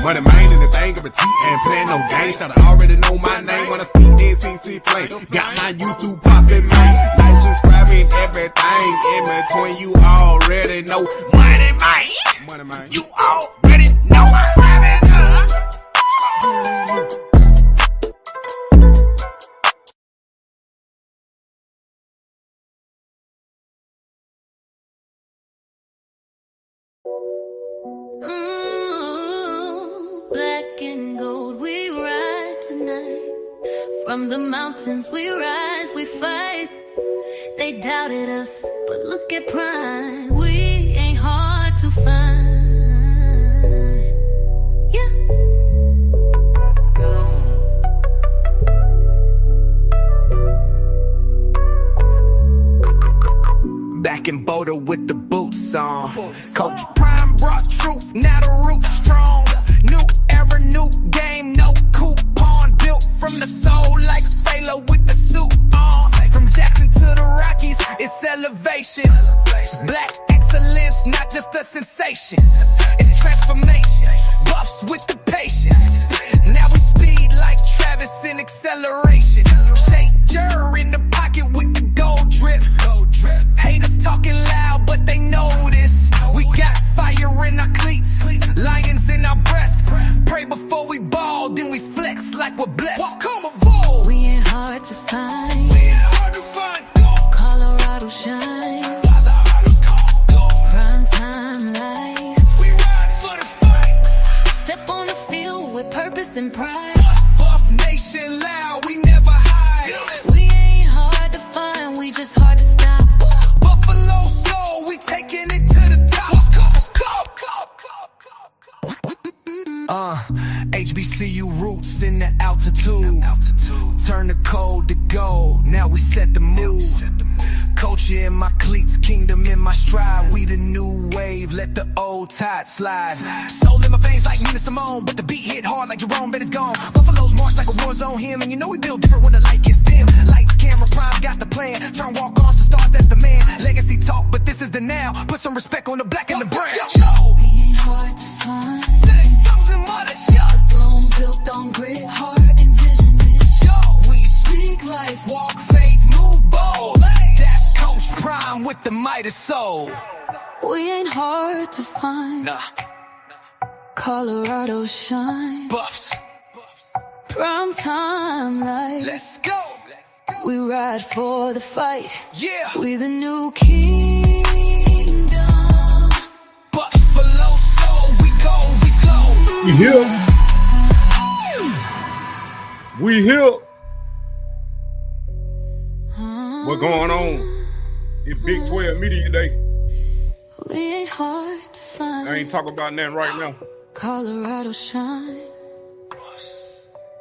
Money man in the thing of a T and playing no games. Should I already know my name when I speak NCC flame. Got my YouTube poppin', man. Like, subscribe and everything in between. You already know. Money man. You already know. Black and gold, we ride tonight. From the mountains we rise, we fight. They doubted us, but look at prime. We ain't hard to find. Yeah. Back in Boulder with the boots on. Coach Prime brought truth, now the root strong. New era, new game, no coupon. Built from the soul like Phalo with the suit on. From Jackson to the Rockies, it's elevation. Black excellence, not just a sensation. It's transformation. Buffs with the patience. Now we speed like Travis in acceleration. Shake Jur in the pocket with the gold drip. Haters talking loud, but they know this. We got fire in our cleats, lions in our breath. Pray before we ball, then we flex like we're blessed. Come on, we ain't hard to find. Colorado shine. Prime time lights. We ride for the fight. Step on the field with purpose and pride. Buff nation loud, we never hide. We ain't hard to find, we just hard to stop. Buffalo soul, we taking it to the top. HBCU roots in the altitude. Turn the cold to gold, now we set the mood. Culture in my cleats, kingdom in my stride. We the new wave, let the old tide slide. Soul in my veins like Nina Simone, but the beat hit hard like Jerome, but it's gone. Buffalo's march like a war zone hymn, and you know we build different when the light gets dim. Lights, camera, prime, got the plan. Turn walk-ons to stars, that's the man. Legacy talk, but this is the now. Put some respect on the black and the brown. We ain't hard to find. Throne built on grit, heart and vision. Yo, we speak life, walk faith, move bold. That's Coach Prime with the mighty soul. We ain't hard to find. Nah. Colorado shine. Buffs. Prime time light. Let's go. We ride for the fight. Yeah. We the new kingdom. Buffalo soul, we go, we glow. We here. We here. What going on? It's Big 12 Media Day. We ain't hard to find. I ain't talking about nothing right now. Colorado shine.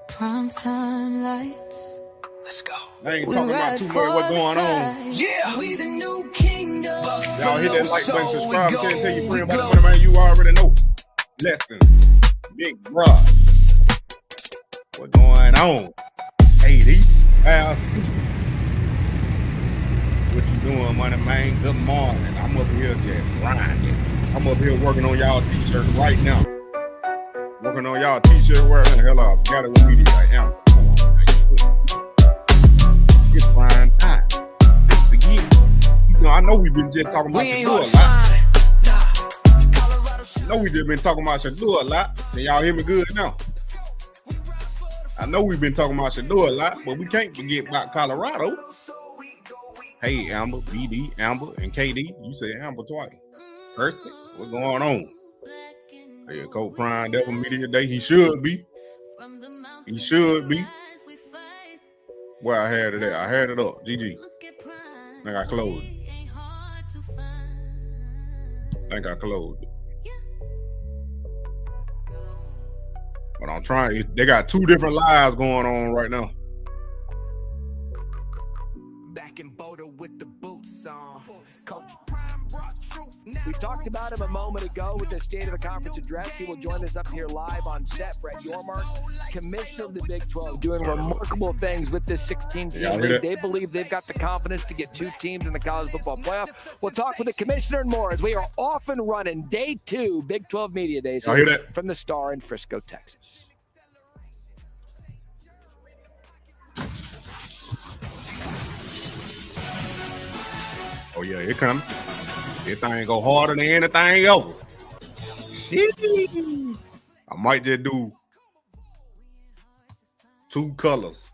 Prime time lights. Let's go. I ain't talking about too much what's going on. Yeah. We the new kingdom. Y'all hit that like button, subscribe, tell your friend about the money, man. You already know. Lesson. Big bro. What's going on? 80. What you doing, money man? Good morning. I'm up here just grinding. I'm up here working on y'all t-shirts right now. Working on y'all t-shirt. Where the hell I got it with me right now? Come on, man. It's prime time. Again, you know, I know we've been just talking about Shadua a lot. I know we just been talking about Shadua a lot. Can y'all hear me good now? I know we've been talking about Shadua a lot, but we can't forget about Colorado. Hey, Amber, BD, Amber, and KD. You said Amber twice. First, what's going on? Hey, Coach Prime, Devil Media Day. He should be. He should be. Where I had it at? I had it up. GG. I think I closed it. But I'm trying. They got two different lives going on right now. Back in Boulder with the boots on. Coach Prime brought truth. We talked about him a moment ago with the State of the Conference address. He will join us up here live on set. Brett Yormark, Commissioner of the Big 12, doing remarkable things with this 16-team league. They believe they've got the confidence to get 2 teams in the college football playoff. We'll talk with the Commissioner and more as we are off and running. Day 2, Big 12 Media Days from the Star in Frisco, Texas. Oh, yeah, it coming. This thing go harder than anything else. Shit. I might just do 2 colors.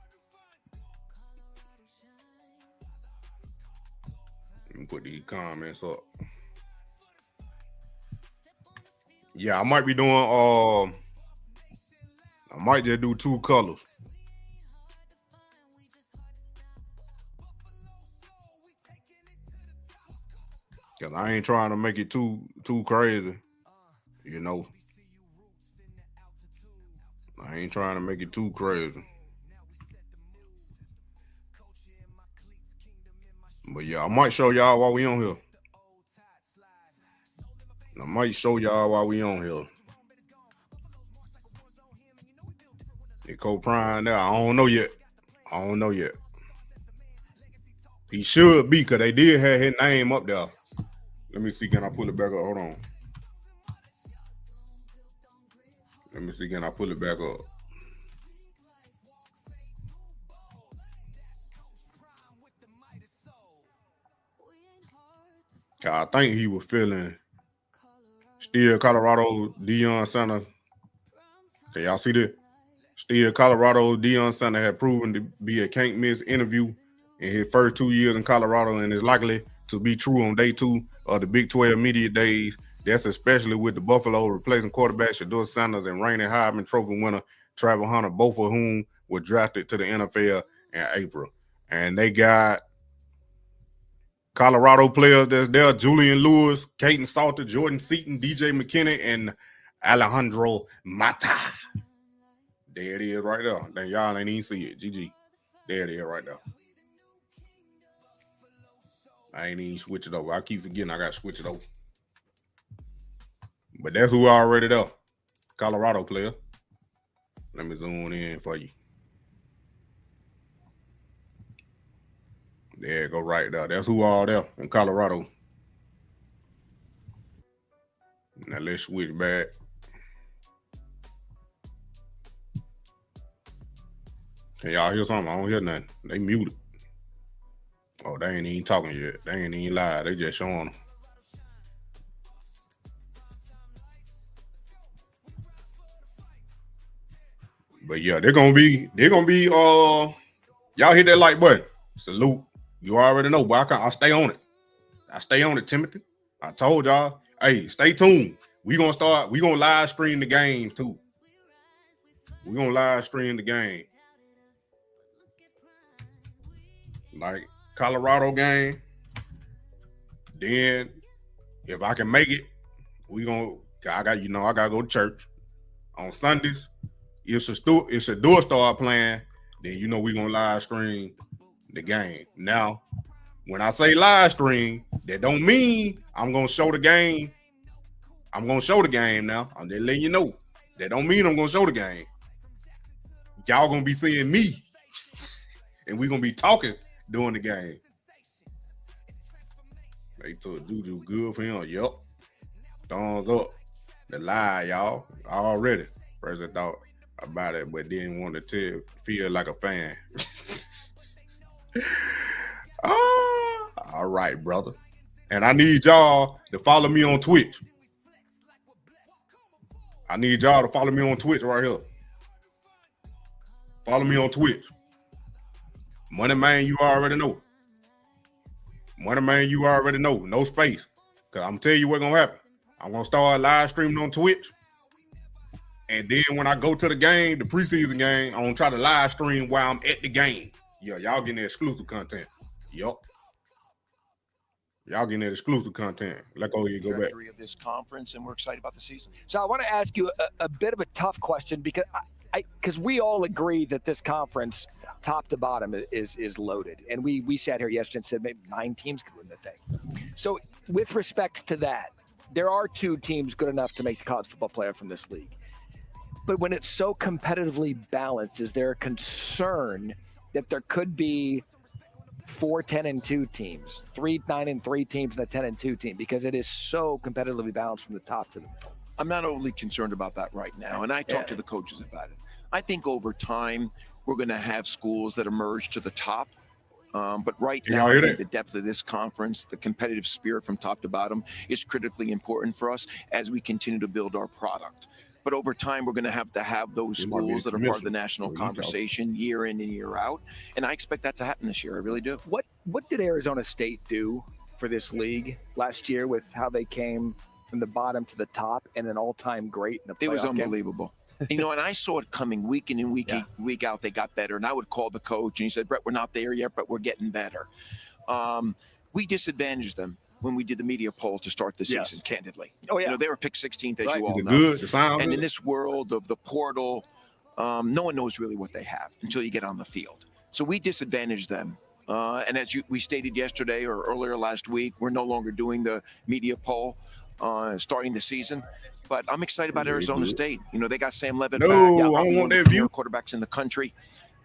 Let me put these comments up. Yeah, I might be doing, I might just do 2 colors. Cause I ain't trying to make it too crazy, you know. I ain't trying to make it too crazy. But yeah, I might show y'all while we on here. I might show y'all while we on here. They co-prime there. I don't know yet. He should be, because they did have his name up there. Let me see, can I pull it back up? Hold on. Let me see, can I pull it back up? I think he was feeling still Colorado Deion Sanders. Can y'all see that? Still Colorado Deion Sanders had proven to be a can't miss interview in his first 2 years in Colorado, and is likely to be true on day 2 of the Big 12 Media Days. That's especially with the Buffalo replacing quarterback Shutdown Sanders and reigning Heisman Trophy winner Travis Hunter, both of whom were drafted to the NFL in April. And they got Colorado players that's there: Julian Lewis, Kaidon Salter, Jordan Seaton, DJ McKinney, and Alejandro Mata. There it is right there. Then y'all ain't even see it. GG. There it is right there. I ain't even switch it over. I keep forgetting I got to switch it over. But that's who already there. Colorado player. Let me zoom in for you. There you go right there. That's who all there in Colorado. Now let's switch back. Can y'all hear something? I don't hear nothing. They muted. Oh, they ain't even talking yet. They ain't even live. They just showing them. But yeah, they're gonna be y'all hit that like button. Salute. You already know, but I stay on it. I stay on it, Timothy. I told y'all, hey, stay tuned. We gonna live stream the games too. We gonna live stream the game. Like Colorado game. Then if I can make it, I gotta go to church. On Sundays, if Shador start playing, then we gonna live stream the game. Now, when I say live stream, that don't mean I'm gonna show the game. I'm gonna show the game now. I'm just letting you know. That don't mean I'm gonna show the game. Y'all gonna be seeing me, and we gonna be talking during the game. They took Juju good for him. Yup. Thumbs up. The lie, y'all. Already. First I thought about it, but didn't want to feel like a fan. All right, brother. And I need y'all to follow me on Twitch. I need y'all to follow me on Twitch right here. Follow me on Twitch. Money Man, you already know. Money Man, you already know. No space. Because I'm telling you what's going to happen. I'm going to start live streaming on Twitch. And then when I go to the game, the preseason game, I'm going to try to live stream while I'm at the game. Yeah, y'all getting the exclusive content. Yup. Y'all getting that exclusive content. Let's go ahead and go back. Of this conference, and we're excited about the season. So I want to ask you a bit of a tough question, because we all agree that this conference, top to bottom, is loaded. And we sat here yesterday and said maybe 9 teams could win the thing. So with respect to that, there are 2 teams good enough to make the college football playoff from this league. But when it's so competitively balanced, is there a concern that there could be 4 10-2 teams, 3 9-3 teams, and a 10-2 team, because it is so competitively balanced from the top to the bottom? I'm not overly concerned about that right now, and I talked to the coaches about it. I think over time we're going to have schools that emerge to the top. But right now, I think the depth of this conference, the competitive spirit from top to bottom is critically important for us as we continue to build our product. But over time, we're going to have those schools that are part of the national conversation year in and year out. And I expect that to happen this year. I really do. What did Arizona State do for this league last year with how they came from the bottom to the top and an all-time great in the playoff It was game? unbelievable. And I saw it coming week in and week out. They got better. And I would call the coach and he said, Brett, we're not there yet, but we're getting better. We disadvantaged them when we did the media poll to start the season, candidly. Oh, yeah. They were picked 16th, as you all know. Good, the sound and good. in this world of the portal, no one knows really what they have until you get on the field. So we disadvantaged them. And as we stated yesterday or earlier last week, we're no longer doing the media poll starting the season. But I'm excited about Arizona State. They got Sam Levitt back. I don't want that view. Quarterbacks in the country.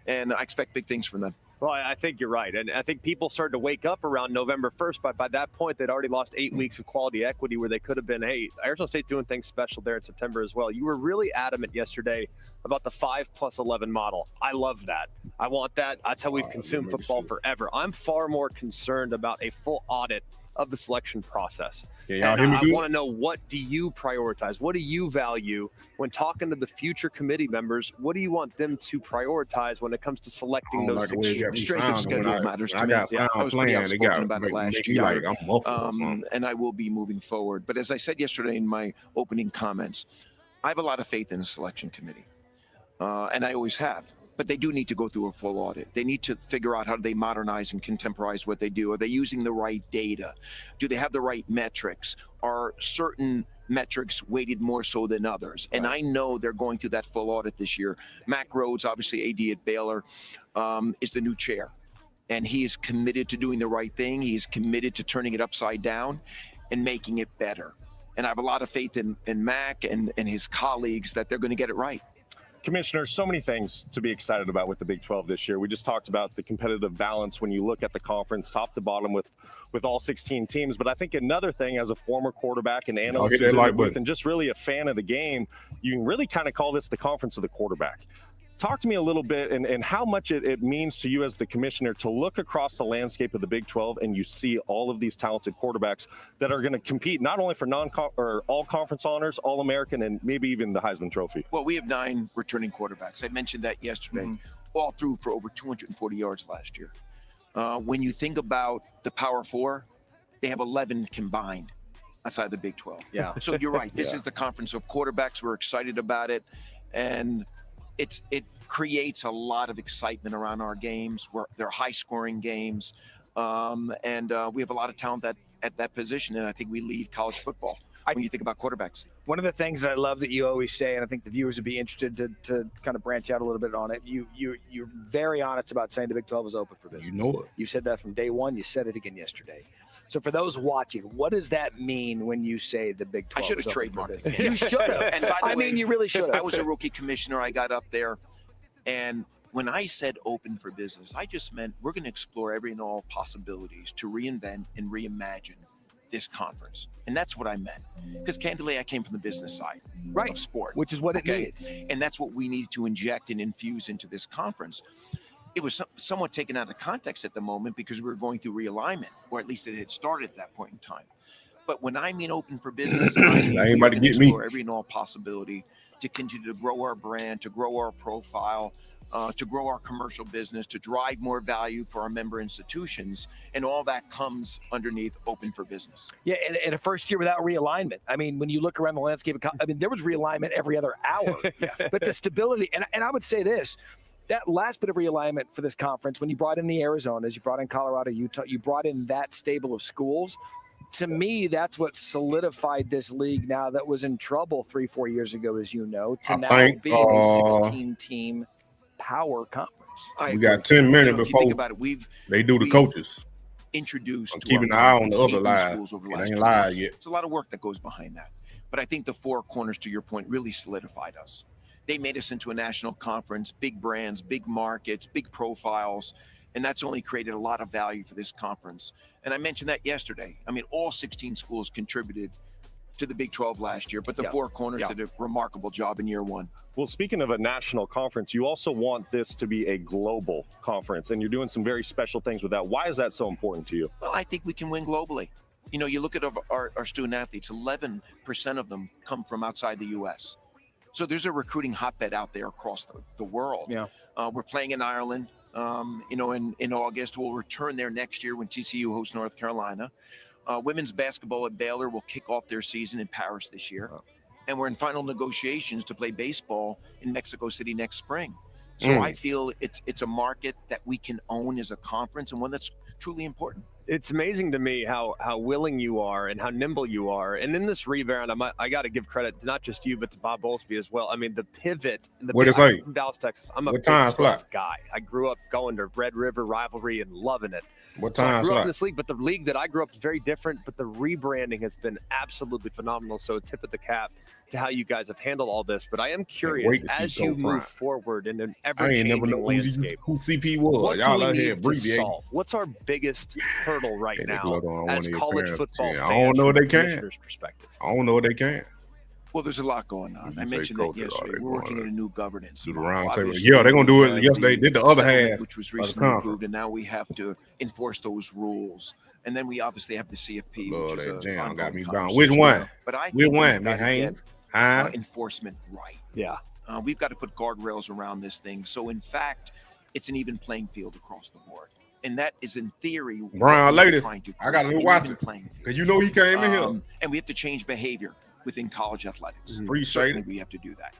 And I expect big things from them. Well, I think you're right. And I think people started to wake up around November 1st, but by that point, they'd already lost 8 weeks of quality equity where they could have been, hey, Arizona State doing things special there in September as well. You were really adamant yesterday about the 5+11 model. I love that. I want that. That's how we've consumed football forever. I'm far more concerned about a full audit of the selection process. Yeah, and I want to know, what do you prioritize? What do you value when talking to the future committee members? What do you want them to prioritize when it comes to selecting those? Strength of schedule matters to me. I was pretty outspoken about it last year. And I will be moving forward. But as I said yesterday in my opening comments, I have a lot of faith in the selection committee. And I always have. But they do need to go through a full audit. They need to figure out how do they modernize and contemporize what they do. Are they using the right data? Do they have the right metrics? Are certain metrics weighted more so than others? And I know they're going through that full audit this year. Mack Rhodes, obviously AD at Baylor, is the new chair. And he is committed to doing the right thing. He is committed to turning it upside down and making it better. And I have a lot of faith in Mack and his colleagues that they're going to get it right. Commissioner, so many things to be excited about with the Big 12 this year. We just talked about the competitive balance when you look at the conference top to bottom with all 16 teams. But I think another thing, as a former quarterback and analyst and just really a fan of the game, you can really kind of call this the conference of the quarterback. Talk to me a little bit and how much it means to you as the commissioner to look across the landscape of the Big 12 and you see all of these talented quarterbacks that are going to compete not only for all conference honors, All-American, and maybe even the Heisman Trophy. Well, we have 9 returning quarterbacks. I mentioned that yesterday, all through for over 240 yards last year. When you think about the Power 4, they have 11 combined outside the Big 12. Yeah. So you're right. This is the conference of quarterbacks. We're excited about it. And it creates a lot of excitement around our games. They're high-scoring games, and we have a lot of talent at that position, and I think we lead college football when you think about quarterbacks. One of the things that I love that you always say, and I think the viewers would be interested to kind of branch out a little bit on it, you're very honest about saying the Big 12 is open for business. You know it. You said that from day one. You said it again yesterday. So for those watching, what does that mean when you say the Big 12? I should have trademarked it. You should have. And by the way, you really should have. I was a rookie commissioner. I got up there, and when I said open for business, I just meant we're going to explore every and all possibilities to reinvent and reimagine this conference. And that's what I meant. Because candidly, I came from the business side of sport. Which is what it needed. And that's what we needed to inject and infuse into this conference. It was somewhat taken out of context at the moment because we were going through realignment, or at least it had started at that point in time. But when I mean open for business, I mean we can explore every and all possibility to continue to grow our brand, to grow our profile, to grow our commercial business, to drive more value for our member institutions. And all that comes underneath open for business. Yeah, and a first year without realignment. I mean, when you look around the landscape, there was realignment every other hour. But the stability, and I would say this, that last bit of realignment for this conference, when you brought in the Arizonas, you brought in Colorado, Utah, you brought in that stable of schools. To me, that's what solidified this league now that was in trouble 3-4 years ago, as you know, to now being a 16-team power conference. We got 10 minutes before think about it, they do the coaches. introduced. I'm keeping an eye on the other live. It ain't live yet. It's a lot of work that goes behind that. But I think the four corners, to your point, really solidified us. They made us into a national conference, big brands, big markets, big profiles, and that's only created a lot of value for this conference. And I mentioned that yesterday. I mean, all 16 schools contributed to the Big 12 last year, but the four corners did a remarkable job in year one. Well, speaking of a national conference, you also want this to be a global conference, and you're doing some very special things with that. Why is that so important to you? Well, I think we can win globally. You know, you look at our student athletes, 11% of them come from outside the U.S. So there's a recruiting hotbed out there across the world. Yeah. We're playing in Ireland, you know, in August. We'll return there next year when TCU hosts North Carolina. Women's basketball at Baylor will kick off their season in Paris this year. Oh. And we're in final negotiations to play baseball in Mexico City next spring. So I feel it's a market that we can own as a conference and one that's truly important. It's amazing to me how willing you are and how nimble you are. And in this rebound, I got to give credit to not just you, but to Bob Bowlesby as well. I mean, the pivot. I'm from Dallas, Texas. I'm a Big 12 guy. I grew up going to Red River rivalry and loving it. What time I grew up in this league, but the league that I grew up is very different. But the rebranding has been absolutely phenomenal. So a tip of the cap to how you guys have handled all this. But I am curious, as you move forward in an ever-changing landscape, who CP was. Y'all out here breathing. What's our biggest hurdle right now as college football fans? I don't know what they can. I don't know what they can. Well, there's a lot going on. I mentioned that yesterday. We're working on a new governance. Yeah, they're going to do it. Yesterday did the other half, which was recently approved, and now we have to enforce those rules. And then we obviously have the CFP, which is a got me bound. Which one? But I think we've got to get enforcement right. Yeah. We've got to put guardrails around this thing. So, in fact, it's an even playing field across the board. And that is, in theory, Brown ladies, I got to watch it because you know he came in here. And we have to change behavior within college athletics. Appreciate it. We have to do that.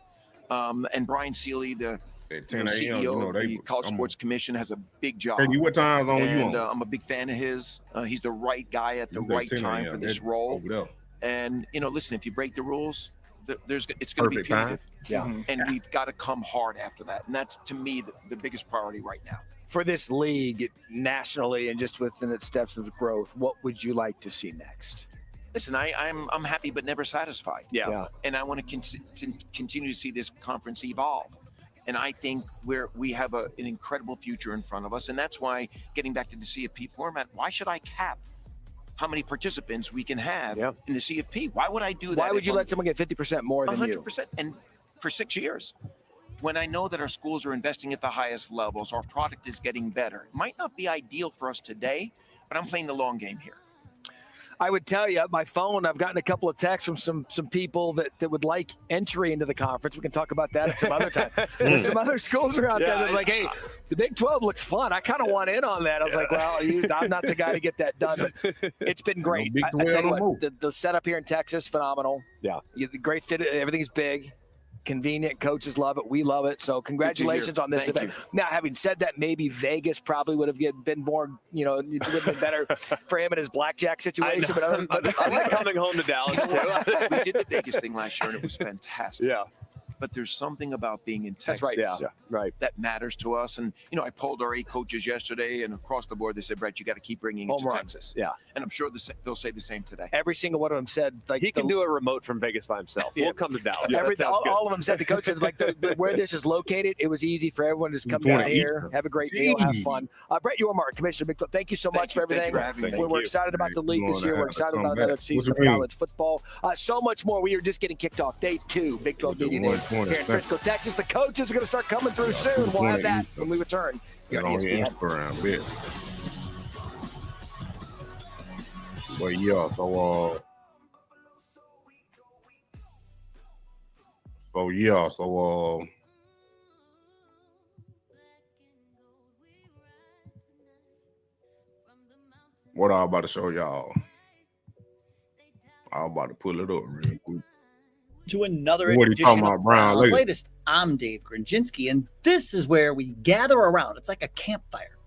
And Brian Seeley, the CEO of the College Sports Commission, has a big job. What time on and I'm a big fan of his. He's the right guy at the right time for this role. And, you know, listen, if you break the rules, it's going to be punitive. Yeah. And we've got to come hard after that. And that's, to me, the biggest priority right now. For this league nationally and just within its steps of growth, what would you like to see next? Listen, I'm happy but never satisfied. Yeah. And I want to continue to see this conference evolve. And I think we have an incredible future in front of us. And that's why, getting back to the CFP format, why should I cap how many participants we can have in the CFP? Why would I do that? Why would you let someone get 50% more than 100%, and for 6 years? When I know that our schools are investing at the highest levels, our product is getting better. It might not be ideal for us today, but I'm playing the long game here. I would tell you, my phone, I've gotten a couple of texts from some people that would like entry into the conference. We can talk about that at some other time. There's some other schools are out there that are like, hey, the Big 12 looks fun. I kind of want in on that. I was like, well, I'm not the guy to get that done. But it's been great. I tell you what, the setup here in Texas, phenomenal. Yeah. The great state, everything's big. Convenient, coaches love it, we love it. So congratulations on this event. Now, having said that, maybe Vegas probably would have been more, you know, it would have been better for him in his blackjack situation. But I like coming home to Dallas too. We did the Vegas thing last year and it was fantastic. Yeah. But there's something about being in Texas that matters to us. And, you know, I polled our 8 coaches yesterday, and across the board, they said, Brett, you got to keep bringing it to Texas. Yeah. And I'm sure they'll say the same today. Every single one of them said, like, he can do a remote from Vegas by himself. We'll come to Dallas. All of them said, the coach said, like, where this is located, it was easy for everyone to just come down here, have a great meal, have fun. Brett Yormark, Commissioner Big 12, thank you so much for everything. We're excited about the league this year. We're excited about another season of college football. So much more. We are just getting kicked off. Day 2, Big 12 Media Days here in Frisco, Texas. The coaches are going to start coming through soon. We'll have that when we return. Get on your Instagram, bit. But yeah, so what I'm about to show y'all. I'm about to pull it up real quick. To another edition of Brown's Latest. I'm Dave Grinjinski, and this is where we gather around. It's like a campfire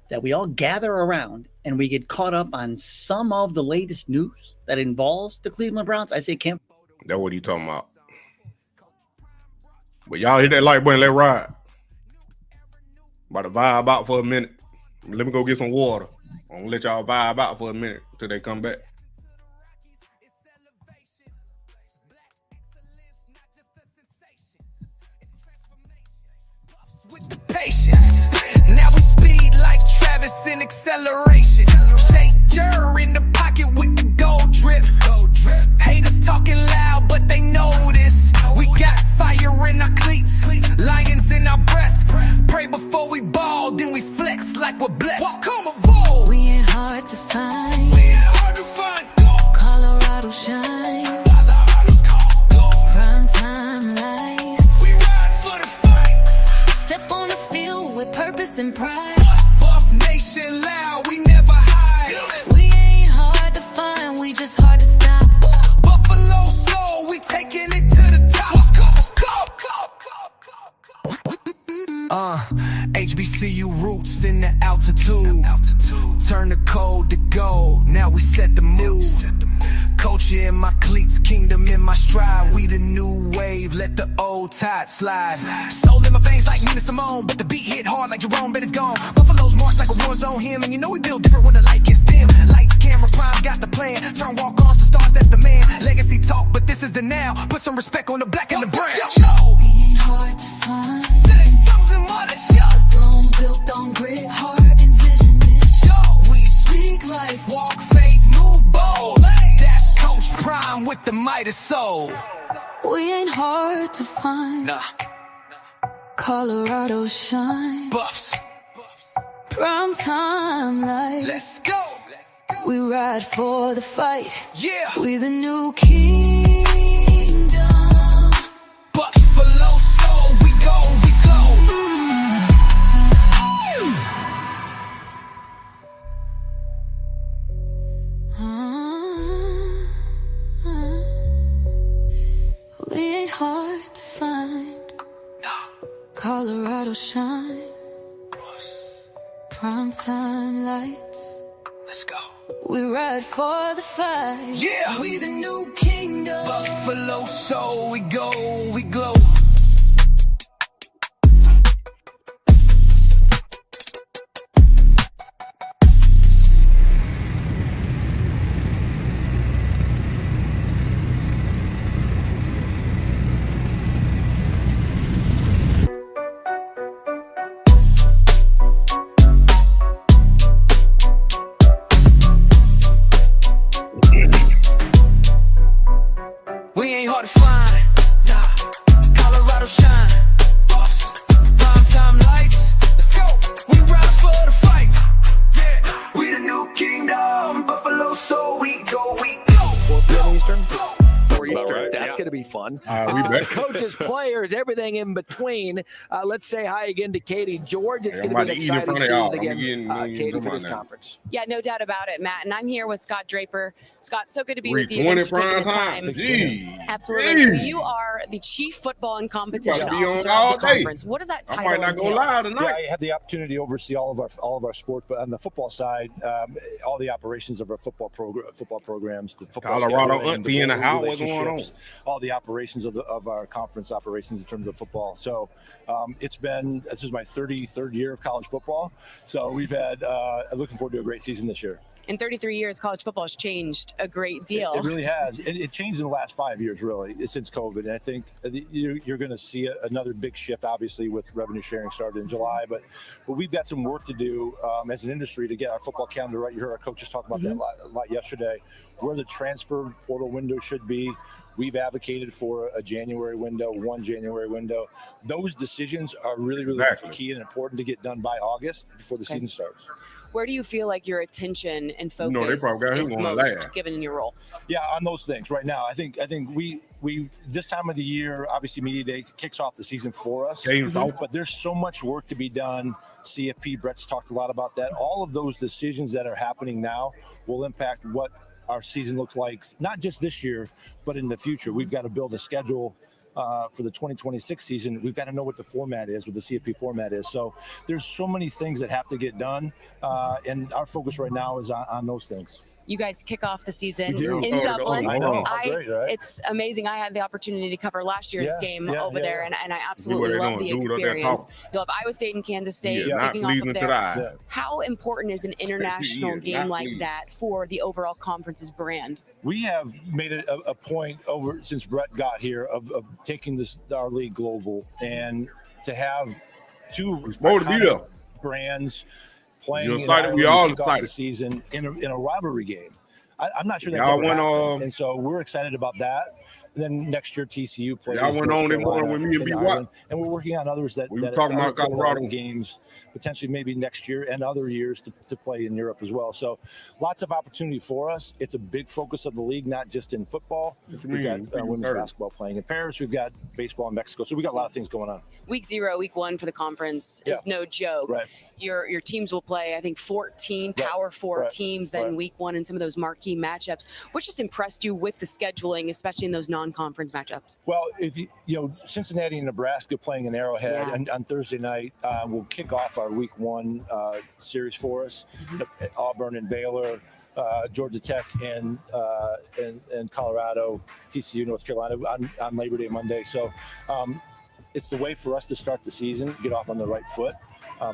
that we all gather around, and we get caught up on some of the latest news that involves the Cleveland Browns. I say camp. That's what he talking about. But y'all hit that like button, let ride. About to vibe out for a minute. Let me go get some water. I'm gonna let y'all vibe out for a minute until they come back. With the patience, now we speed like Travis in acceleration. Shake Jur in the pocket with the gold drip. Haters talking loud, but they know this. We got fire in our cleats, lions in our breath. Pray before we ball, then we flex like we're blessed. Come aboard. We ain't hard to find. Colorado shine. Prime time lights. We ride for the fight. Step on the field with purpose and pride. Buff nation loud, we never hide. We ain't hard to find, we just hard to stop. Buffalo soul, we taking it to the top. HBCU roots in the altitude. Turn the code to gold, now we set the mood. Culture in my cleats, kingdom in my stride. We the new wave, let the old tide slide. Soul in my veins like Nina Simone, but the beat hit hard like Jerome, but it's gone. Buffalo's march like a war zone hymn, and you know we build different when the light gets dim. Lights, camera, prime, got the plan. Turn walk-ons to stars, that's the man. Legacy talk, but this is the now. Put some respect on the black and the brown. We ain't hard to find. Throne built on grit, heart and vision. We speak life, walk faith, move bold. That's Coach Prime with the mighty soul. We ain't hard to find. Nah. Colorado shine. Buffs. Prime time light. Let's go. We ride for the fight. Yeah. We the new kingdom. Buffalo soul, we go, we go. We ain't hard to find. No. Colorado shine. Prime time lights. Let's go. We ride for the fight. Yeah. We the new kingdom. Buffalo soul, we go, we glow. We ain't hard to find, nah. Colorado shine, boss. Prime time lights, let's go. We ride for the fight, yeah. We the new kingdom, Buffalo, so we go, we go. 4 p.m. Eastern. 4 Eastern. Eastern. Right, That's yeah. going to be fun. We bet. Coaches, players, everything in between. Let's say hi again to Katie. George, it's Yeah, going to be an I'm about to eat in exciting front of y'all. season I'm again, getting Katie, for this now. conference. Yeah, no doubt about it, Matt. And I'm here with Scott Draper. Scott, so good to be with you. 3:20 Thanks for taking prime the time. time. Gee. Absolutely. So Gee. you are the Chief Football and Competition You Officer on all of the day. conference. What does that I title might not go entail? live Yeah, tonight. I have the opportunity to oversee all of our sports, but on the football side, all the operations of our football programs, the football Colorado scheduling, auntie in the board house, what's going on? relationships, all the operations of our conference operations in terms of football. So this is my 33rd year of college football. So we've had looking forward to a great season this year. In 33 years, college football has changed a great deal. It really has. It changed in the last 5 years, really, since COVID. And I think you're going to see another big shift, obviously, with revenue sharing started in July. But we've got some work to do as an industry to get our football calendar right. You heard our coaches talk about that a lot yesterday, where the transfer portal window should be. We've advocated for a January window, 1 January window. Those decisions are really, really key and important to get done by August before the season starts. Where do you feel like your attention and They focus probably got him is on most last. given in your role? Yeah, on those things right now. I think we this time of the year, obviously Media Day kicks off the season for us. But there's so much work to be done. CFP, Brett's talked a lot about that. All of those decisions that are happening now will impact what our season looks like, not just this year, but in the future. We've got to build a schedule for the 2026 season. We've got to know what the format is, what the CFP format is. So there's so many things that have to get done, and our focus right now is on those things. You guys kick off the season in Dublin. I know. Great, right? It's amazing. I had the opportunity to cover last year's game over there, and I absolutely love the experience. You'll have Iowa State and Kansas State kicking off of there. How important is an international game like that for the overall conference's brand? We have made it a point since Brett got here of taking our league global, and to have two brands playing we all excited the season in a rivalry game. I'm not sure that's ever happened, and so we're excited about that. And then next year TCU plays. Y'all went on and on with me and B-Watt. And we're working on others that were talking about Colorado games potentially maybe next year and other years to play in Europe as well. So lots of opportunity for us. It's a big focus of the league, not just in football. We've got women's basketball playing in Paris. We've got baseball in Mexico. So we got a lot of things going on. Week 0, week 1 for the conference is no joke. Right. Your teams will play, I think, 14 Power 4 teams then week 1 in some of those marquee matchups. What just impressed you with the scheduling, especially in those non-conference matchups? Well, if you know Cincinnati and Nebraska playing in Arrowhead on Thursday night will kick off our week 1 series for us. Auburn and Baylor, Georgia Tech and Colorado, TCU, North Carolina on Labor Day Monday. So it's the way for us to start the season, get off on the right foot.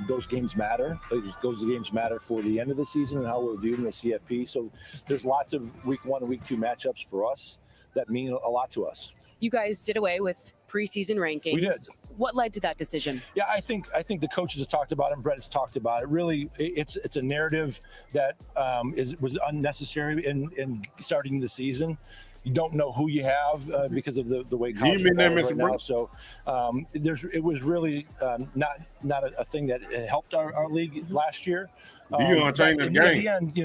Those games matter. Those games matter for the end of the season and how we're viewed in the CFP. So there's lots of week 1 and week 2 matchups for us that mean a lot to us. You guys did away with preseason rankings. We did. What led to that decision? Yeah, I think the coaches have talked about it, and Brett has talked about it. Really, it's a narrative that was unnecessary in starting the season. You don't know who you have because of the way college football is right now. So it was really not a thing that helped our league last year. Deion changed the game. At the end,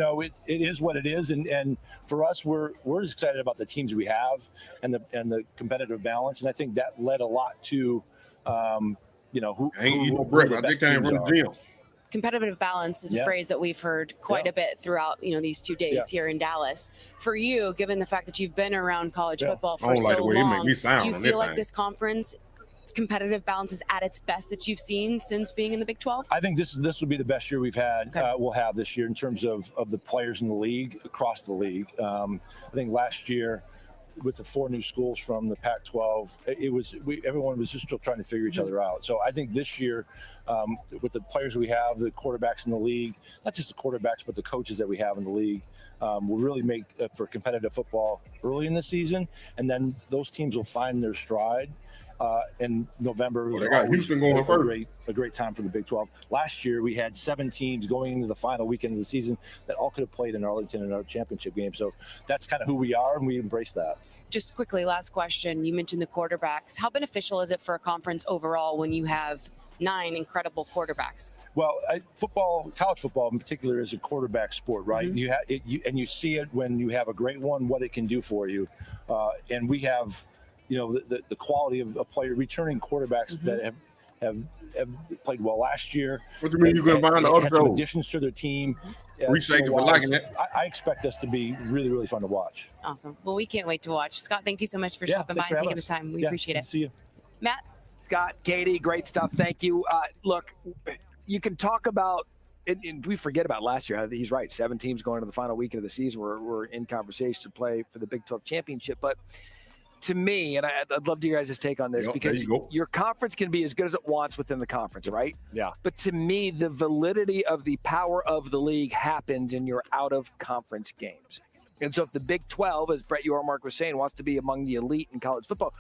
it is what it is, and for us, we're excited about the teams we have and the competitive balance, and I think that led a lot to who the best teams are. Competitive balance is a phrase that we've heard quite a bit throughout, these 2 days here in Dallas. For you, given the fact that you've been around college football for so long, do you feel like this conference competitive balance is at its best that you've seen since being in the Big 12? I think this will be the best year we've had. We'll have this year in terms of the players in the league, across the league. I think last year, with the 4 new schools from the Pac-12, everyone was just still trying to figure each other out. So I think this year, with the players we have, the quarterbacks in the league, not just the quarterbacks, but the coaches that we have in the league, will really make for competitive football early in the season. And then those teams will find their stride. In November, they got Houston going first. A great time for the Big 12. Last year, we had 7 teams going into the final weekend of the season that all could have played in Arlington in our championship game. So that's kind of who we are, and we embrace that. Just quickly, last question. You mentioned the quarterbacks. How beneficial is it for a conference overall when you have 9 incredible quarterbacks? Well, college football in particular, is a quarterback sport, right? And you see it when you have a great one, what it can do for you. And we have the quality of a player, returning quarterbacks that have played well last year. What do you mean you're going to find the other some additions to their team? Appreciate you for liking it. I expect us to be really, really fun to watch. Awesome. Well, we can't wait to watch. Scott, thank you so much for stopping by and taking the time. We appreciate it. See you. Matt? Scott, Katie, great stuff. Thank you. Look, you can talk about and we forget about last year. He's right. 7 teams going to the final weekend of the season. We're in conversation to play for the Big 12 championship. But to me, and I'd love to hear your guys' take on this, because your conference can be as good as it wants within the conference, right? Yeah. But to me, the validity of the power of the league happens in your out-of-conference games. And so if the Big 12, as Brett Yormark was saying, wants to be among the elite in college football,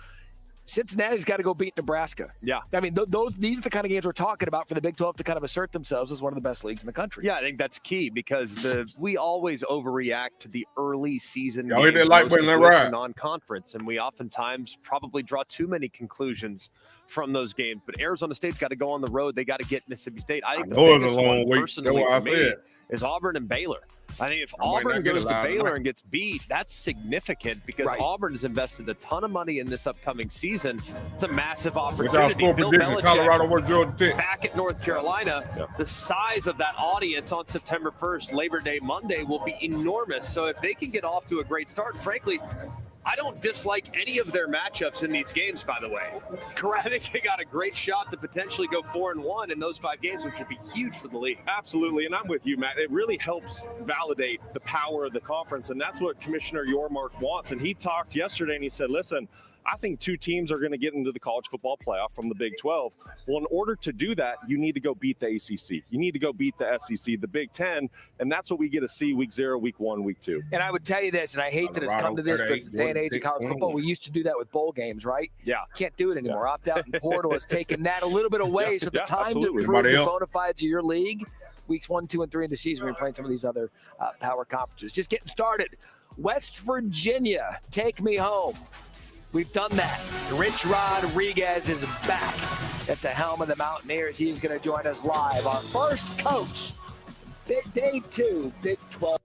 Cincinnati's got to go beat Nebraska. Yeah. I mean, these are the kind of games we're talking about for the Big 12 to kind of assert themselves as one of the best leagues in the country. Yeah, I think that's key, because we always overreact to the early season games non-conference, and we oftentimes probably draw too many conclusions from those games. But Arizona State's got to go on the road. They got to get Mississippi State. I think the biggest one personally for me is Auburn and Baylor. I think if Auburn goes to Baylor and gets beat, that's significant, because Auburn has invested a ton of money in this upcoming season. It's a massive opportunity. Bill Belichick, Colorado versus Georgia Tech, back at North Carolina. The size of that audience on September 1st, Labor Day Monday, will be enormous. So if they can get off to a great start, frankly, I don't dislike any of their matchups in these games, by the way. Correct. I think they got a great shot to potentially go 4-1 in those 5 games, which would be huge for the league. Absolutely, and I'm with you, Matt. It really helps validate the power of the conference, and that's what Commissioner Yormark wants. And he talked yesterday, and he said, listen, I think 2 teams are going to get into the college football playoff from the Big 12. Well, in order to do that, you need to go beat the ACC. You need to go beat the SEC, the Big 10, and that's what we get to see week 0, week 1, week 2. And I would tell you this, and I hate that it's come to this, but it's the day and age of college football. We used to do that with bowl games, right? Yeah. Can't do it anymore. Opt-out and portal has taken that a little bit away. So the time to prove the bona fides of your league, weeks 1, 2, and 3 in the season, we're playing some of these other power conferences. Just getting started. West Virginia, take me home. We've done that. Rich Rodriguez is back at the helm of the Mountaineers. He is going to join us live. Our first coach, day 2, Big 12.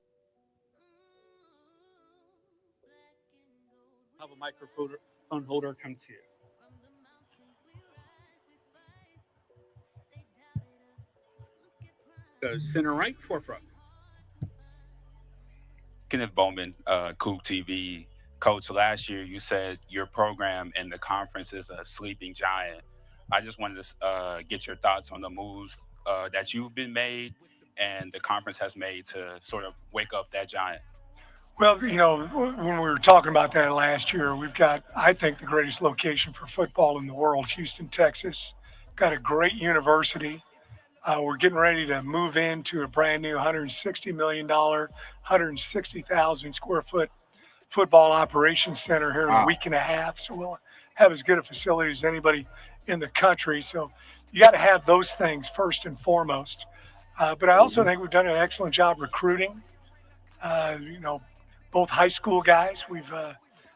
Have a microphone holder come to you. Go center right, forefront. Kenneth Bowman, Coop TV. Coach, last year you said your program in the conference is a sleeping giant. I just wanted to get your thoughts on the moves that you've been made and the conference has made to sort of wake up that giant. Well, you know, when we were talking about that last year, we've got, I think, the greatest location for football in the world, Houston, Texas. Got a great university. We're getting ready to move into a brand new $160 million, 160,000 square foot football operations center here in a week and a half. So we'll have as good a facility as anybody in the country. So you got to have those things first and foremost. But I also think we've done an excellent job recruiting. You know, both high school guys. We've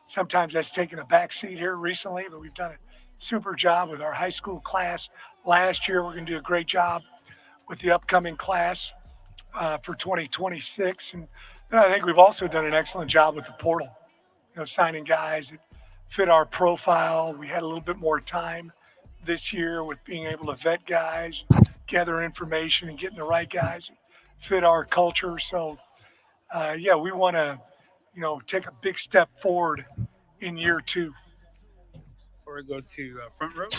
sometimes that's taken a back seat here recently, but we've done a super job with our high school class last year. We're going to do a great job with the upcoming class for 2026. And I think we've also done an excellent job with the portal, you know, signing guys that fit our profile. We had a little bit more time this year with being able to vet guys, gather information, and getting the right guys that fit our culture. So, yeah, we want to, you know, take a big step forward in year 2. Or go to front row.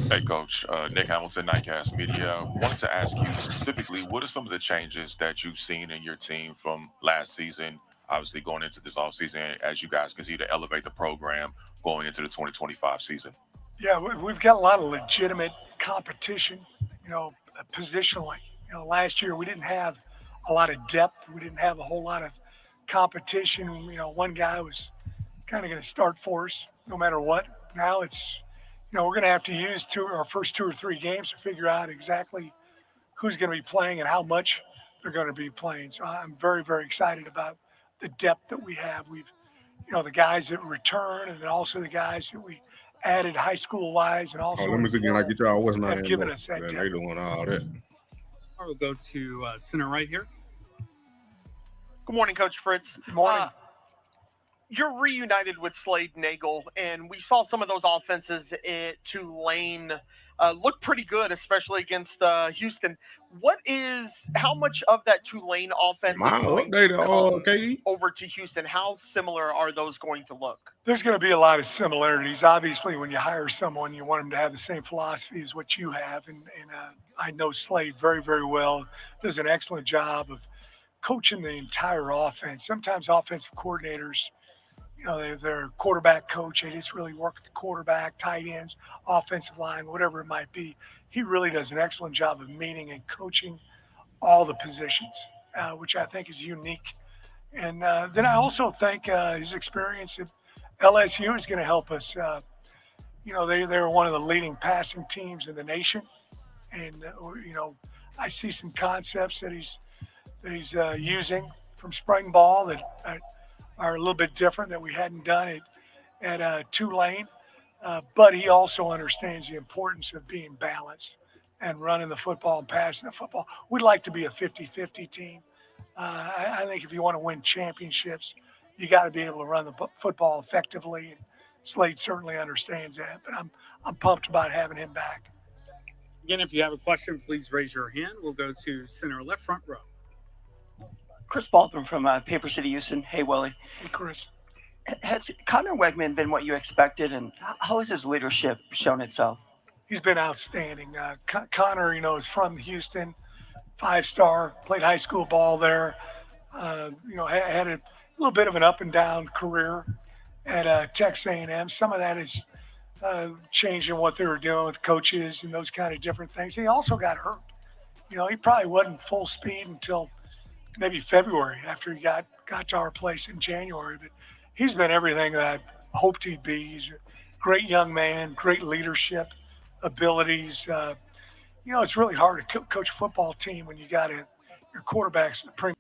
Hey, Coach. Nick Hamilton, Nightcast Media. Wanted to ask you specifically, what are some of the changes that you've seen in your team from last season, obviously going into this offseason, as you guys continue to elevate the program going into the 2025 season? Yeah, we've got a lot of legitimate competition, you know, positionally. You know, last year we didn't have a lot of depth. We didn't have a whole lot of competition. You know, one guy was kind of going to start for us no matter what. Now it's, you know, we're going to have to use our first 2 or 3 games to figure out exactly who's going to be playing and how much they're going to be playing. So I'm very, very excited about the depth that we have. We've, you know, the guys that return and then also the guys that we added high school wise and also let me see again, like y'all wasn't have given us that depth. They doing all that. Or we'll go to center right here. Good morning, Coach Fritz. Good morning. You're reunited with Slade Nagel, and we saw some of those offenses at Tulane look pretty good, especially against Houston. How much of that Tulane offense is going to over to Houston? How similar are those going to look? There's going to be a lot of similarities. Obviously, when you hire someone, you want them to have the same philosophy as what you have. And I know Slade very, very well. Does an excellent job of coaching the entire offense. Sometimes offensive coordinators, you know, they're a quarterback coach. They just really work with the quarterback, tight ends, offensive line, whatever it might be. He really does an excellent job of meeting and coaching all the positions, which I think is unique. And then I also think his experience at LSU is going to help us. You know, they're one of the leading passing teams in the nation. And, you know, I see some concepts that he's using from spring ball that are a little bit different that we hadn't done at Tulane. But he also understands the importance of being balanced and running the football and passing the football. We'd like to be a 50-50 team. I think if you want to win championships, you got to be able to run the football effectively. And Slade certainly understands that, but I'm pumped about having him back. Again, if you have a question, please raise your hand. We'll go to center left front row. Chris Baldwin from Paper City, Houston. Hey, Willie. Hey, Chris. Has Connor Wegman been what you expected, and how has his leadership shown itself? He's been outstanding. Connor, is from Houston, 5-star, played high school ball there. Had a little bit of an up and down career at Texas A&M. Some of that is changing what they were doing with coaches and those kind of different things. He also got hurt. He probably wasn't full speed until maybe February after he got to our place in January. But he's been everything that I hoped he'd be. He's a great young man, great leadership abilities. It's really hard to coach a football team when you got your quarterback's the premier.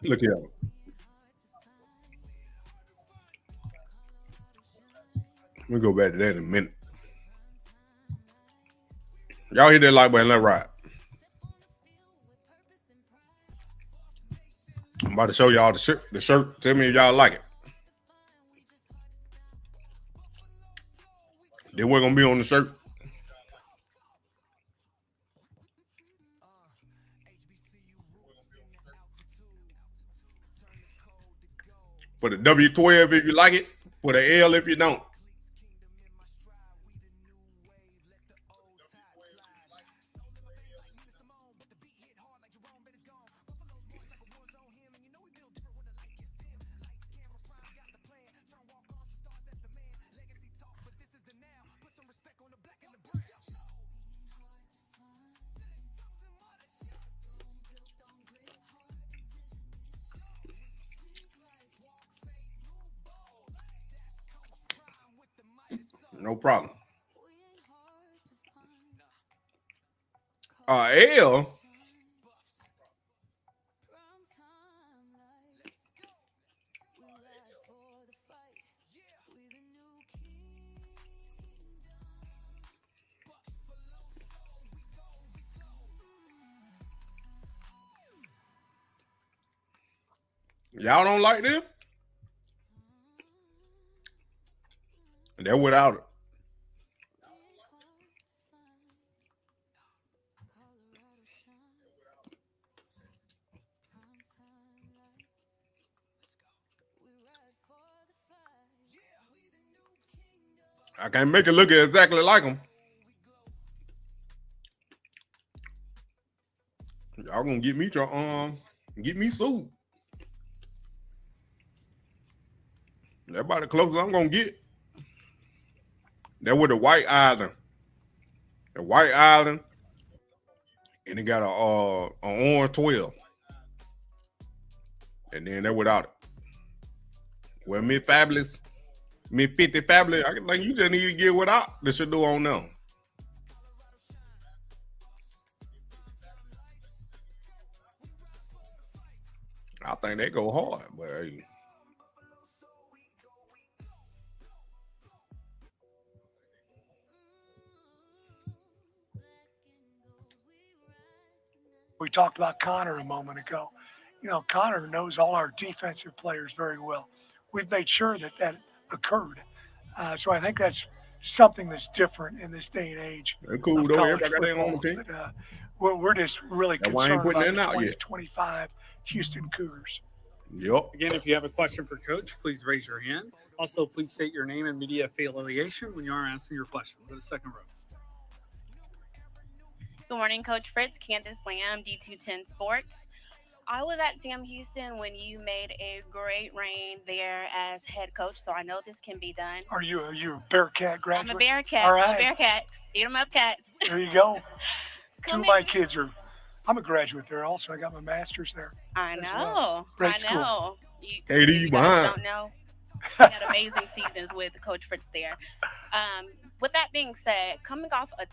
Look here. We'll go back to that in a minute. Y'all hit that like button, let's ride. I'm about to show y'all the shirt. Tell me if y'all like it. Then we're gonna be on the shirt. Put a W12 if you like it. Put an L if you don't. No problem. L. Y'all don't like this? They're without it. I can't make it look exactly like them. Y'all gonna get me sued. That's about the closest I'm gonna get. That with the white island. The white island. And it got an orange 12. And then they're without it. Well, Miss Fabulous, Miss 50 Fabulous, I think you just need to get without the Shutdown on them. I think they go hard, but hey. We talked about Connor a moment ago. Connor knows all our defensive players very well. We've made sure that occurred. So I think that's something that's different in this day and age. They're cool though. Everybody got their own team. We're just really concerned about the 2025 Houston Cougars. Yep. Again, if you have a question for Coach, please raise your hand. Also, please state your name and media affiliation when you are asking your question. Go to second row. Good morning, Coach Fritz. Candace Lamb, D210 Sports. I was at Sam Houston when you made a great reign there as head coach, so I know this can be done. Are you a Bearcat graduate? I'm a Bearcat. All right. Bearcats. Eat 'em up, cats. There you go. Two of my kids I'm a graduate there also. I got my master's there. I know. Well. Great school. KD, you behind. Don't know. We had amazing seasons with Coach Fritz there. With that being said, coming off a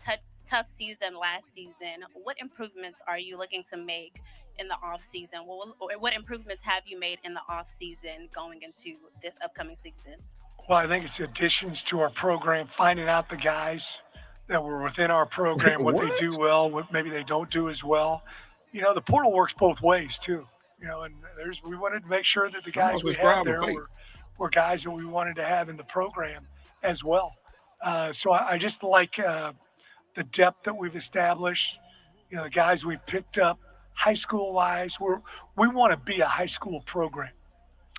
tough season last season, what improvements are you looking to make in the off season? What improvements have you made in the off season going into this upcoming season? Well, I think it's additions to our program, finding out the guys that were within our program, what they do well, what maybe they don't do as well. The portal works both ways too. And we wanted to make sure that the guys we had there were guys that we wanted to have in the program as well. So I just like the depth that we've established. The guys we've picked up high school wise. We want to be a high school program.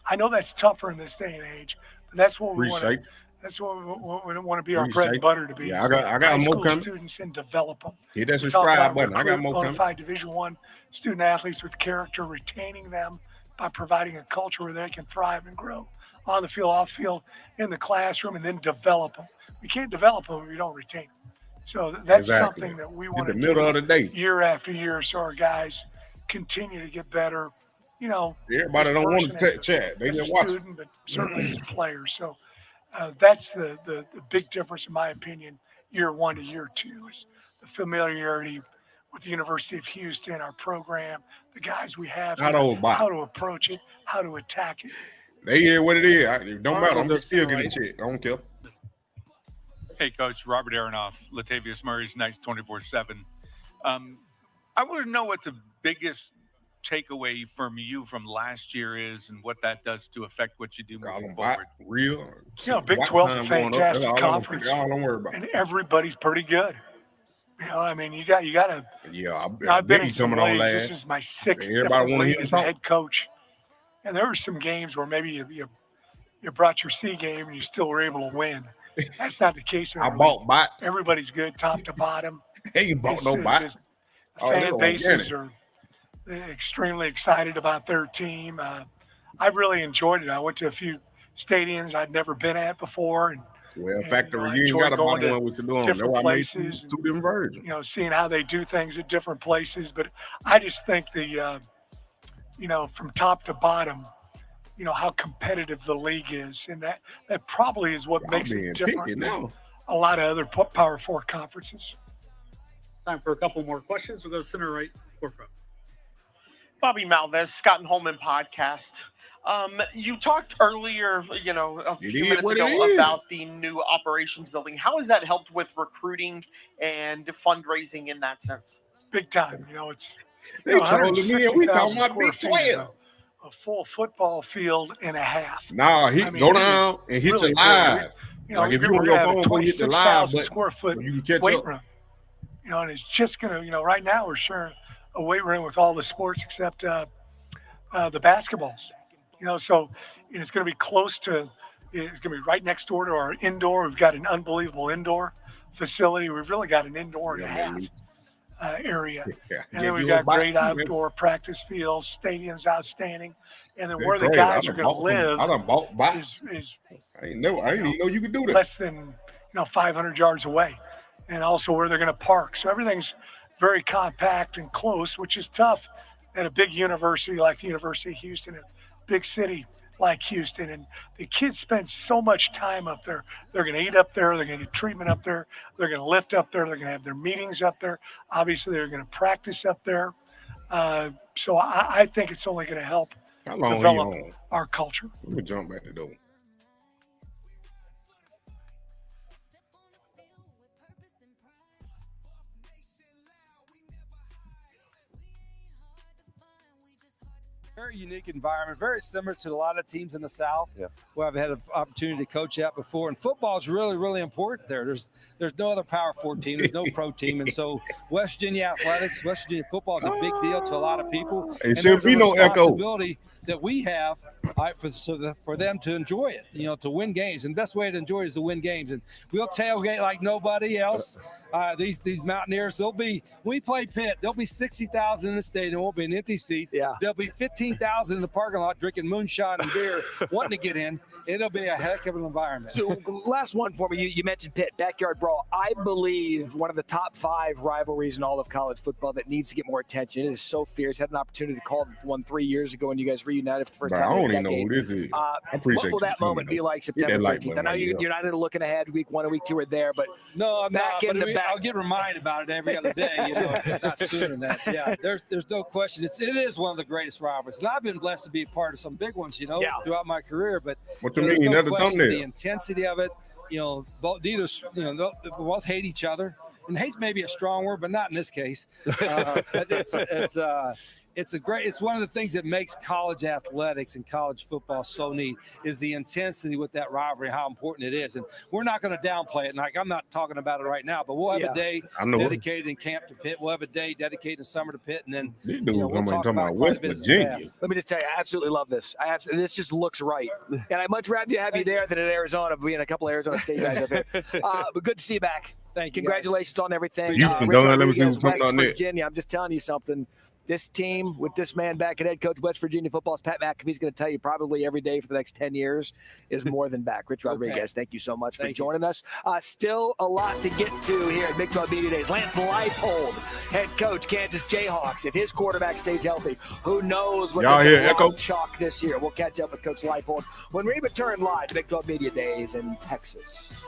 I know that's tougher in this day and age, but that's what we want to. That's what we want to be our bread and butter to be. Yeah, I got high more school coming. Students and develop them. Hit that subscribe button. I got more bona coming. fide Division I student athletes with character, retaining them by providing a culture where they can thrive and grow on the field, off field, in the classroom, and then develop them. We can't develop them if we don't retain them. So that's something that we want to do middle of the day, year after year, so our guys continue to get better. You know, everybody don't want to chat; they just watch. But certainly as a player. So that's the big difference, in my opinion, year 1 to year 2 is the familiarity with the University of Houston, our program, the guys we have, how to approach it, how to attack it. They hear what it is. It don't matter. I'm still getting checked. I don't care. Hey, Coach. Robert Aronoff, Latavius Murray's Knights 24/7. I want to know what the biggest takeaway from you from last year is and what that does to affect what you do moving forward. Real. You know, Big 12's a fantastic conference. Don't worry about it. And everybody's pretty good. You know, I mean, you got to. Yeah, I've been in some leagues. This is my 6th league as a head coach. And there were some games where maybe you brought your C game and you still were able to win. That's not the case. I bought bots. Everybody's good, top to bottom. Hey, you bought no bots. Fan bases are extremely excited about their team. I really enjoyed it. I went to a few stadiums I'd never been at before, and factory, you ain't got a bottom one we can do on. Different places, two different versions. You know, seeing how they do things at different places. But I just think from top to bottom, how competitive the league is, and that probably is what makes it different than a lot of other Power 4 conferences. Time for a couple more questions. We'll go center right, forefront. Bobby Malvez, Scott and Holman podcast. You talked earlier, a few minutes ago about the new operations building. How has that helped with recruiting and fundraising in that sense? Big time. It's they told me we talking about Big 12. A full football field and a half. Nah, go down and hit your live. Like if you want your phone, go hit the live, but square foot you can catch weight up. room. And it's just gonna, right now we're sharing a weight room with all the sports except the basketballs. So it's gonna be close to. It's gonna be right next door to our indoor. We've got an unbelievable indoor facility. We've really got an indoor and a half. Area, and then we've got great outdoor practice fields, stadiums outstanding, and then where the guys are going to live is I didn't even know you could do that. Less than 500 yards away, and also where they're going to park. So everything's very compact and close, which is tough at a big university like the University of Houston, a big city like Houston. And the kids spend so much time up there. They're going to eat up there. They're going to get treatment up there. They're going to lift up there. They're going to have their meetings up there. Obviously, they're going to practice up there. So I think it's only going to help develop our culture. Let me jump back the door. Very unique environment, very similar to a lot of teams in the South where I've had an opportunity to coach at before. And football is really, really important there. There's no other Power 4 team. There's no pro team. And so West Virginia athletics, West Virginia football is a big deal to a lot of people. It should be no echo. That we have for them to enjoy it, to win games. And the best way to enjoy it is to win games. And we'll tailgate like nobody else. These Mountaineers, when we play Pitt, there'll be 60,000 in the stadium. It won't be an empty seat. Yeah. There'll be 15,000 in the parking lot drinking moonshine and beer, wanting to get in. It'll be a heck of an environment. So last one for me. You mentioned Pitt, backyard brawl. I believe one of the top 5 rivalries in all of college football that needs to get more attention. It is so fierce. Had an opportunity to call one 3 years ago when you guys reunited for the first time. I don't even know who this is. I appreciate what will that moment be like September 13th? I know you're not looking ahead week 1 or week 2 or there, but no, I'm not. I'll get reminded about it every other day, not sooner than that. Yeah, there's no question. It is one of the greatest rivalries. And I've been blessed to be a part of some big ones, throughout my career. But what you mean? No question, the intensity of it, both both hate each other. And hate's maybe a strong word, but not in this case. But it's one of the things that makes college athletics and college football so neat is the intensity with that rivalry, how important it is. And we're not going to downplay it. And like, I'm not talking about it right now, but we'll have a day dedicated in camp to Pitt. We'll have a day dedicated in summer to Pitt. And then we'll talk about West Virginia. Let me just tell you, I absolutely love this. This just looks right. And I'd much rather have you there than in Arizona, being a couple of Arizona State guys up here. But good to see you back. Thank you. Congratulations on everything. Houston, West Virginia. I'm just telling you something. This team with this man back at head coach, West Virginia football's Pat McAfee's going to tell you probably every day for the next 10 years is more than back. Rich Rodriguez, thank you so much for joining us. Still a lot to get to here at Big 12 Media Days. Lance Leipold, head coach, Kansas Jayhawks. If his quarterback stays healthy, who knows what they'll chalk this year. We'll catch up with Coach Leipold when we return live to Big 12 Media Days in Texas.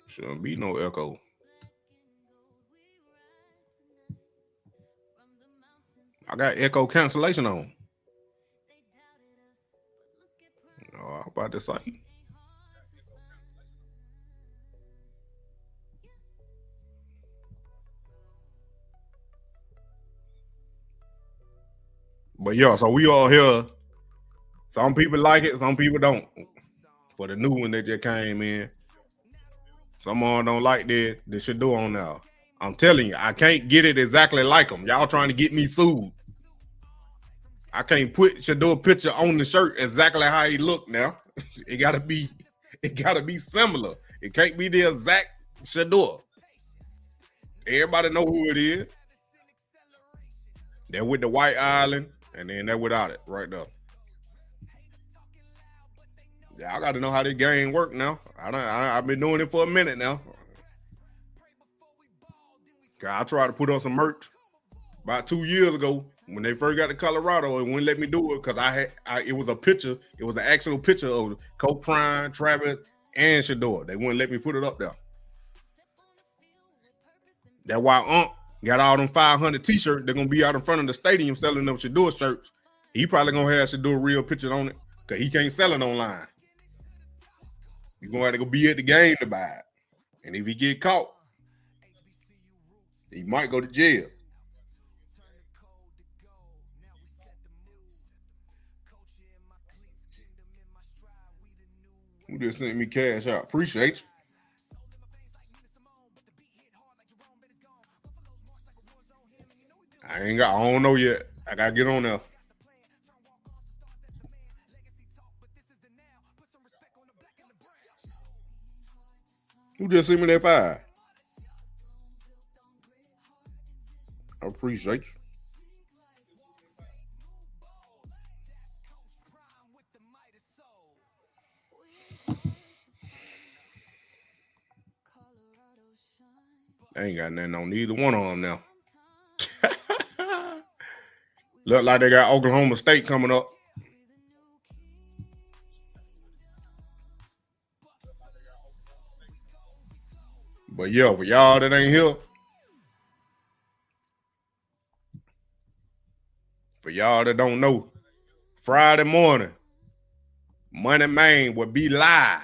Shouldn't be no echo. I got echo cancellation on. Oh, I was about to say. But yeah, so we all here. Some people like it, some people don't. For the new one that just came in. Someone don't like that. They should do on now. I'm telling you, I can't get it exactly like them. Y'all trying to get me sued. I can't put Shador picture on the shirt exactly how he look now. It gotta be similar. It can't be the exact Shador. Everybody know who it is. They're with the White Island, and then they're without it right there. Yeah, I got to know how this game work now. I've been doing it for a minute now. I tried to put on some merch about 2 years ago when they first got to Colorado and wouldn't let me do it because it was a picture. It was an actual picture of Coach Prime, Travis, and Shador. They wouldn't let me put it up there. That's why got all them 500 T-shirts. They're gonna be out in front of the stadium selling them Shador shirts. He probably gonna have Shador real picture on it because he can't sell it online. You're going to have to go be at the game to buy it. And if he get caught, he might go to jail. Who just sent me cash out? Appreciate you. I don't know yet. I got to get on there. Who just sent me that 5? I appreciate you. I ain't got nothing on either one of them now. Look like they got Oklahoma State coming up. But yeah, for y'all that ain't here, for y'all that don't know, Friday morning, Money Man will be live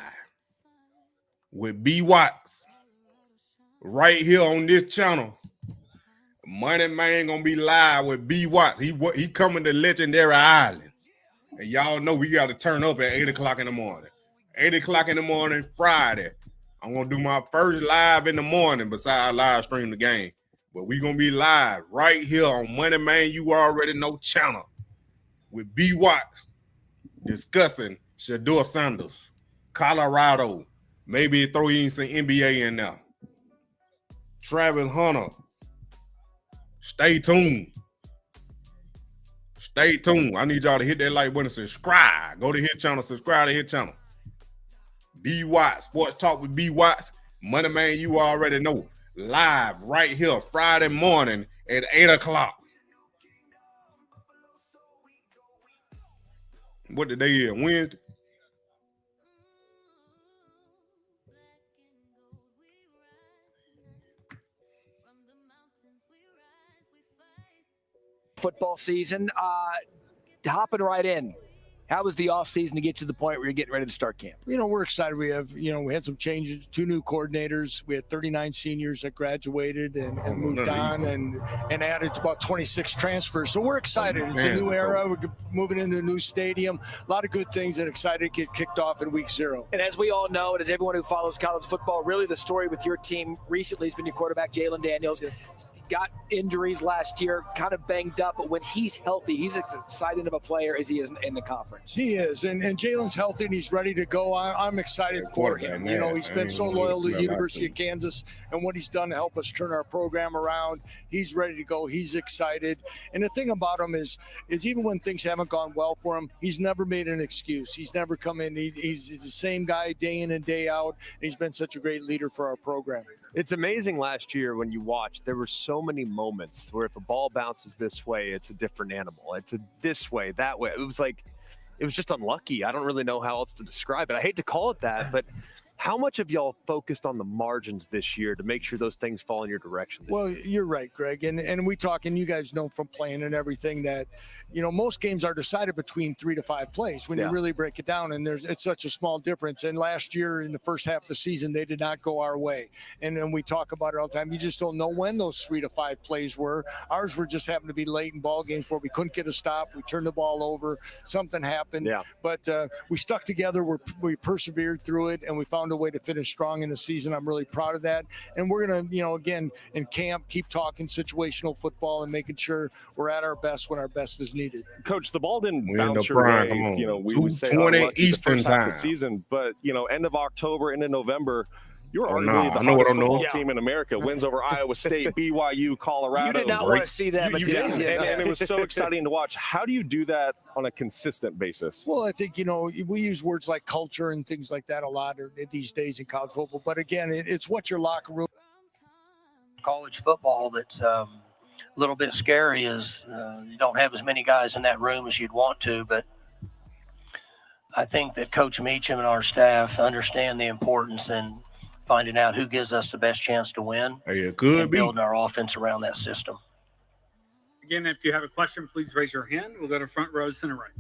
with B. Watts right here on this channel. Money Man gonna be live with B. Watts. He coming to Legendary Island. And y'all know we got to turn up at 8 o'clock in the morning. 8 o'clock in the morning, Friday. I'm going to do my first live in the morning besides live stream the game. But we going to be live right here on Money Man You Already Know channel with B. Watts discussing Shador Sanders, Colorado. Maybe throw in some NBA in there. Travis Hunter. Stay tuned. Stay tuned. I need y'all to hit that like button and subscribe. Go to his channel, subscribe to his channel. B. Watts, Sports Talk with B. Watts. Money Man You Already Know. Live right here Friday morning at 8 o'clock. What the day is? Wednesday? Football season. Hopping right in. How was the offseason to get to the point where you're getting ready to start camp? We're excited. We had some changes, 2 new coordinators. We had 39 seniors that graduated and moved on and added about 26 transfers. So we're excited. It's a new era. We're moving into a new stadium. A lot of good things and excited to get kicked off in week 0. And as we all know, and as everyone who follows college football, really the story with your team recently has been your quarterback, Jalen Daniels. Got injuries last year, kind of banged up, but when he's healthy, he's as exciting of a player as he is in the conference. He is, and Jalen's healthy and he's ready to go. I'm excited for him. He's been so loyal to the University of Kansas and what he's done to help us turn our program around. He's ready to go. He's excited. And the thing about him is even when things haven't gone well for him, he's never made an excuse. He's never come in. He's the same guy day in and day out, and he's been such a great leader for our program. It's amazing last year when you watched, there were so many moments where if a ball bounces this way, it's a different animal. It's this way, that way. It was just unlucky. I don't really know how else to describe it. I hate to call it that, but how much have y'all focused on the margins this year to make sure those things fall in your direction? Well, you're right, Greg. And we talk, and you guys know from playing and everything that, most games are decided between 3 to 5 plays when you really break it down. And it's such a small difference. And last year in the first half of the season, they did not go our way. And then we talk about it all the time. You just don't know when those 3 to 5 plays were. Ours were just happened to be late in ball games where we couldn't get a stop. We turned the ball over. Something happened. Yeah. But we stuck together. We persevered through it, and we found a way to finish strong in the season. I'm really proud of that. And we're going to, again, in camp, keep talking situational football and making sure we're at our best when our best is needed. Coach, the ball didn't bounce your way. We would say unlucky the first half of the season, but, end of October, end of November, you were arguably the hottest football team in America. Wins over Iowa State, BYU, Colorado. You did not want to see that, but you did. And it was so exciting to watch. How do you do that on a consistent basis? Well, I think, we use words like culture and things like that a lot these days in college football. But again, it's what your locker room. College football that's a little bit scary is you don't have as many guys in that room as you'd want to, but I think that Coach Meacham and our staff understand the importance in finding out who gives us the best chance to win and building our offense around that system. Again, if you have a question, please raise your hand. We'll go to front row, center right.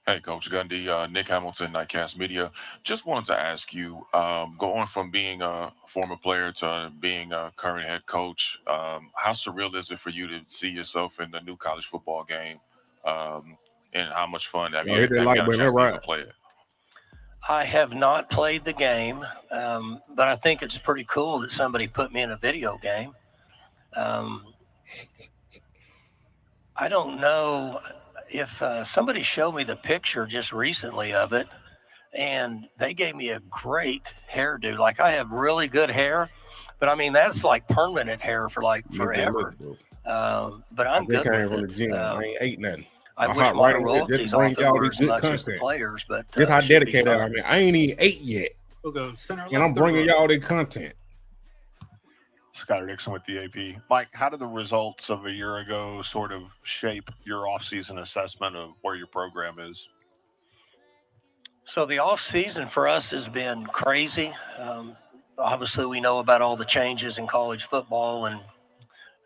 Hey, Coach Gundy, Nick Hamilton, Nightcast Media. Just wanted to ask you, going from being a former player to being a current head coach, how surreal is it for you to see yourself in the new college football game? And how much fun have you had a chance to play it? I have not played the game, but I think it's pretty cool that somebody put me in a video game. I don't know if somebody showed me the picture just recently of it, and they gave me a great hairdo. Like, I have really good hair, but I mean, that's like permanent hair for like forever. But I'm good with it. I ain't ate nothing. I wish my royalties off it were as much as the players, but just how dedicated I mean. I ain't even ate yet. We'll go center and I'm bringing y'all the content. Skyler Dixon with the AP. Mike, how did the results of a year ago sort of shape your offseason assessment of where your program is? So the offseason for us has been crazy. Obviously, we know about all the changes in college football, and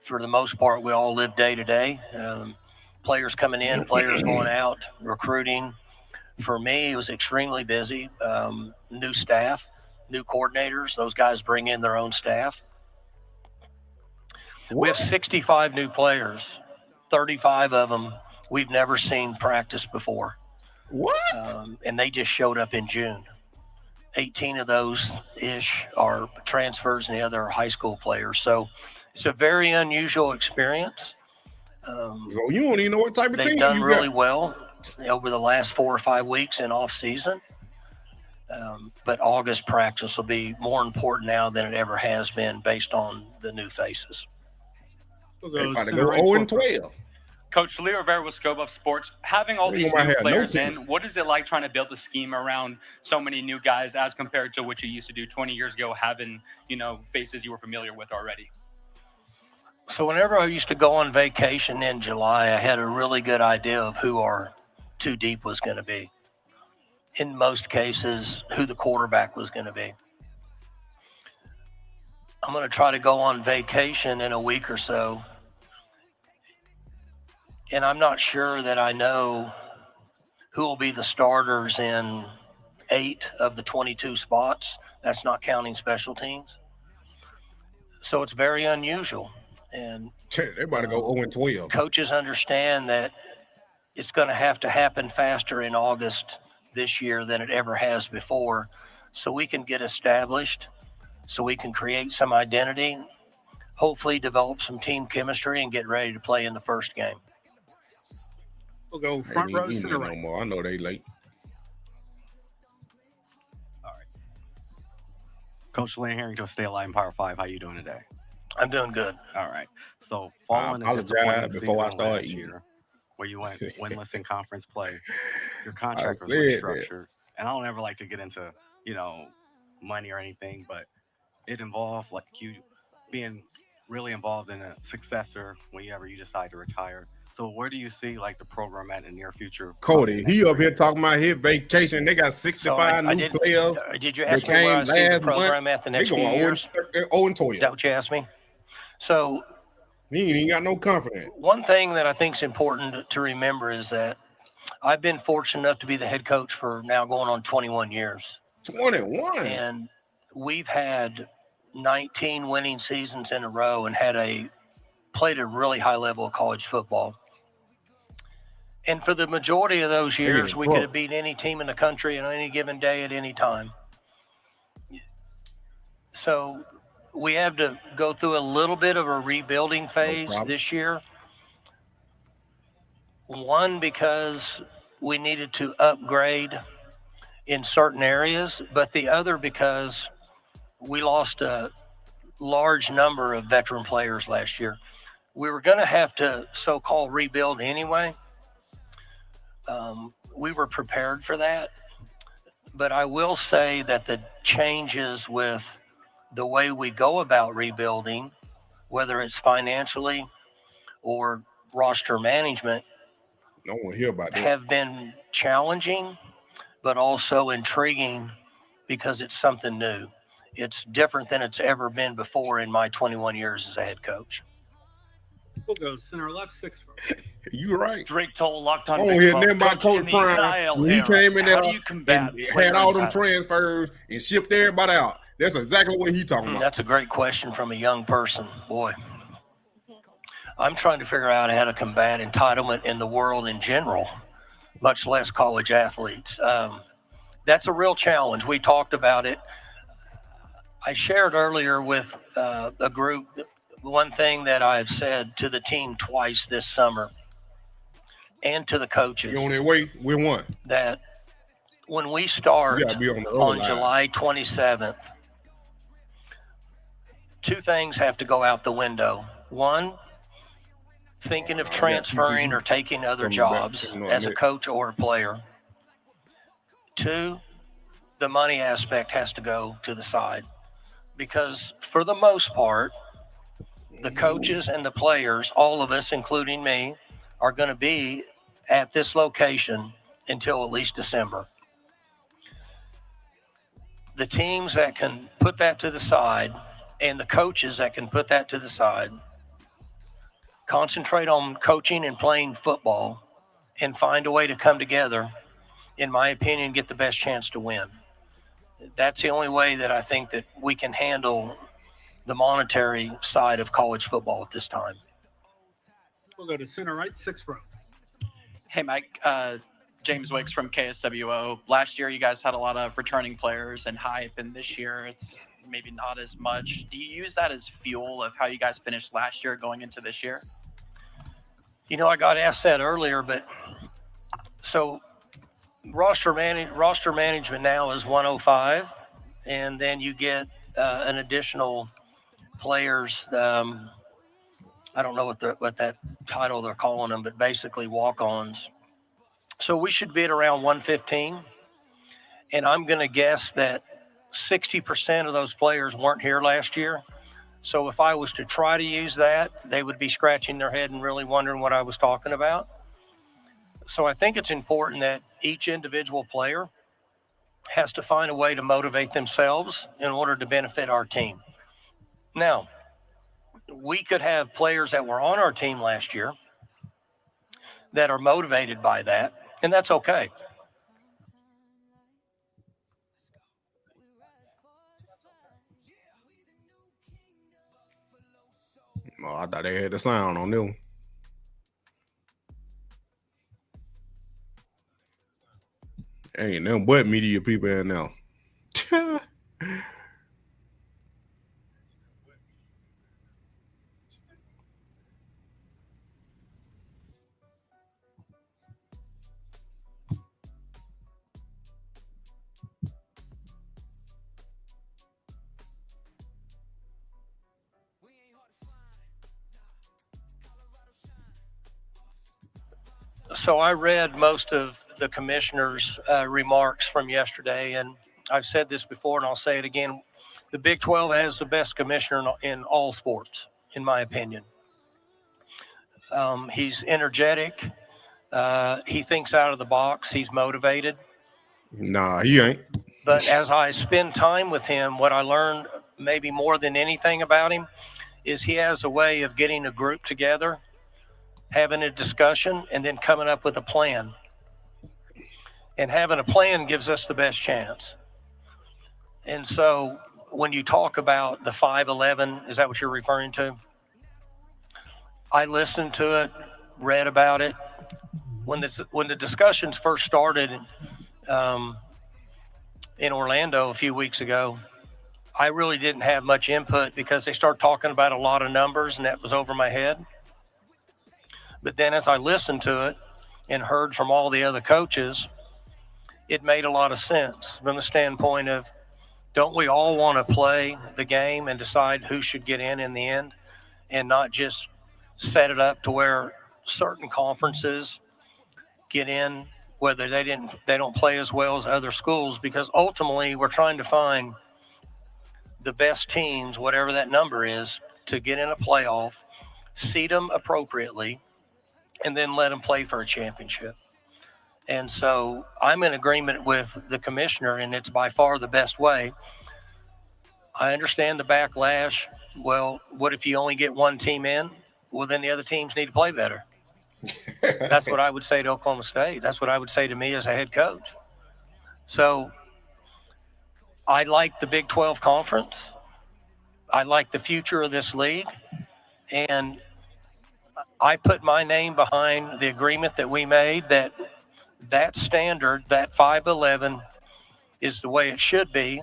for the most part, we all live day to day. Players coming in, players going out, recruiting. For me, it was extremely busy. New staff, new coordinators. Those guys bring in their own staff. We have 65 new players. 35 of them we've never seen practice before. What? And they just showed up in June. 18 of those-ish are transfers and the other are high school players. So it's a very unusual experience. So you don't even know what type of team they've done really well over the last 4 or 5 weeks in off season. But August practice will be more important now than it ever has been based on the new faces. We'll go 0-12. Coach Leo Rivera with Scope Up Sports. Having all these new players in, what is it like trying to build a scheme around so many new guys as compared to what you used to do 20 years ago, having, faces you were familiar with already? So whenever I used to go on vacation in July, I had a really good idea of who our 2 deep was going to be. In most cases, who the quarterback was going to be. I'm going to try to go on vacation in a week or so, and I'm not sure that I know who will be the starters in 8 of the 22 spots. That's not counting special teams. So it's very unusual. And they about to go 0-12. Coaches understand that it's going to happen faster in August this year than it ever has before, so we can get established, so we can create some identity, hopefully develop some team chemistry, and get ready to play in the first game. We'll go front row, center right. No more. I know they late. All right. Coach Lane Harrington, Stay Alive in Power 5. How you doing today? I'm doing good. All right. So following I apologize before I start eating. Year, where you went winless in conference play, your contract was restructured. And I don't ever like to get into, money or anything, but it involved like you being really involved in a successor whenever you decide to retire. So where do you see like the program at in the near future? Cody, he up here talking about his vacation. They got 65 new players. Did you ask me where I see the program at the next few years? 0-12. Is that what you asked me? So he ain't got no confidence. One thing that I think is important to remember is that I've been fortunate enough to be the head coach for now going on 21 years. 21? And we've had 19 winning seasons in a row and played a really high level of college football. And for the majority of those years, we could have beat any team in the country on any given day at any time. So we have to go through a little bit of a rebuilding phase this year. One, because we needed to upgrade in certain areas, but the other because we lost a large number of veteran players last year. We were going to have to so-called rebuild anyway. We were prepared for that. But I will say that the changes with the way we go about rebuilding, whether it's financially or roster management, no one hear about that, have been challenging, but also intriguing because it's something new. It's different than it's ever been before in my 21 years as a head coach. We'll go center left, 6 row. You right. Drake Toll locked on. I don't hear nothing about Coach Prime when he came in there and had all them transfers and shipped everybody out. That's exactly what he talking about. That's a great question from a young person. Boy, I'm trying to figure out how to combat entitlement in the world in general, much less college athletes. That's a real challenge. We talked about it. I shared earlier with a group one thing that I've said to the team twice this summer and to the coaches. You on their way? We won. That when we start on July 27th, 2 things have to go out the window. One, thinking of transferring or taking other jobs as a coach or a player. 2, the money aspect has to go to the side. Because for the most part, the coaches and the players, all of us, including me, are going to be at this location until at least December. The teams that can put that to the side and the coaches that can put that to the side, concentrate on coaching and playing football and find a way to come together, in my opinion, get the best chance to win. That's the only way that I think that we can handle the monetary side of college football at this time. We'll go to center right, 6 row. Hey, Mike. James Wicks from KSWO. Last year, you guys had a lot of returning players and hype, and this year it's maybe not as much. Do you use that as fuel of how you guys finished last year going into this year? I got asked that earlier, but so roster management now is 105, and then you get an additional players. I don't know what that title they're calling them, but basically walk-ons. So we should be at around 115, and I'm going to guess that 60% of those players weren't here last year. So if I was to try to use that, they would be scratching their head and really wondering what I was talking about. So I think it's important that each individual player has to find a way to motivate themselves in order to benefit our team. Now, we could have players that were on our team last year that are motivated by that, and that's okay. Oh, I thought they had the sound on them. Ain't nothing but media people in now. So I read most of the commissioner's remarks from yesterday, and I've said this before, and I'll say it again. The Big 12 has the best commissioner in all sports, in my opinion. He's energetic. He thinks out of the box. He's motivated. Nah, he ain't. But as I spend time with him, what I learned maybe more than anything about him is he has a way of getting a group together, having a discussion, and then coming up with a plan. And having a plan gives us the best chance. And so when you talk about the 5-11, is that what you're referring to? I listened to it, read about it. When the discussions first started in Orlando a few weeks ago, I really didn't have much input because they started talking about a lot of numbers, and that was over my head. But then as I listened to it and heard from all the other coaches, it made a lot of sense from the standpoint of, don't we all want to play the game and decide who should get in the end, and not just set it up to where certain conferences get in, whether they don't play as well as other schools, because ultimately we're trying to find the best teams, whatever that number is, to get in a playoff, seed them appropriately, and then let them play for a championship. And so I'm in agreement with the commissioner, and it's by far the best way. I understand the backlash. Well, what if you only get one team in? Well, then the other teams need to play better. That's what I would say to Oklahoma State. That's what I would say to me as a head coach. So I like the Big 12 conference. I like the future of this league. And I put my name behind the agreement that we made, that standard, that 5-11 is the way it should be.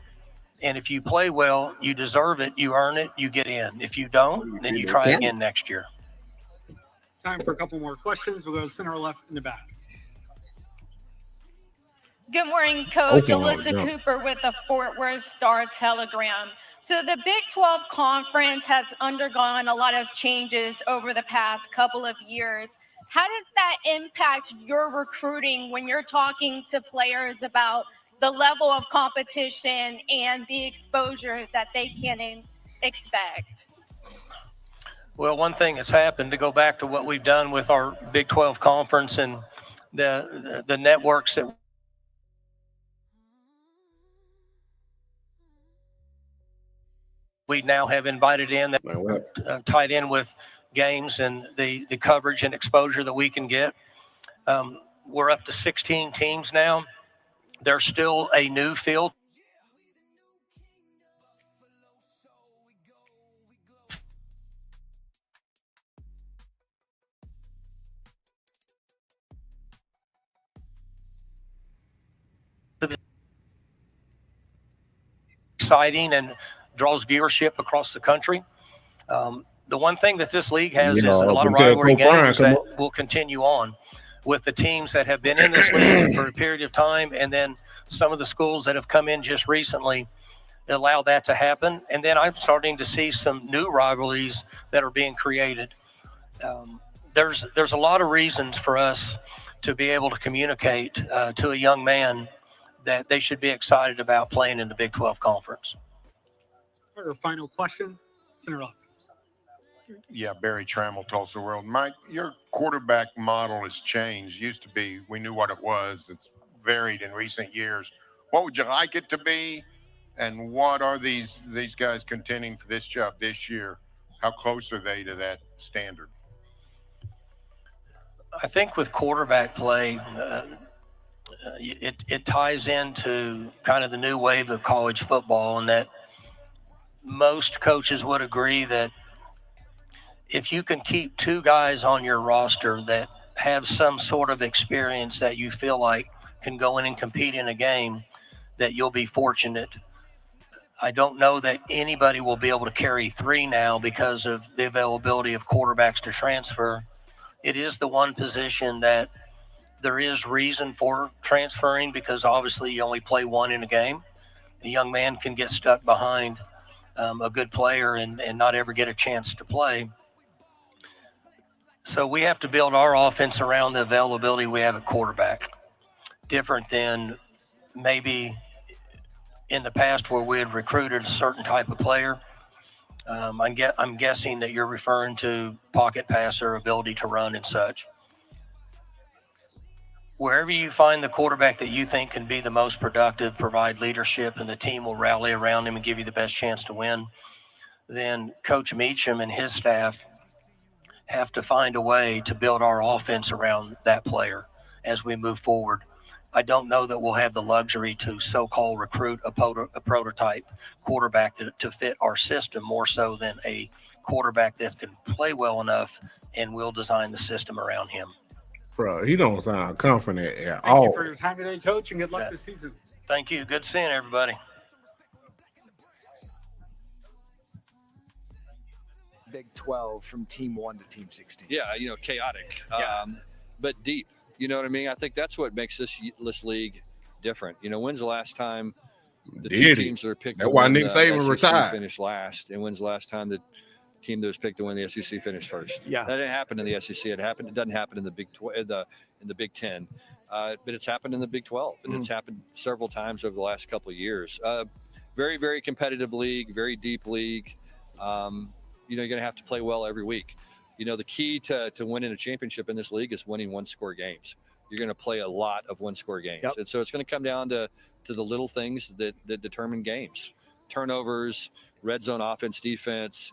And if you play well, you deserve it, you earn it, you get in. If you don't, then you try again next year. Time for a couple more questions. We'll go center left in the back. Good morning, Coach. Okay, Alyssa Cooper with the Fort Worth Star-Telegram. So the Big 12 Conference has undergone a lot of changes over the past couple of years. How does that impact your recruiting when you're talking to players about the level of competition and the exposure that they can expect? Well, one thing that's happened, to go back to what we've done with our Big 12 Conference and the networks that we now have invited in, that tied in with games and the coverage and exposure that we can get. We're up to 16 teams now. There's still a new field. Exciting and draws viewership across the country. The one thing that this league has is a lot of rivalry games that will continue on with the teams that have been in this league for a period of time, and then some of the schools that have come in just recently allow that to happen. And then I'm starting to see some new rivalries that are being created. There's a lot of reasons for us to be able to communicate to a young man that they should be excited about playing in the Big 12 Conference. Our final question, center left. Yeah, Barry Trammell, Tulsa World. Mike, your quarterback model has changed. Used to be, we knew what it was. It's varied in recent years. What would you like it to be? And what are these guys contending for this job this year? How close are they to that standard? I think with quarterback play, it ties into kind of the new wave of college football, and that most coaches would agree that if you can keep 2 guys on your roster that have some sort of experience that you feel like can go in and compete in a game, that you'll be fortunate. I don't know that anybody will be able to carry 3 now because of the availability of quarterbacks to transfer. It is the one position that there is reason for transferring because obviously you only play 1 in a game. The young man can get stuck behind a good player and not ever get a chance to play. So we have to build our offense around the availability we have at quarterback. Different than maybe in the past where we had recruited a certain type of player. I'm guessing that you're referring to pocket passer, ability to run and such. Wherever you find the quarterback that you think can be the most productive, provide leadership, and the team will rally around him and give you the best chance to win, then Coach Meacham and his staff have to find a way to build our offense around that player as we move forward. I don't know that we'll have the luxury to so-called recruit a prototype quarterback to fit our system more so than a quarterback that can play well enough, and we'll design the system around him. Bro, he don't sound confident at Thank all. you for your time today, Coach, and good luck this season. Thank you. Good seeing everybody. Big 12 from team 1 to team 16. Yeah, chaotic, but deep. You know what I mean? I think that's what makes this league different. When's the last time the 2 teams that are picked That's why Nick Saban SEC retired. finished last, and when's the last time the team that was picked to win the SEC finished first? Yeah, that didn't happen in the SEC. It doesn't happen in the Big 12, in the Big 10, but it's happened in the Big 12, and it's happened several times over the last couple of years. Very, very competitive league, very deep league. You're going to have to play well every week. The key to winning a championship in this league is winning 1-score games. You're going to play a lot of 1-score games. And so it's going to come down to the little things that determine games. Turnovers, red zone offense, defense,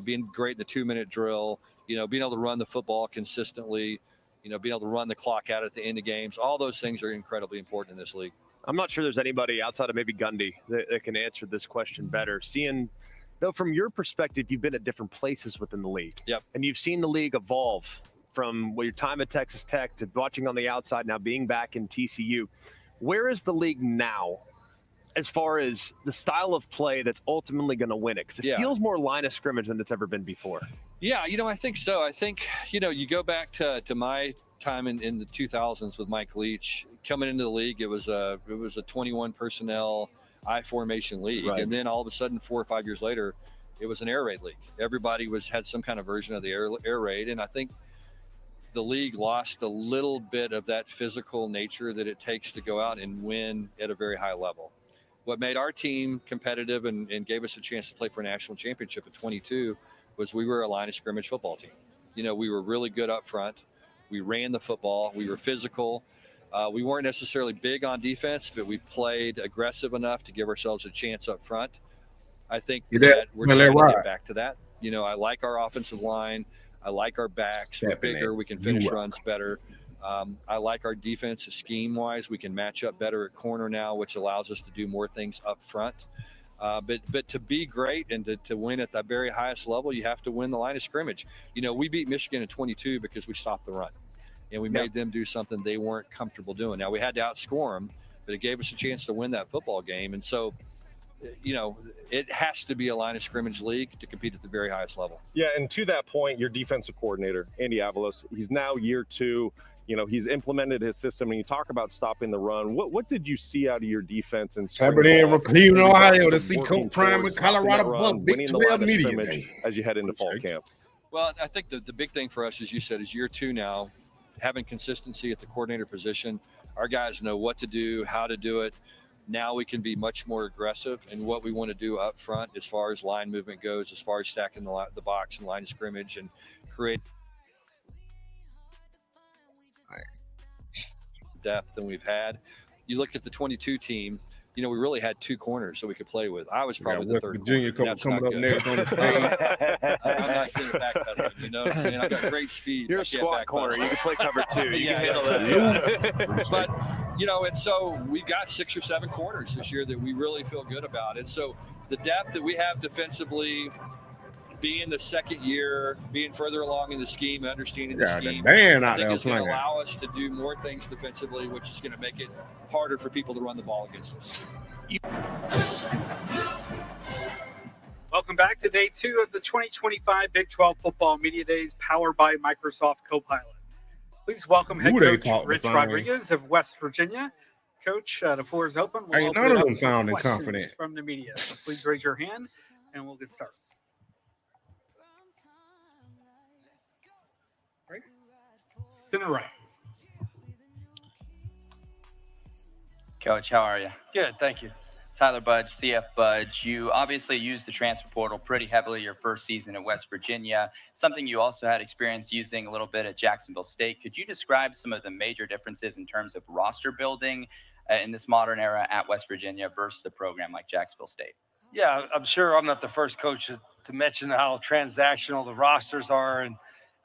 being great in the 2-minute drill, being able to run the football consistently, being able to run the clock out at the end of games. All those things are incredibly important in this league. I'm not sure there's anybody outside of maybe Gundy that can answer this question better. Though from your perspective, you've been at different places within the league. Yep. And you've seen the league evolve from your time at Texas Tech to watching on the outside, now being back in TCU. Where is the league now as far as the style of play that's ultimately going to win it? Because it feels more line of scrimmage than it's ever been before. Yeah, I think so. I think, you go back to my time in the 2000s with Mike Leach. Coming into the league, it was a 21 personnel I formation league. Right. And then all of a sudden, 4 or 5 years later, it was an air raid league. Everybody had some kind of version of the air raid. And I think the league lost a little bit of that physical nature that it takes to go out and win at a very high level. What made our team competitive and gave us a chance to play for a national championship at 22 was we were a line of scrimmage football team. We were really good up front. We ran the football. We were physical. We weren't necessarily big on defense, but we played aggressive enough to give ourselves a chance up front. I think that we're trying to get back to that. I like our offensive line. I like our backs. We're bigger. We can finish runs better. I like our defense scheme-wise. We can match up better at corner now, which allows us to do more things up front. But to be great and to win at the very highest level, you have to win the line of scrimmage. We beat Michigan at 22 because we stopped the run. And we made them do something they weren't comfortable doing. Now, we had to outscore them, but it gave us a chance to win that football game. And so, it has to be a line of scrimmage league to compete at the very highest level. Yeah, and to that point, your defensive coordinator, Andy Avalos, he's now year 2. He's implemented his system, and you talk about stopping the run. What did you see out of your defense in spring ball? Cleveland, Ohio, to see Coach Prime in Colorado, Big 12 media as you head into fall camp? Well, I think the big thing for us, as you said, is year 2 now. Having consistency at the coordinator position. Our guys know what to do, how to do it. Now we can be much more aggressive in what we want to do up front as far as line movement goes, as far as stacking the box and line of scrimmage and create depth than we've had. You look at the 22 team, we really had 2 corners that we could play with. I was probably the third Virginia coming up next on the stage. I'm not good at backpedaling, what I'm saying? I've got great speed. You're a squat corner. You can play cover 2. You can handle that. But, and so we've got 6 or 7 corners this year that we really feel good about. And so the depth that we have defensively, being the second year, being further along in the scheme, understanding the Yeah, the scheme, band I out think there is going to playing. allow us to do more things defensively, which is going to make it harder for people to run the ball against us. Welcome back to day 2 of the 2025 Big 12 Football Media Days powered by Microsoft Copilot. Please welcome head coach Rich Rodriguez of West Virginia. Coach, the floor is open. We'll open None it of up them for sounding questions confident. from the media. So please raise your hand and we'll get started. Right. Center right. Coach, how are you? Good, thank you. Tyler Budge, CF Budge. You obviously used the transfer portal pretty heavily your first season at West Virginia, something you also had experience using a little bit at Jacksonville State. Could you describe some of the major differences in terms of roster building in this modern era at West Virginia versus a program like Jacksonville State? Yeah, I'm sure I'm not the first coach to mention how transactional the rosters are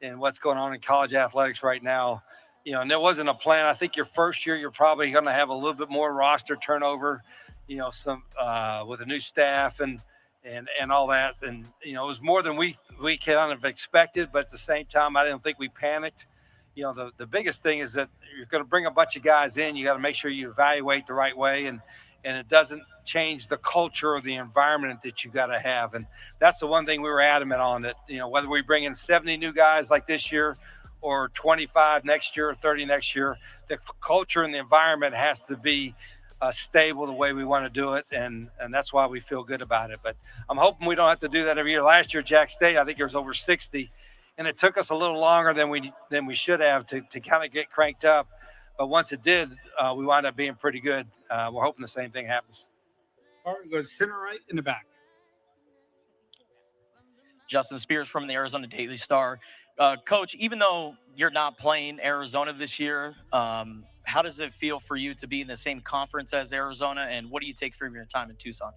and what's going on in college athletics right now. You know, and there wasn't a plan. I think your first year, you're probably going to have a little bit more roster turnover, you know, some with a new staff and all that. And, you know, it was more than we kind of expected, but at the same time, I didn't think we panicked. You know, the biggest thing is that you're going to bring a bunch of guys in. You got to make sure you evaluate the right way and it doesn't change the culture or the environment that you got to have. And that's the one thing we were adamant on, that, you know, whether we bring in 70 new guys like this year or 25 next year or 30 next year, the culture and the environment has to be stable the way we want to do it. And that's why we feel good about it. But I'm hoping we don't have to do that every year. Last year, Jack State, I think there was over 60, and it took us a little longer than we should have to kind of get cranked up. But once it did, we wound up being pretty good. We're hoping the same thing happens. All right, go center right in the back. Justin Spears from the Arizona Daily Star. Coach, even though you're not playing Arizona this year, how does it feel for you to be in the same conference as Arizona, and what do you take from your time in Tucson?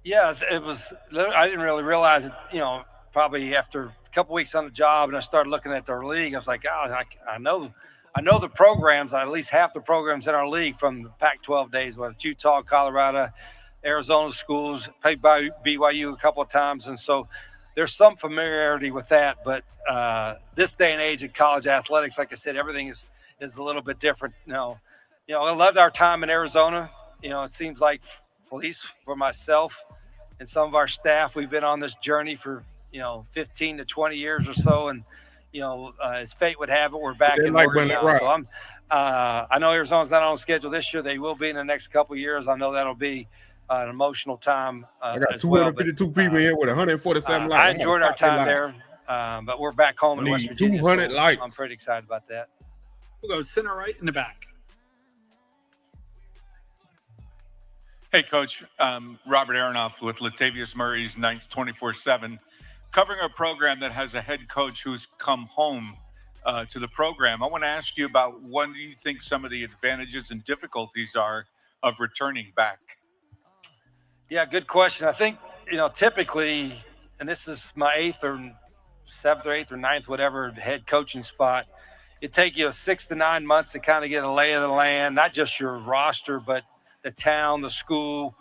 Yeah, it was. I didn't really realize it, you know, probably after a couple weeks on the job, and I started looking at their league. I was like, oh, I know the programs, at least half the programs in our league from the Pac-12 days, whether it's Utah, Colorado, Arizona schools, played by BYU a couple of times, and so there's some familiarity with that. But this day and age of college athletics, like I said, everything is a little bit different. You know, I loved our time in Arizona. You know, it seems like, at least for myself and some of our staff, we've been on this journey for, 15 to 20 years or so. And, as fate would have it, we're back in Oregon now. Right. So I know Arizona's not on schedule this year. They will be in the next couple of years. I know that'll be an emotional time. I got 252 people here with 147 likes. I enjoyed our time there, but we're back home in West Virginia. 200 likes. I'm pretty excited about that. We'll go center right in the back. Hey, Coach. Robert Aronoff with Latavius Murray's Knights 24/7, covering a program that has a head coach who's come home to the program. I want to ask you about, what do you think some of the advantages and difficulties are of returning back? Yeah, good question. I think, typically, and this is my 8th or 7th or 8th or 9th, whatever, head coaching spot, it take you 6 to 9 months to kind of get a lay of the land, not just your roster, but the town, the school,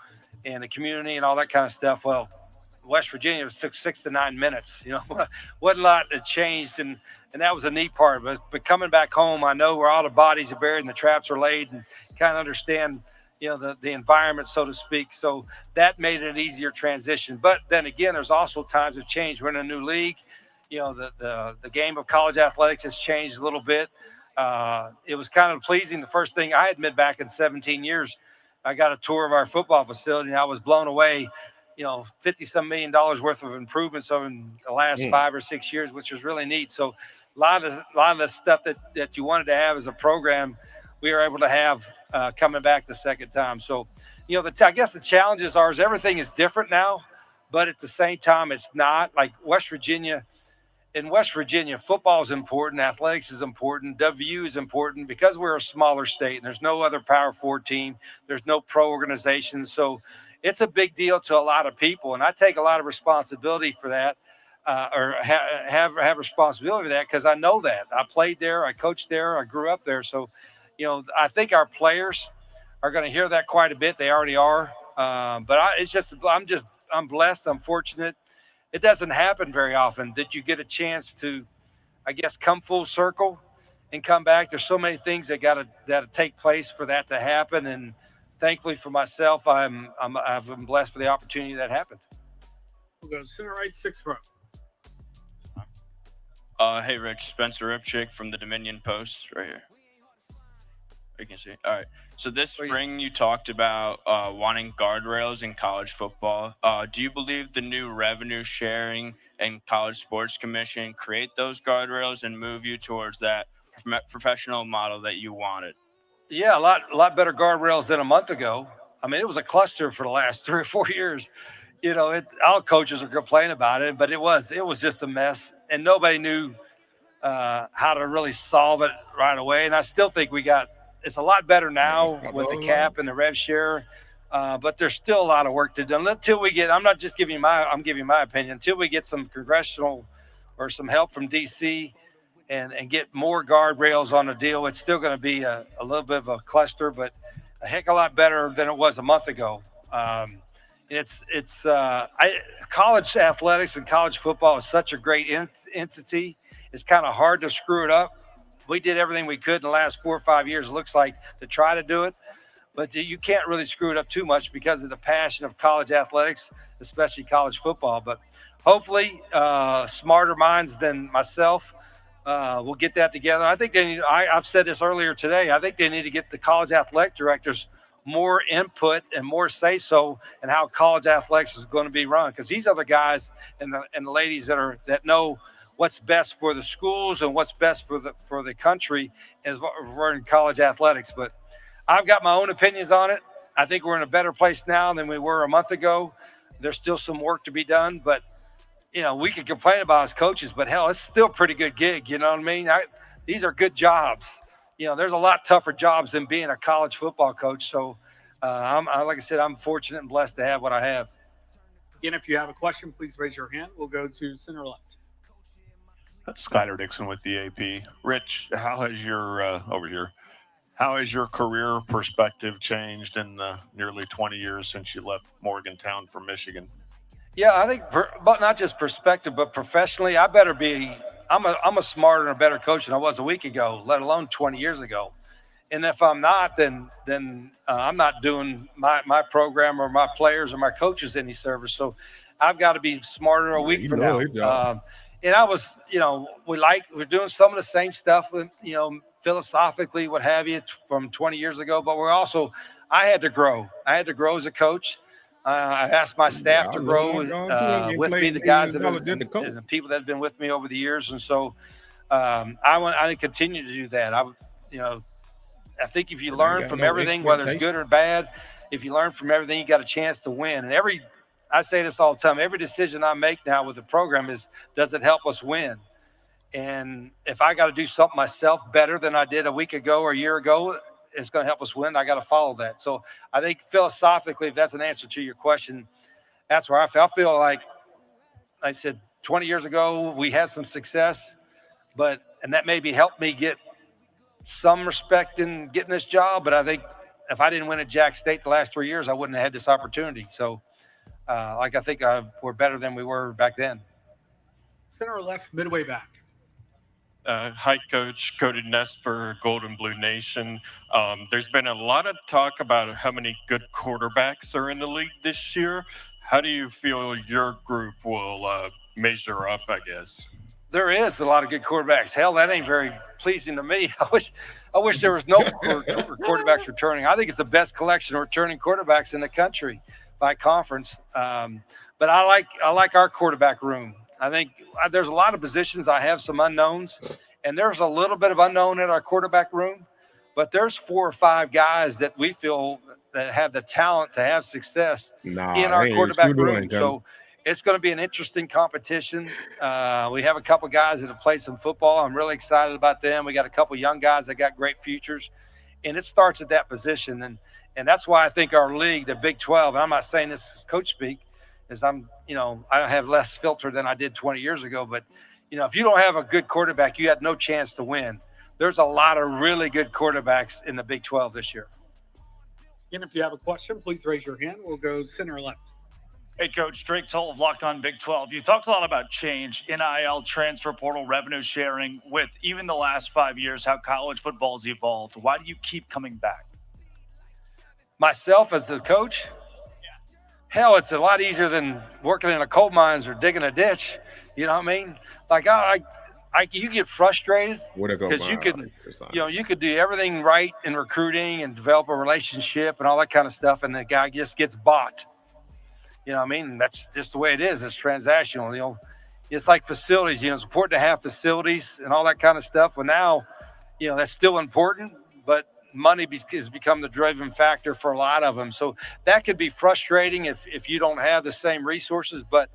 and the community and all that kind of stuff. Well, West Virginia, it took 6 to 9 minutes. What a lot had changed, and that was a neat part. But coming back home, I know where all the bodies are buried and the traps are laid, and kind of understand, the environment, so to speak. So that made it an easier transition. But then again, there's also times of change. We're in a new league. The game of college athletics has changed a little bit. It was kind of pleasing. The first thing, I had been back in 17 years. I got a tour of our football facility, and I was blown away. $50-some million worth of improvements over the last 5 or 6 years, which was really neat. So a lot of the stuff that you wanted to have as a program, we were able to have coming back the second time. So, I guess the challenges are is everything is different now, but at the same time, it's not. Like West Virginia. In West Virginia, football is important, athletics is important, WU is important because we're a smaller state and there's no other Power 4 team. There's no pro organization. So it's a big deal to a lot of people. And I take a lot of responsibility for that, have responsibility for that, because I know that. I played there, I coached there, I grew up there. So, I think our players are going to hear that quite a bit. They already are. But I'm blessed. I'm fortunate. it doesn't happen very often that you get a chance to, I guess, come full circle and come back. There's so many things that take place for that to happen, and thankfully for myself, I'm blessed for the opportunity that happened. We'll go center right, 6th row. Hey, Rich, Spencer Ripchick from the Dominion Post, right here. You can see. All right. So this spring, you talked about wanting guardrails in college football. Do you believe the new revenue sharing and College Sports Commission create those guardrails and move you towards that professional model that you wanted? Yeah, a lot better guardrails than a month ago. I mean, it was a cluster for the last 3 or 4 years. You know, all coaches are complaining about it, but it was just a mess, and nobody knew how to really solve it right away. And I still think it's a lot better now with the cap and the rev share, but there's still a lot of work to do until we get. I'm giving my opinion. Until we get some congressional or some help from DC and get more guardrails on the deal, it's still going to be a little bit of a cluster, but a heck of a lot better than it was a month ago. College athletics and college football is such a great entity. It's kind of hard to screw it up. We did everything we could in the last 4 or 5 years, it looks like, to try to do it. But you can't really screw it up too much because of the passion of college athletics, especially college football. But hopefully smarter minds than myself will get that together. I think I've said this earlier today, I think they need to get the college athletic directors more input and more say-so in how college athletics is going to be run, because these are the guys and the ladies that know what's best for the schools and what's best for the country as we're in college athletics. But I've got my own opinions on it. I think we're in a better place now than we were a month ago. There's still some work to be done, but we could complain about as coaches, but hell, it's still a pretty good gig. You know what I mean? These are good jobs. There's a lot tougher jobs than being a college football coach. So like I said, I'm fortunate and blessed to have what I have. Again, if you have a question, please raise your hand. We'll go to center left. Skylar Dixon with the AP. Rich, how has your career perspective changed in the nearly 20 years since you left Morgantown for Michigan? Yeah, I think, but not just perspective, but professionally, I better be. I'm a smarter and a better coach than I was a week ago, let alone 20 years ago. And if I'm not, then I'm not doing my program or my players or my coaches any service. So I've got to be smarter a week from now. And I was, we're doing some of the same stuff with, philosophically, what have you, from 20 years ago. But I had to grow. I had to grow as a coach. I asked my staff to grow with me, the guys and the people that have been with me over the years. And so I continue to do that. I think if you learn from everything, whether it's good or bad, if you learn from everything, you got a chance to win. And I say this all the time, every decision I make now with the program is, does it help us win? And if I got to do something myself better than I did a week ago or a year ago, it's going to help us win. I got to follow that. So I think philosophically, if that's an answer to your question, that's where I feel. I feel like I said 20 years ago, we had some success, and that maybe helped me get some respect in getting this job. But I think if I didn't win at Jack State the last 3 years, I wouldn't have had this opportunity. So I think we're better than we were back then. Center left, midway back. Hi, Coach. Cody Nesper, Golden Blue Nation. There's been a lot of talk about how many good quarterbacks are in the league this year. How do you feel your group will measure up, I guess? There is a lot of good quarterbacks. Hell, that ain't very pleasing to me. I wish there was no quarterbacks returning. I think it's the best collection of returning quarterbacks in the country by conference. But I like our quarterback room. I think there's a lot of positions. I have some unknowns, and there's a little bit of unknown in our quarterback room, but there's 4 or 5 guys that we feel that have the talent to have success in our quarterback room. So it's going to be an interesting competition. We have a couple guys that have played some football. I'm really excited about them. We got a couple young guys that got great futures, and it starts at that position. And that's why I think our league, the Big 12, and I'm not saying this as coach speak, is I have less filter than I did 20 years ago. But, if you don't have a good quarterback, you had no chance to win. There's a lot of really good quarterbacks in the Big 12 this year. Again, if you have a question, please raise your hand. We'll go center left. Hey, Coach, Drake Toll of Locked On Big 12. You talked a lot about change, NIL, transfer portal, revenue sharing. With even the last 5 years, how college football's evolved. Why do you keep coming back? Myself as the coach? Hell, it's a lot easier than working in a coal mines or digging a ditch. You know what I mean? Like you get frustrated because you could do everything right in recruiting and develop a relationship and all that kind of stuff, and the guy just gets bought. You know what I mean? That's just the way it is. It's transactional. You know, it's like facilities. You know, it's important to have facilities and all that kind of stuff. Well, now, you know, that's still important, but money has become the driving factor for a lot of them. So that could be frustrating if you don't have the same resources. But,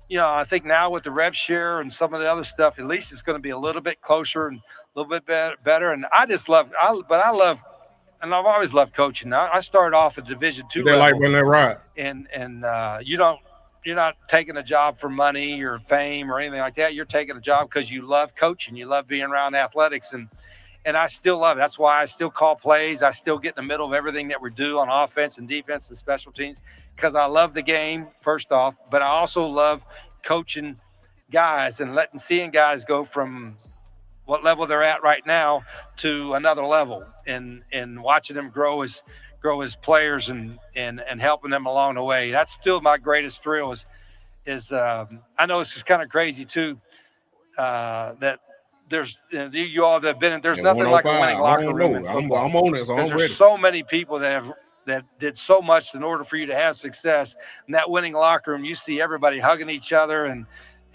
you know, I think now with the rev share and some of the other stuff, at least it's going to be a little bit closer and a little bit better. And I love, and I've always loved coaching. I started off at Division II level. Like when they ride. And you're not taking a job for money or fame or anything like that. You're taking a job because you love coaching. You love being around athletics. And I still love it. That's why I still call plays. I still get in the middle of everything that we do on offense and defense and special teams because I love the game, first off. But I also love coaching guys and seeing guys go from what level they're at right now to another level and watching them grow as players and helping them along the way. That's still my greatest thrill is I know it's kind of crazy too that there's you all that have been in, there's nothing like a winning locker room in football. I'm on it, so I'm ready. There's so many people that did so much in order for you to have success. In that winning locker room, you see everybody hugging each other and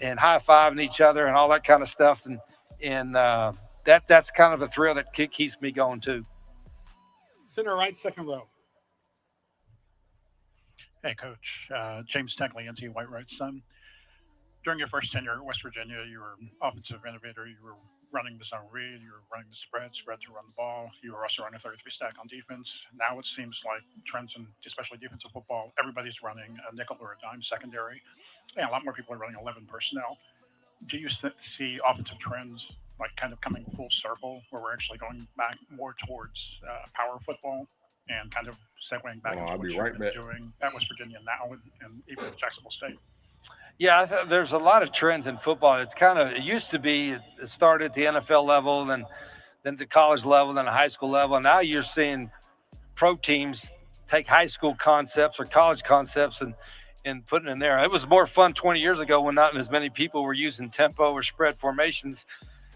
high-fiving each other and all that kind of stuff. And that's kind of a thrill that keeps me going too. Center right, second row. Hey, Coach. James Tagliente, White Right's son. During your first tenure at West Virginia, you were offensive innovator. You were running the zone read. You were running the spread to run the ball. You were also running a 33 stack on defense. Now it seems like trends in especially defensive football, everybody's running a nickel or a dime secondary. And a lot more people are running 11 personnel. Do you see offensive trends like kind of coming full circle where we're actually going back more towards power football and kind of segueing back into what you've been doing at West Virginia now and even at Jacksonville State? Yeah, there's a lot of trends in football. It used to be, it started at the NFL level, then the college level, then the high school level. Now you're seeing pro teams take high school concepts or college concepts and putting in there. It was more fun 20 years ago when not as many people were using tempo or spread formations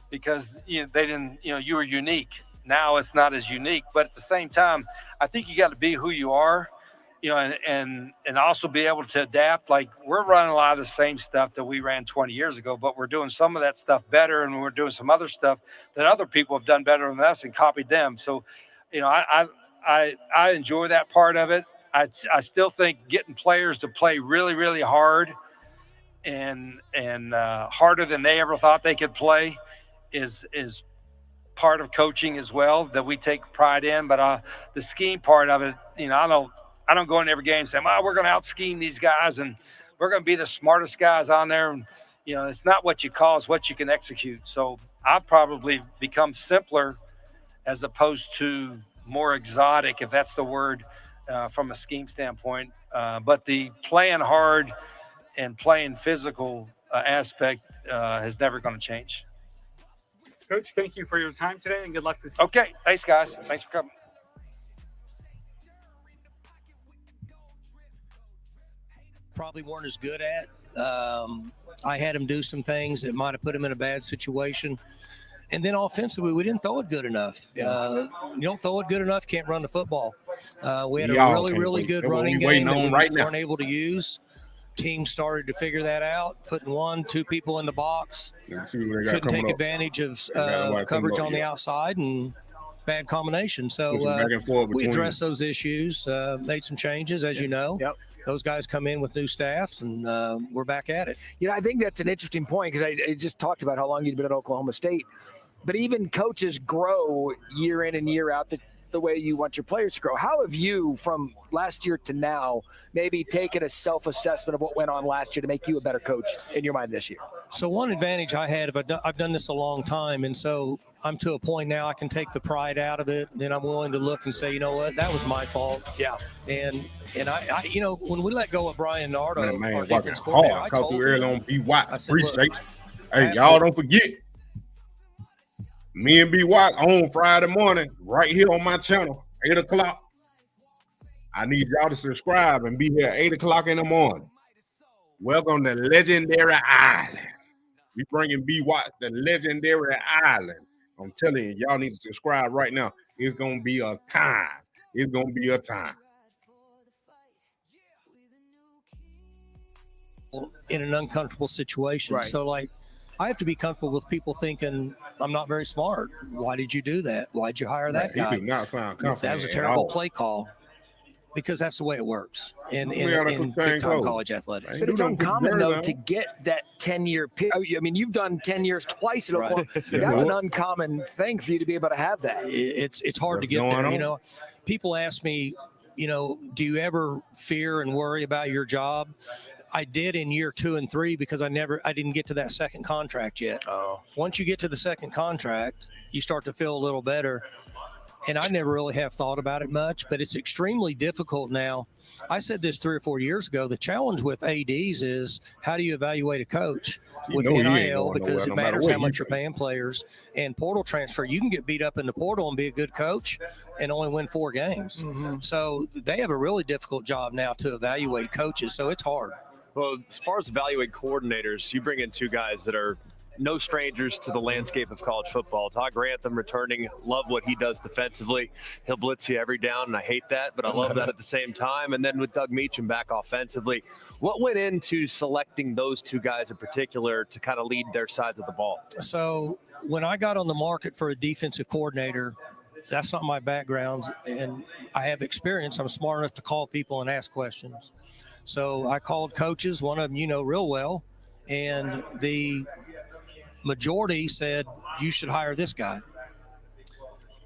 because you were unique. Now it's not as unique, but at the same time, I think you got to be who you are. You know, and also be able to adapt. Like we're running a lot of the same stuff that we ran 20 years ago, but we're doing some of that stuff better, and we're doing some other stuff that other people have done better than us and copied them. So, you know, I enjoy that part of it. I still think getting players to play really, really hard and harder than they ever thought they could play is part of coaching as well that we take pride in. But the scheme part of it, you know, I don't go in every game saying, we're going to out-scheme these guys and we're going to be the smartest guys on there. And, you know, it's not what you call, it's what you can execute. So I've probably become simpler as opposed to more exotic, if that's the word, from a scheme standpoint. But the playing hard and playing physical aspect is never going to change. Coach, thank you for your time today and good luck this season. Okay. Thanks, guys. Thanks for coming. Probably weren't as good at. I had him do some things that might have put him in a bad situation. And then offensively, we didn't throw it good enough. You don't throw it good enough, can't run the football. We had a really good running game that we weren't able to use. Teams started to figure that out, putting 1-2 people in the box. Couldn't take advantage of coverage on the outside and bad combination. So we addressed those issues, made some changes, as you know. Yep. Those guys come in with new staffs, and we're back at it. You know, I think that's an interesting point because I just talked about how long you'd been at Oklahoma State. But even coaches grow year in and year out the way you want your players to grow. How have you, from last year to now, maybe taken a self-assessment of what went on last year to make you a better coach in your mind this year? So one advantage I had, I've done this a long time, and so I'm to a point now I can take the pride out of it, and I'm willing to look and say, you know what, that was my fault. Yeah. And I you know, when we let go of Brian Nardo, our working defense coordinator, hard. I Caught told you early him, on B. Watt. I said, look, Appreciate you. Hey, y'all don't forget. Me and B. Watt on Friday morning, right here on my channel, 8 o'clock. I need y'all to subscribe and be here 8 o'clock in the morning. Welcome to Legendary Island. We bringing B. Watt to Legendary Island. I'm telling you, y'all need to subscribe right now. It's gonna be a time. It's gonna be a time. in an uncomfortable situation. Right. So like, I have to be comfortable with people thinking I'm not very smart. Why did you do that? Why'd you hire that guy? He did not sound confident. That was a terrible play call. Because that's the way it works in big-time college athletics. But it's uncommon, though, to get that 10-year period. I mean, you've done 10 years twice at Oklahoma. That's an uncommon thing for you to be able to have that. It's hard to get there. You know, people ask me, you know, do you ever fear and worry about your job? I did in year 2 and 3 because I didn't get to that second contract yet. Oh. Once you get to the second contract, you start to feel a little better. And I never really have thought about it much, but it's extremely difficult now. I said this 3 or 4 years ago. The challenge with ADs is how do you evaluate a coach with NIL, because it matters how much you're paying players, and portal transfer. You can get beat up in the portal and be a good coach and only win 4 games. So they have a really difficult job now to evaluate coaches. So it's hard. Well, as far as evaluate coordinators, you bring in 2 guys that are no strangers to the landscape of college football. Todd Grantham returning, love what he does defensively. He'll blitz you every down, and I hate that, but I love that at the same time. And then with Doug Meacham back offensively, what went into selecting those 2 guys in particular to kind of lead their sides of the ball? So when I got on the market for a defensive coordinator, that's not my background, and I have experience. I'm smart enough to call people and ask questions. So I called coaches, one of them you know real well, and the majority said, you should hire this guy.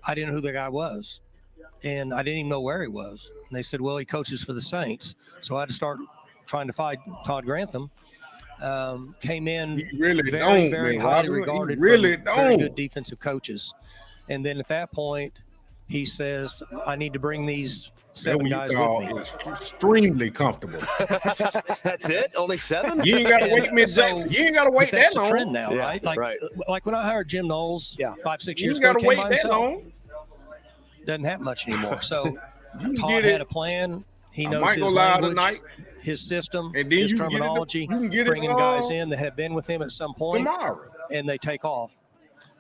I didn't know who the guy was, and I didn't even know where he was. And they said, well, he coaches for the Saints. So I had to start trying to find Todd Grantham. Came in very highly regarded, very good defensive coaches. And then at that point, he says, I need to bring these 7 guys with me. Extremely comfortable. That's it? Only 7? You ain't got to wait you ain't got to wait that that's long. That's the trend now, right? Like when I hired Jim Knowles 5-6 years ago, he came wait by that himself. long. Doesn't have much anymore. So Todd had a plan. He knows might his go live language, tonight. his system, And then his you can get it- terminology, you can get it, bringing guys in that have been with him at some point tomorrow. and they take off.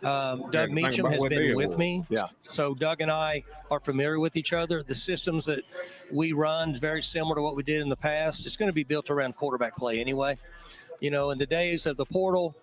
Doug think Meacham about has what day been it with was. me. Yeah. So Doug and I are familiar with each other. The systems that we run is very similar to what we did in the past. It's going to be built around quarterback play anyway. You know, in the days of the portal,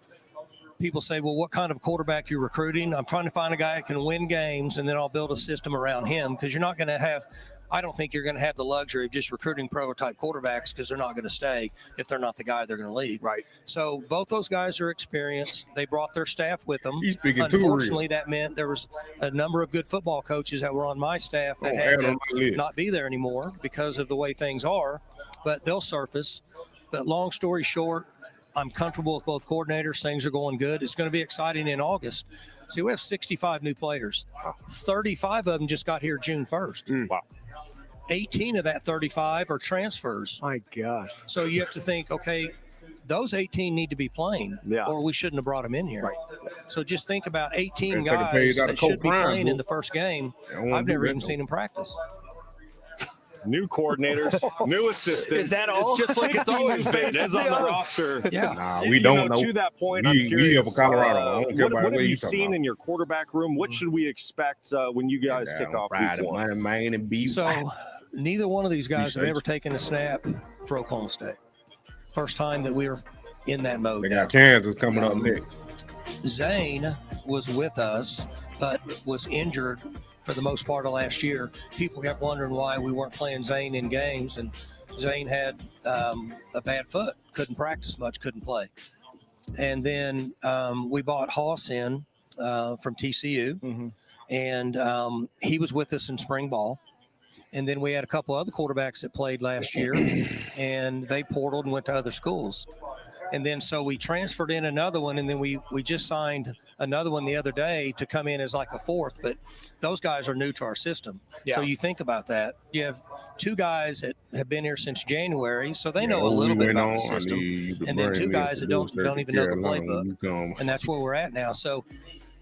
people say, well, what kind of quarterback you're recruiting? I'm trying to find a guy that can win games, and then I'll build a system around him, because you're not going to have – I don't think you're going to have the luxury of just recruiting prototype quarterbacks, because they're not going to stay if they're not the guy they're going to leave. Right. So both those guys are experienced. They brought their staff with them. He's speaking too Unfortunately, real. that meant there was a number of good football coaches that were on my staff that Oh, had Adam, my lid. to not be there anymore because of the way things are, but they'll surface. But long story short, I'm comfortable with both coordinators. Things are going good. It's going to be exciting in August. See, we have 65 new players. 35 of them just got here June 1st. Wow. 18 of that 35 are transfers. My gosh. So you have to think, okay, those 18 need to be playing, or we shouldn't have brought them in here. Right. So just think about 18 They take a guys page out of that should be Coke playing Prime, in the first game. They don't wanna I've do never that, even though. seen them practice. New coordinators, new assistants. Is that all? It's just like it's always been. It's on the roster. Yeah. Nah, You we don't know. know. To that point, We I'm here curious, for Colorado. I don't care about what what have you you talking seen about. in your quarterback room? What should we expect when you guys kick off Friday, week 1? Monday, Maine, and B. So neither one of these guys have Appreciate ever taken a snap for Oklahoma State. First time that we're in that mode. They now. got Kansas coming up next. Zane was with us, but was injured for the most part of last year. People kept wondering why we weren't playing Zane in games, and Zane had a bad foot, couldn't practice much, couldn't play. And then we bought Hoss in from TCU, and he was with us in spring ball. And then we had a couple other quarterbacks that played last year, and they portaled and went to other schools. And then so we transferred in another one, and then we just signed another one the other day to come in as like a fourth. But those guys are new to our system. Yeah. So you think about that. You have 2 guys that have been here since January, so they know a little bit about the system. And then 2 guys that don't even know the playbook. And that's where we're at now. So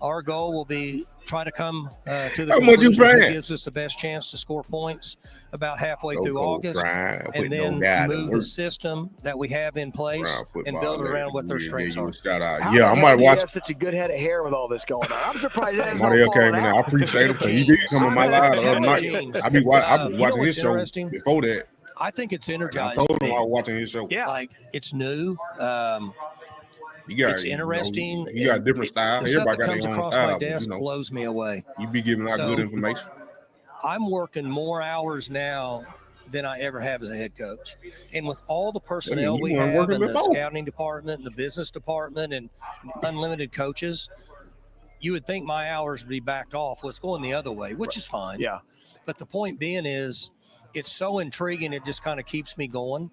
our goal will be try to come to the conclusion that gives us the best chance to score points about halfway through August, and then move the system that we have in place and build around what their strengths are. Yeah, I might watch. You have such a good head of hair with all this going on. I'm surprised that Mario came in there. I appreciate him. He did come on my live the other night. I be watching his show before that. I think it's energizing. I told him I was watching his show. Yeah, like it's new. It's interesting. You got different styles. The stuff that comes across my desk blows me away. You be giving out good information. I'm working more hours now than I ever have as a head coach. And with all the personnel we have in the scouting department and the business department and unlimited coaches, you would think my hours would be backed off. Well, it's going the other way, which is fine. Yeah. But the point being is it's so intriguing. It just kind of keeps me going.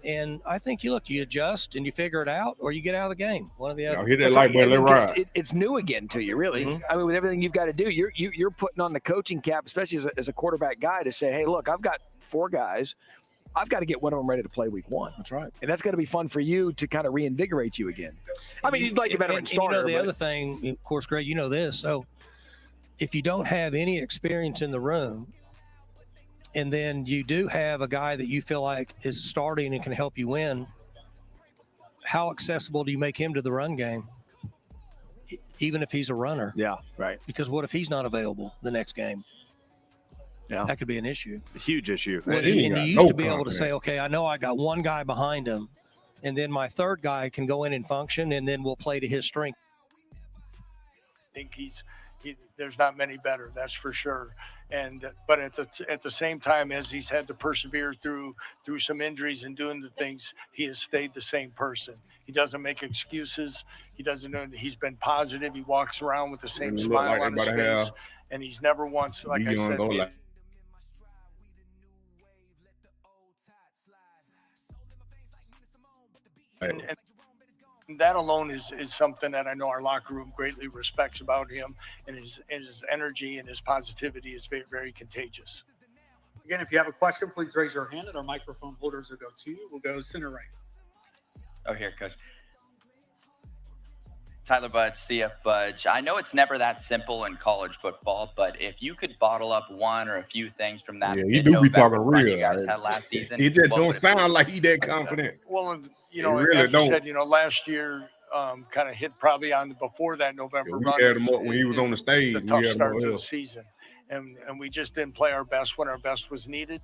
And I think you adjust and you figure it out, or you get out of the game. One of the other. Hit that light button, let ride. It's new again to you, really. I mean, with everything you've got to do, you're putting on the coaching cap, especially as a quarterback guy, to say, hey, look, I've got 4 guys. I've got to get one of them ready to play week 1. That's right. And that's going to be fun for you to kind of reinvigorate you again. I mean, you'd like a veteran starter. The other thing, of course, Greg, you know this. So if you don't have any experience in the room, and then you do have a guy that you feel like is starting and can help you win, how accessible do you make him to the run game, even if he's a runner? Yeah, right. Because what if he's not available the next game? Yeah, that could be an issue. A huge issue. Well, and you used to be able to say, okay, I know I got one guy behind him, and then my third guy can go in and function, and then we'll play to his strength. I think there's not many better, that's for sure. But at the same time, as he's had to persevere through some injuries and doing the things, he has stayed the same person. He doesn't make excuses. He doesn't know. He's been positive. He walks around with the same smile on his face, and he's never once, like I said. And that alone is something that I know our locker room greatly respects about him, and his energy and his positivity is very, very contagious. Again, if you have a question, please raise your hand and our microphone holders will go to you. We'll go center right. Oh, here, Coach. Tyler Budge, CF Budge. I know it's never that simple in college football, but if you could bottle up one or a few things from that, he do be talking real. You guys had last season. He just don't sound like he that confident. Well, you know, really as you said, you know, last year kind of hit probably on before that November run. We had him up when he was on the stage. The tough start to the season, and we just didn't play our best when our best was needed.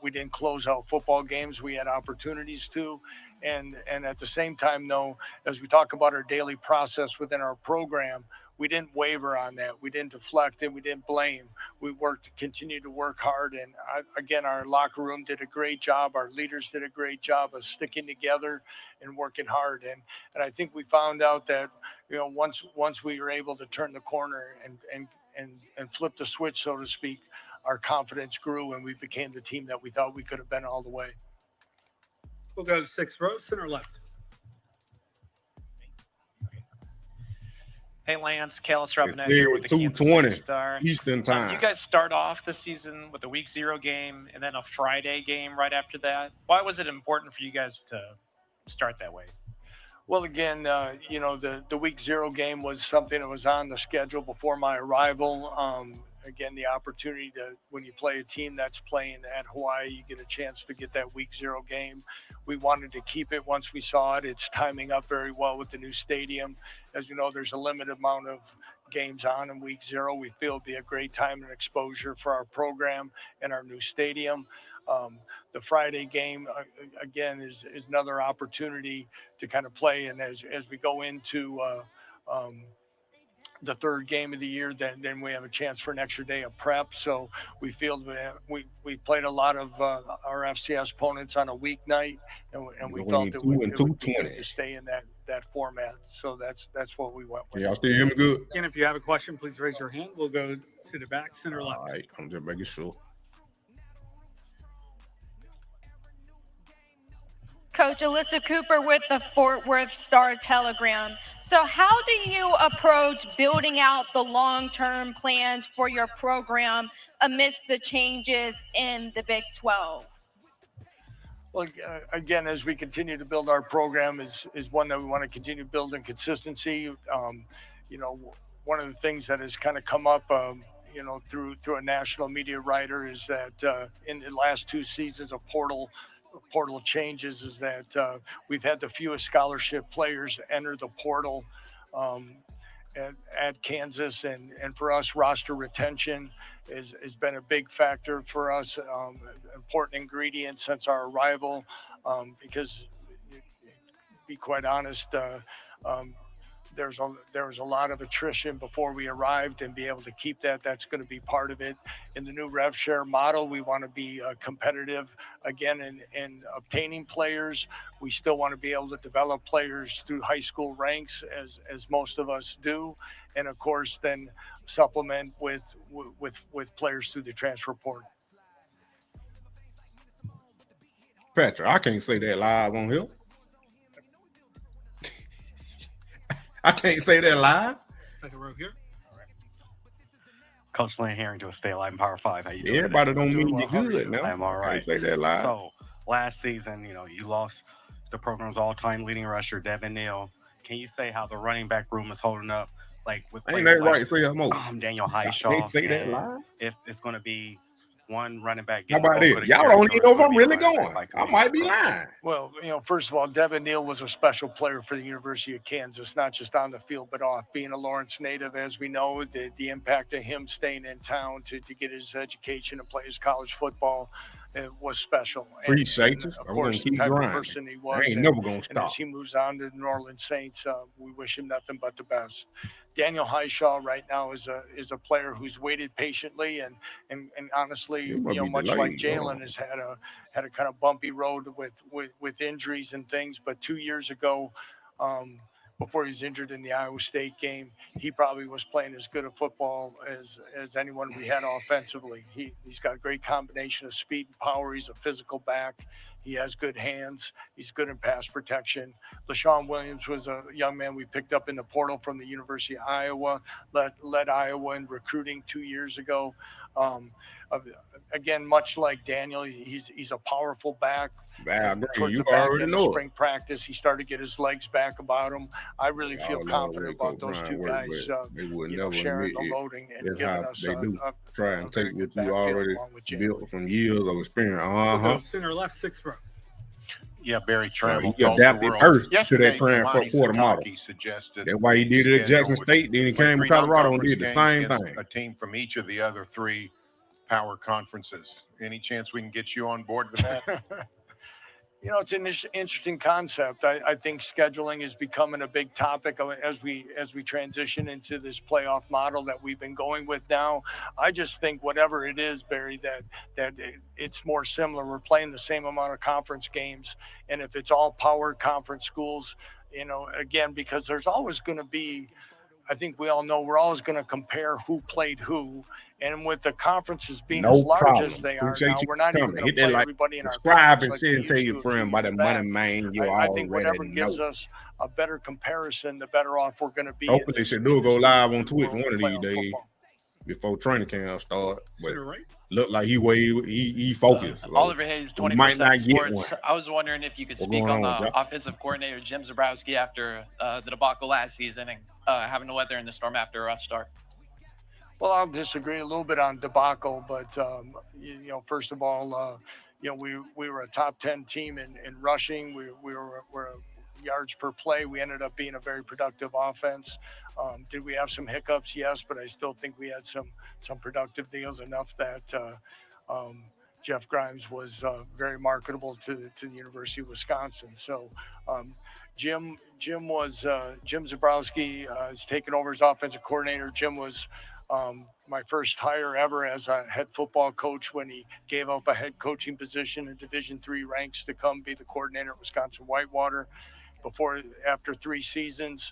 We didn't close out football games. We had opportunities to. And at the same time, though, as we talk about our daily process within our program, we didn't waver on that. We didn't deflect and we didn't blame. We continued to work hard. And again, our locker room did a great job. Our leaders did a great job of sticking together and working hard. And I think we found out that, you know, once we were able to turn the corner and flip the switch, so to speak, our confidence grew and we became the team that we thought we could have been all the way. We'll go to 6th row, center left. Hey, Lance, Callis Robinette here with the Kansas City Star. Eastern time. You guys start off the season with a week 0 game and then a Friday game right after that. Why was it important for you guys to start that way? Well, again, you know, the week 0 game was something that was on the schedule before my arrival. Again, the opportunity to, when you play a team that's playing at Hawaii, you get a chance to get that week 0 game. We wanted to keep it once we saw it. It's timing up very well with the new stadium. As you know, there's a limited amount of games on in week 0. We feel it'd be a great time and exposure for our program and our new stadium. The Friday game, again, is another opportunity to kind of play. And as we go into the 3rd game of the year, then we have a chance for an extra day of prep. So we feel that we played a lot of our FCS opponents on a weeknight, and we felt it would be good to stay in that format. So that's what we went with. Y'all still hear me good? And if you have a question, please raise your hand. We'll go to the back, center left. All right, I'm just making sure. Coach Alyssa Cooper with the Fort Worth Star-Telegram. So how do you approach building out the long-term plans for your program amidst the changes in the Big 12? Well, again, as we continue to build our program is one that we want to continue building consistency. You know, one of the things that has kind of come up, you know, through a national media writer is that in the last 2 seasons of portal changes is that we've had the fewest scholarship players enter the portal at Kansas, and for us, roster retention has been a big factor for us, important ingredient since our arrival, because to be quite honest, there was a lot of attrition before we arrived, and be able to keep that's going to be part of it. In the new rev share model, we want to be competitive again in obtaining players. We still want to be able to develop players through high school ranks, as most of us do, and of course then supplement with players through the transfer portal. Patrick, I can't say that live on here. I can't say that live. Second row here. Coach Lynn Harrington, Stay Alive in Power 5. How you doing? Everybody don't mean you're good now. I'm all right. Can't say that live. So last season, you know, you lost the program's all-time leading rusher, Devin Neal. Can you say how the running back room is holding up? Like with ain't that like, right? Say that more. Daniel Highshaw. Can't say that live. If it's going to be one running back. How about it? Y'all don't even know if I'm really going. I might be lying. Well, you know, first of all, Devin Neal was a special player for the University of Kansas, not just on the field, but off. Being a Lawrence native, as we know, the impact of him staying in town to get his education and play his college football was special. Appreciate you. Of course, the type of person he was. I ain't never going to stop. And as he moves on to the New Orleans Saints, we wish him nothing but the best. Daniel Highshaw right now is a player who's waited patiently and honestly, you know, much like Jalen has had a kind of bumpy road with injuries and things. But 2 years ago, before he was injured in the Iowa State game, he probably was playing as good a football as anyone we had offensively. He's got a great combination of speed and power. He's a physical back. He has good hands. He's good in pass protection. LaShawn Williams was a young man we picked up in the portal from the University of Iowa, led Iowa in recruiting 2 years ago. Again, much like Daniel, he's a powerful back. Towards the back end of spring practice, he started to get his legs back about him. I really feel confident about those two guys, sharing the loading and giving us try and take what you already built from years of experience. Center left, 6th row. Yeah, Barry Trammell. He adapted first to that Kalani quarter model. That's why he did it at Jackson State. Then he came to Colorado and did the same thing. A team from each of the other 3 power conferences. Any chance we can get you on board with that? You know, it's an interesting concept. I think scheduling is becoming a big topic as we transition into this playoff model that we've been going with now. I just think whatever it is, Barry, that it's more similar. We're playing the same amount of conference games, and if it's all power conference schools, you know, again, because there's always going to be, I think we all know we're always going to compare who played who. And with the conferences being as large as they are now, we're not even going to play everybody in our subscribe and share and tell your friend about the money, man. I think whatever gives us a better comparison, the better off we're going to be. Hopefully they should go live on Twitch one of these days before training camp start. But look like he focused. Oliver Hayes, 24/7 Sports. I was wondering if you could speak on the offensive coordinator, Jim Zebrowski, after the debacle last season and having to weather in the storm after a rough start. Well, I'll disagree a little bit on debacle, but you know, first of all, you know, we were a top 10 team in rushing. We were yards per play. We ended up being a very productive offense. Did we have some hiccups? Yes, but I still think we had some productive deals, enough that Jeff Grimes was very marketable to the University of Wisconsin. So Jim Zebrowski has taken over as offensive coordinator. Jim was my first hire ever as a head football coach when he gave up a head coaching position in Division III ranks to come be the coordinator at Wisconsin Whitewater. After 3 seasons,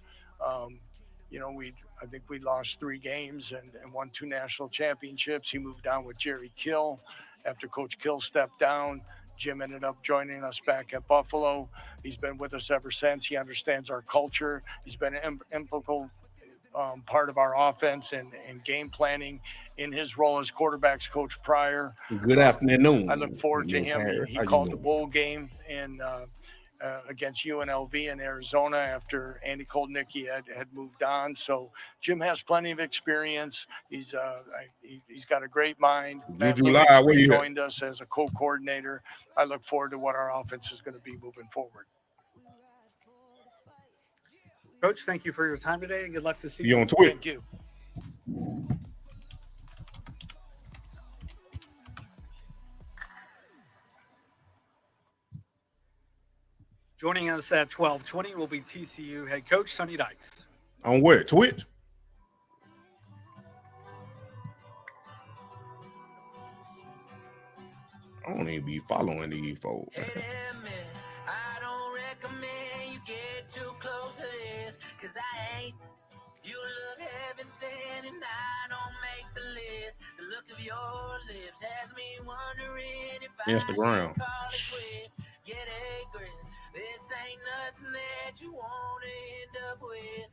you know, I think we lost 3 games and won 2 national championships. He moved on with Jerry Kill. After Coach Kill stepped down, Jim ended up joining us back at Buffalo. He's been with us ever since. He understands our culture. He's been an integral part of our offense and game planning in his role as quarterbacks coach prior. Good afternoon. I look forward to him. He called the bowl game in against UNLV in Arizona after Andy Koldnicki had moved on. So Jim has plenty of experience. He's got a great mind. Matt Lewis joined us as a co-coordinator. I look forward to what our offense is going to be moving forward. Coach, thank you for your time today, and good luck this season. You on Twitter? Thank you. Joining us at 12:20 will be TCU head coach Sonny Dykes. On where? Twitch? I don't even be following these folks. I don't recommend you get too close to this, cause I ain't. You look heaven sent and I don't make the list. The look of your lips has me wondering if Instagram. I should call it quits. Get a grip. This ain't nothing that you want to end up with.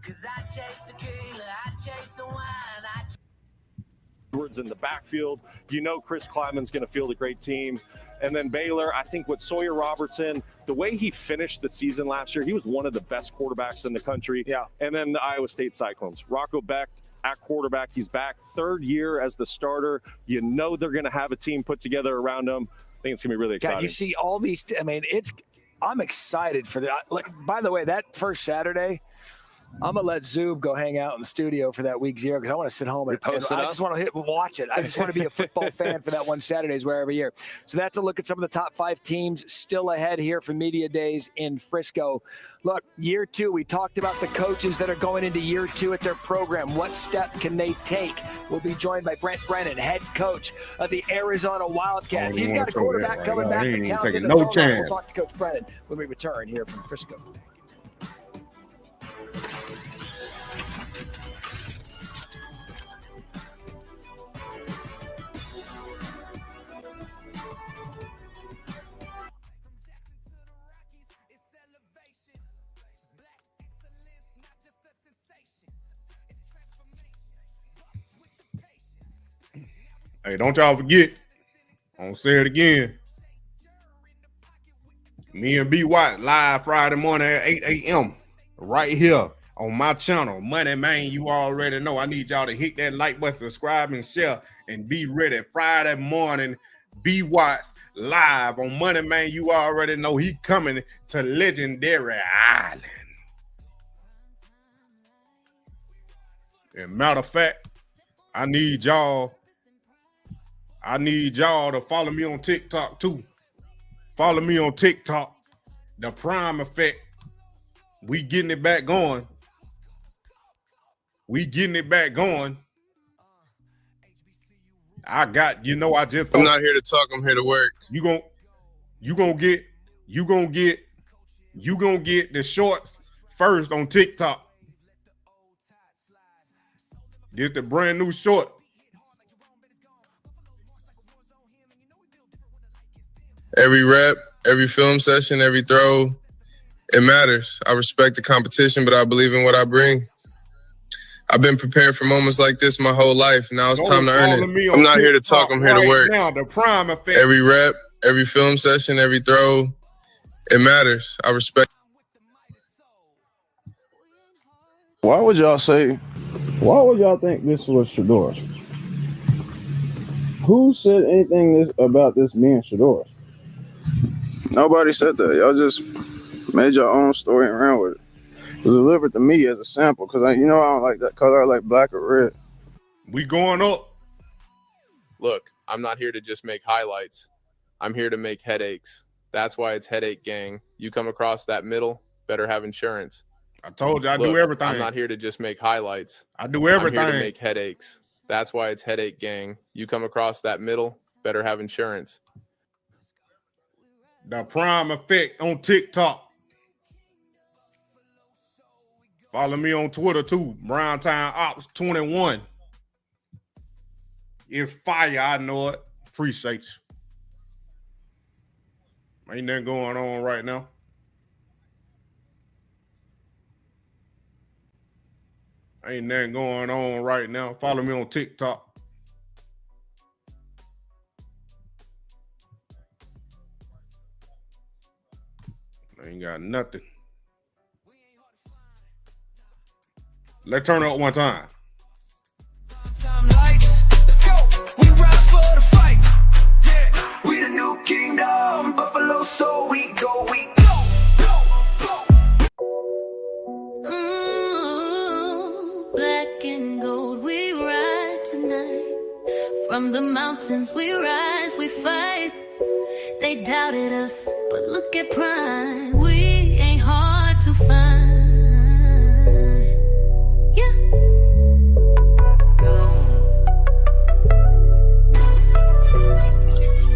Cause I chase tequila, I chase the wine, Edwards in the backfield. You know Chris Kleiman's going to field a great team. And then Baylor, I think with Sawyer Robertson, the way he finished the season last year, he was one of the best quarterbacks in the country. Yeah. And then the Iowa State Cyclones. Rocco Beck at quarterback. He's back third year as the starter. You know they're going to have a team put together around him. I think it's going to be really exciting. God, you see all these. I mean, I'm excited for that. Like, by the way, that first Saturday, I'm going to let Zoob go hang out in the studio for that week 0 because I want to sit home and I just want to watch it. I just want to be a football fan for that one Saturdays where every year. So that's a look at some of the top 5 teams still ahead here for Media Days in Frisco. Look, year 2, we talked about the coaches that are going into year 2 at their program. What step can they take? We'll be joined by Brent Brennan, head coach of the Arizona Wildcats. He's got a quarterback coming back to town. No chance. We'll talk to Coach Brennan when we return here from Frisco. Hey, don't y'all forget. I'm going to say it again. Me and B. White live Friday morning at 8 a.m. right here on my channel. Money Man, you already know. I need y'all to hit that like button, subscribe, and share, and be ready. Friday morning, B. White's live on Money Man. You already know he coming to Legendary Island. And matter of fact, I need y'all to follow me on TikTok too. Follow me on TikTok. The Prime Effect. We getting it back going. I got, I just. I'm not here to talk. I'm here to work. You gonna get the shorts first on TikTok. This the brand new short. Every rep, every film session, every throw, it matters. I respect the competition, but I believe in what I bring. I've been prepared for moments like this my whole life. Now it's time to earn it. I'm not here to talk. I'm here to work. Now, the Prime Effect. Every rep, every film session, every throw, it matters. I respect. Why would y'all think this was Shador's? Who said anything about this being Shador's? Nobody said that. Y'all just made your own story and ran with it. It was delivered to me as a sample because I don't like that color. I like black or red. We going up. Look, I'm not here to just make highlights. I'm here to make headaches. That's why it's Headache Gang. You come across that middle, better have insurance. I told you I do everything. I'm not here to just make highlights. I do everything. I'm here to make headaches. That's why it's Headache Gang. You come across that middle, better have insurance. The Prime Effect on TikTok. Follow me on Twitter too. Brown Time Ops 21. It's fire. I know it. Appreciate you. Ain't nothing going on right now. Ain't nothing going on right now. Follow me on TikTok. Ain't got nothing. Let's turn it up one time. Let's go. We ride for the fight. Yeah. We the new kingdom. Buffalo, so we go. We go. Black and gold, we ride tonight. From the mountains we rise, we fight. They doubted us, but look at prime. We ain't hard to find. Yeah.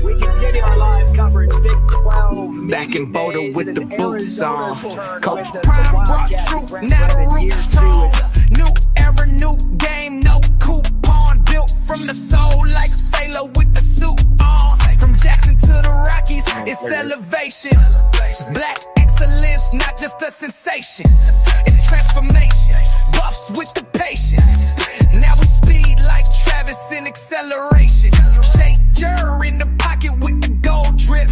We continue our live coverage. Big 12. Back in Boulder with the boots on. Coach Prime brought truth, now the root strong. New era, new game, no coupon. Built from the soul like Phalo with the suit on. From Jackson to the Rockies, it's elevation. Black excellence, not just a sensation. It's transformation. Buffs with the patience. Now we speed like Travis in acceleration. Shaker in the pocket with the gold drip.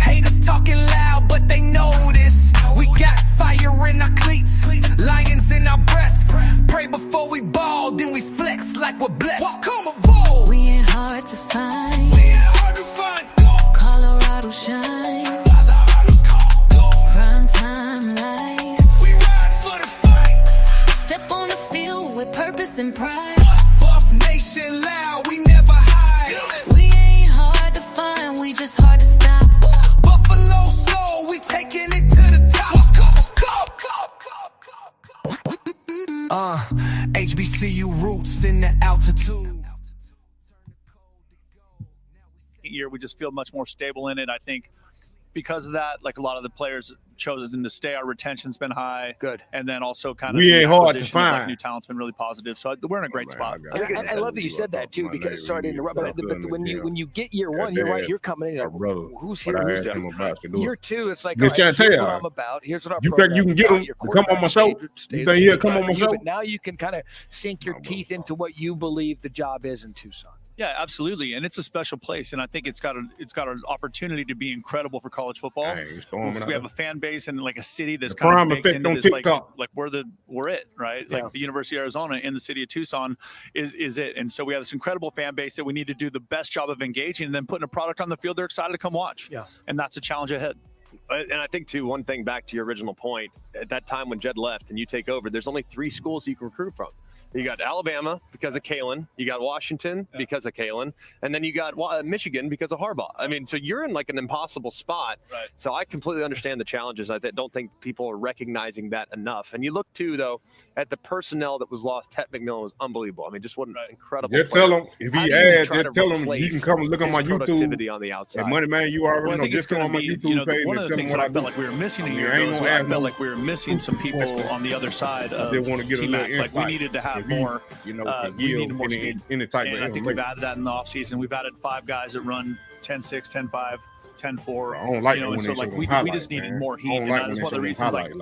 Haters talking loud, but they know this. We got fire in our cleats, lions in our breath. Pray before we ball, then we flex like we're blessed. Come on, We ain't hard to find. Colorado shine. Prime time lights. We ride for the fight. Step on the field with purpose and pride. Buff nation loud, we never hide. We ain't hard to find, we just hard to stop. Buffalo soul, we taking it to the top. HBCU roots in the altitude. Year, we just feel much more stable in it. I think because of that, like a lot of the players chosen to stay, our retention's been high. Good. And then also kind of We ain't hard to acquisition of, like, find. new talent's been really positive. So we're in a great spot. I love that you said that too, because sorry to interrupt, but when you get year one, you're right. You're coming in. Who's here? Who's there? Year two, it's like, all right, here's what I'm about. Here's what our You think you can get them to come on my show? You think he'll come on my show? But now you can kind of sink your teeth into what you believe the job is in Tucson. Yeah, absolutely, and it's a special place, and I think it's got an opportunity to be incredible for college football. We have a fan base and like a city that's kind of baked into this, like we're it, right? Like the University of Arizona in the city of Tucson is it, and so we have this incredible fan base that we need to do the best job of engaging, and then putting a product on the field they're excited to come watch. Yeah, and that's a challenge ahead. And I think, too, one thing back to your original point, at that time when Jed left and you take over, there's only 3 schools you can recruit from. You got Alabama because of Kalen, you got Washington because of Kalen, and then you got Michigan because of Harbaugh. I mean, so you're in like an impossible spot. Right. So I completely understand the challenges. I don't think people are recognizing that enough. And you look, too, though, at the personnel that was lost. Ted McMillan was unbelievable. I mean, just what an incredible Just player. tell him, if he adds, just tell him he can come and look on my YouTube. Productivity on the outside. And Money Man, you already know, just come on my YouTube page. One of the things that I felt like we were missing here, I felt like we were missing some people on the other side of T-Mac. Like we needed to have more. We needed more speed. Any type and of I think we've added that in the offseason. We've added 5 guys that run 10-6, 10-5, 10-4. I don't like and so like we just needed more heat. And that is one of the reasons like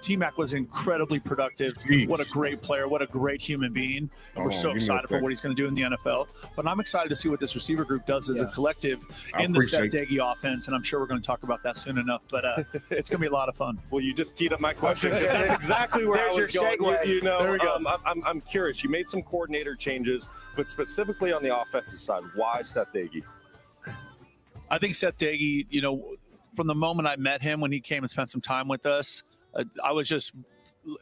T-Mac was incredibly productive. What a great player. What a great human being. And we're so excited for what he's going to do in the NFL. But I'm excited to see what this receiver group does as a collective in the Seth Deggy offense. And I'm sure we're going to talk about that soon enough. But it's going to be a lot of fun. Well, you just teed up my question. That's exactly where I was going. There we go. I'm curious. You made some coordinator changes, but specifically on the offensive side, why Seth Deggy? I think Seth Deggy, from the moment I met him when he came and spent some time with us, I was just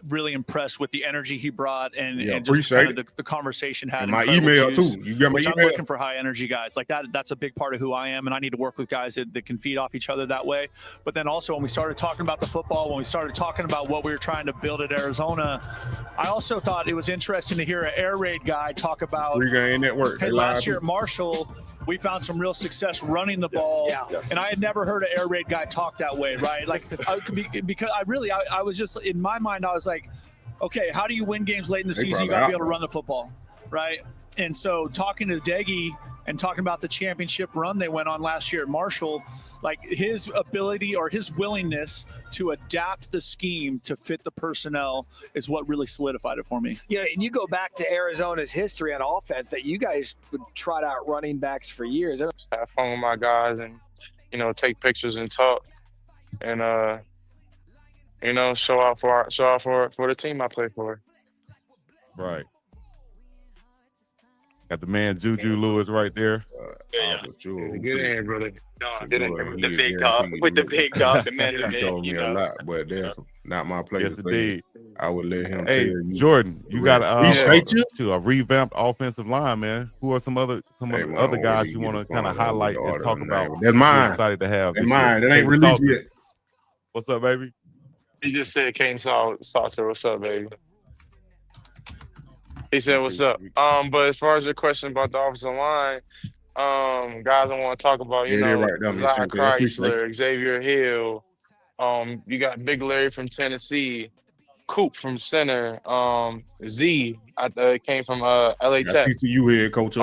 really impressed with the energy he brought and just kind of the conversation had. And my email too. You got my email? I'm looking for high energy guys like that. That's a big part of who I am, and I need to work with guys that can feed off each other that way. But then also when we started talking about the football, when we started talking about what we were trying to build at Arizona, I also thought it was interesting to hear an air raid guy talk about network. Hey, last year at Marshall, we found some real success running the ball, and I had never heard an air raid guy talk that way, right? Like because I was just in my mind, I was like, okay, how do you win games late in the season? You got to be able to run the football, right? And so talking to Deggy, And talking about the championship run they went on last year at Marshall, like his ability or his willingness to adapt the scheme to fit the personnel is what really solidified it for me. Yeah, and you go back to Arizona's history on offense that you guys would trot out running backs for years. Have fun with my guys and, you know, take pictures and talk and, you know, show out for the team I play for. Right. Got the man Juju Lewis right there. Get in here, brother. Get in here with the big dog. With the big dog, the man. He told me a lot, but that's not my place. Yes, indeed. I would let him. Hey, tell you. Jordan, you got to a revamped offensive line, man. Who are some of the other guys you want to kind of highlight and talk about? That's mine. Excited to have. That's mine. That ain't released yet. What's up, baby? He just said Kaidon Salter. What's up, baby? He said, "What's up?" But as far as your question about the offensive line, guys, I want to talk about, you know, Zach Chrysler, Xavier Hill. You got Big Larry from Tennessee, Coop from center, Z came from LA Tech. You here, Coach?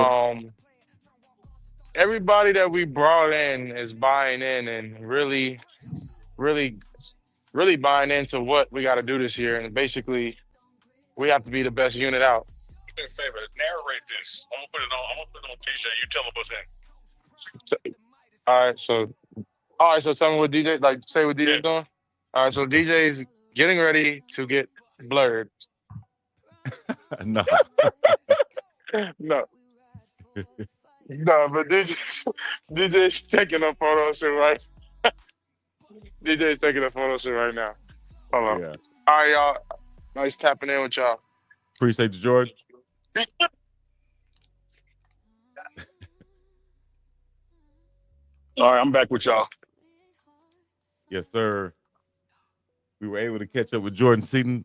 Everybody that we brought in is buying in and really buying into what we got to do this year, and basically, we have to be the best unit out. Do me a favor, narrate this. I'm gonna put it on DJ. You tell him what's in. All right, so tell me what DJ, like, say what DJ's doing. All right, so DJ's getting ready to get blurred. No. No, but DJ's taking a photo shoot right. DJ's taking a photo shoot right now. Hold on. Yeah. All right, y'all. Nice tapping in with y'all. Appreciate you, George. All right, I'm back with y'all. Yes, sir. We were able to catch up with Jordan Seaton.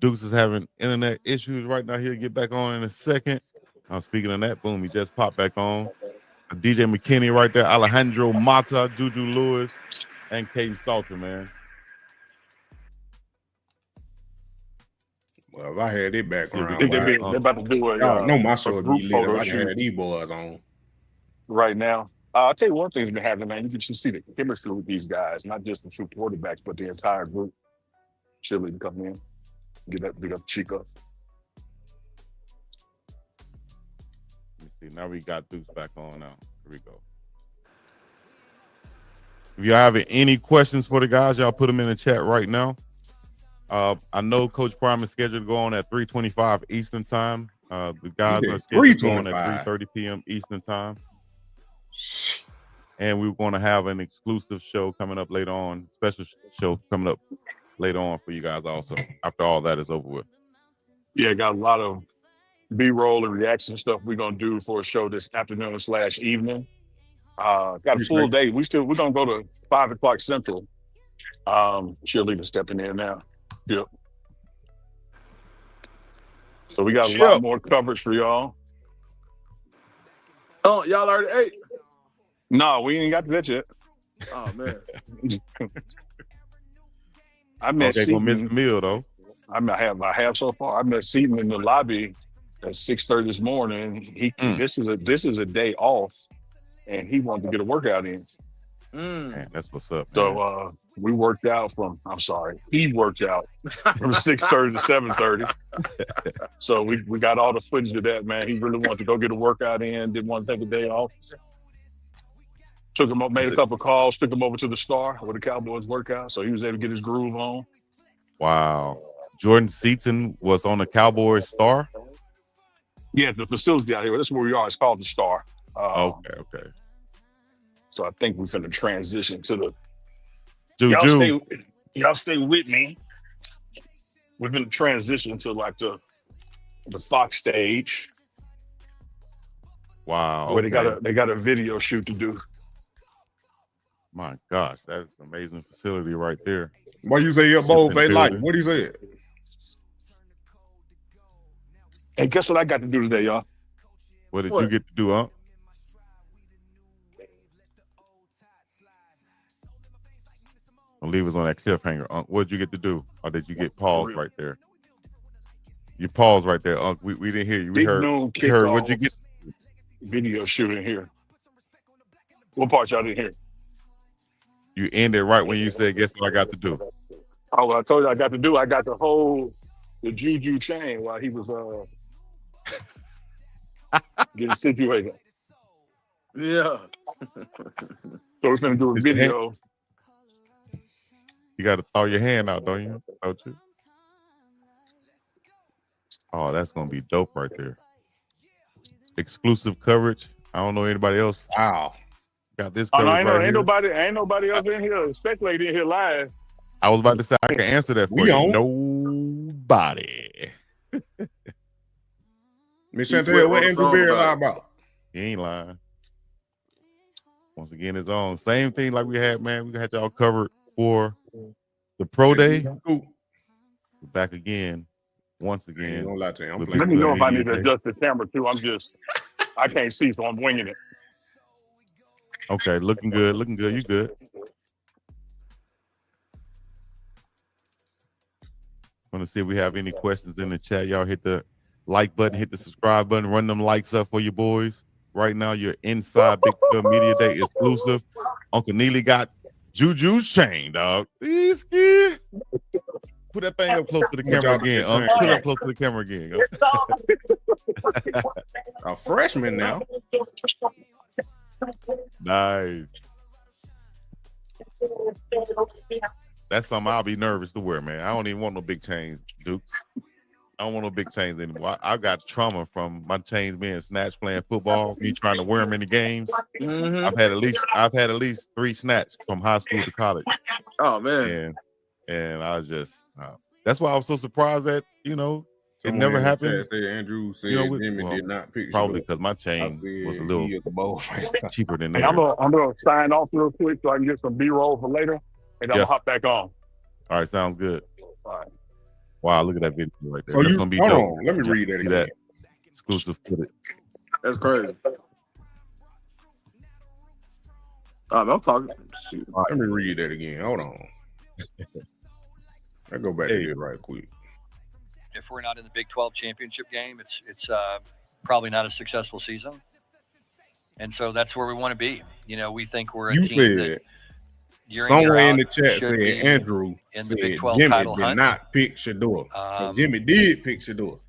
Dukes is having internet issues right now. He'll get back on in a second. Speaking of that, boom, he just popped back on. DJ McKinney right there, Alejandro Mata, Juju Lewis, and Kaidon Salter, man. Well, if I had it background, they're about to do y'all know my show would be lit photo if I shoot had these boys on. right now. I'll tell you one thing's been happening, man. You can just see the chemistry with these guys, not just the two quarterbacks, but the entire group. Chili to come in, get that big up cheek up. Let me see. Now we got Dukes back on now. Here we go. If y'all have any questions for the guys, y'all put them in the chat right now. I know Coach Prime is scheduled to go on at 3:25 Eastern time. The guys are scheduled to go on at 3:30 p.m. Eastern time. And we're going to have an exclusive show coming up later on, special show coming up later on for you guys also, after all that is over with. Yeah, got a lot of B-roll and reaction stuff we're going to do for a show this afternoon / evening. Got a full day. We're going to go to 5 o'clock Central. Cheerleader stepping in now. Yep. So we got a lot more coverage for y'all. Oh, y'all already ate? No, we ain't got to that yet. Oh, man. I met Seaton. Gonna miss the meal, though. I have so far. I met Seaton in the lobby at 6:30 this morning. This is a day off, and he wanted to get a workout in. Man, that's what's up. So we worked out he worked out from 6:30 to 7:30. So we got all the footage of that, man. He really wanted to go get a workout in, didn't want to take a day off. Took him up, made a couple of calls, took him over to the Star where the Cowboys work out, so he was able to get his groove on. Wow. Jordan Seaton was on the Cowboys Star? Yeah, the facility out here. That's where we are. It's called the Star. Okay. So I think we're going to transition to the Juju. Y'all stay with me. We're going to transition to like the Fox stage. Wow. Where they got a video shoot to do. My gosh, that's an amazing facility right there. Why you say your bold face like? What do you say? Hey, guess what I got to do today, y'all? What did you get to do, huh? Don't leave us on that cliffhanger, Unc. What did you get to do? Or did you get paused right there? You paused right there, Unc. We didn't hear you. We heard what'd you get? video shoot in here. What part y'all didn't hear? You ended right when you said, "Guess what I got to do." Oh, well, I told you I got to do. I got to hold the Juju chain while he was getting situated. Yeah. So we're gonna do a video. You got to throw your hand out, don't you? Don't you? Oh, that's gonna be dope right there. Exclusive coverage. I don't know anybody else. Wow. Got this Oh, coverage no, right ain't here. nobody else in here speculating in here live. I was about to say I can answer that for you. Nobody. Miss Chantel, what Andrew Berry lie about? He ain't lying. Once again, it's on. Same thing like we had, man. We had y'all covered for the pro day. We're back again. Once again. I ain't gonna lie to you. Let me know if I need to adjust the camera too. I can't see, so I'm winging it. Okay, looking good. Looking good. You good. Want to see if we have any questions in the chat. Y'all hit the like button, hit the subscribe button, run them likes up for your boys. Right now, you're inside Big 12 Media Day exclusive. Uncle Neely got Juju's chain, dog. He's scared. Put that thing up close to the camera again. Put it up close to the camera again. A freshman now. Nice. That's something I'll be nervous to wear, man. I don't even want no big chains, Dukes. I don't want no big chains anymore. I got trauma from my chains being snatched playing football, me trying to wear them in the games. Mm-hmm. I've had at least 3 snatched from high school to college. Oh man. And I was just that's why I was so surprised that, it never happened. Andrew said Jimmy did not pick. Probably because my chain was a little cheaper than And theirs. I'm gonna sign off real quick so I can get some B-roll for later, and I'm gonna hop back on. All right, sounds good. All right. Wow, look at that video right there. So That's gonna be hold dope. on, let me read that again. Exclusive footage. That's crazy. I'm talking. Shoot. Let me read that again. Hold on. I go back to it right quick. If we're not in the Big 12 championship game, it's probably not a successful season. And so that's where we want to be. We think we're a team that somewhere in the chat said Andrew in said the Big 12 Jimmy title did hunt. not pick Shador. So Jimmy did pick Shador.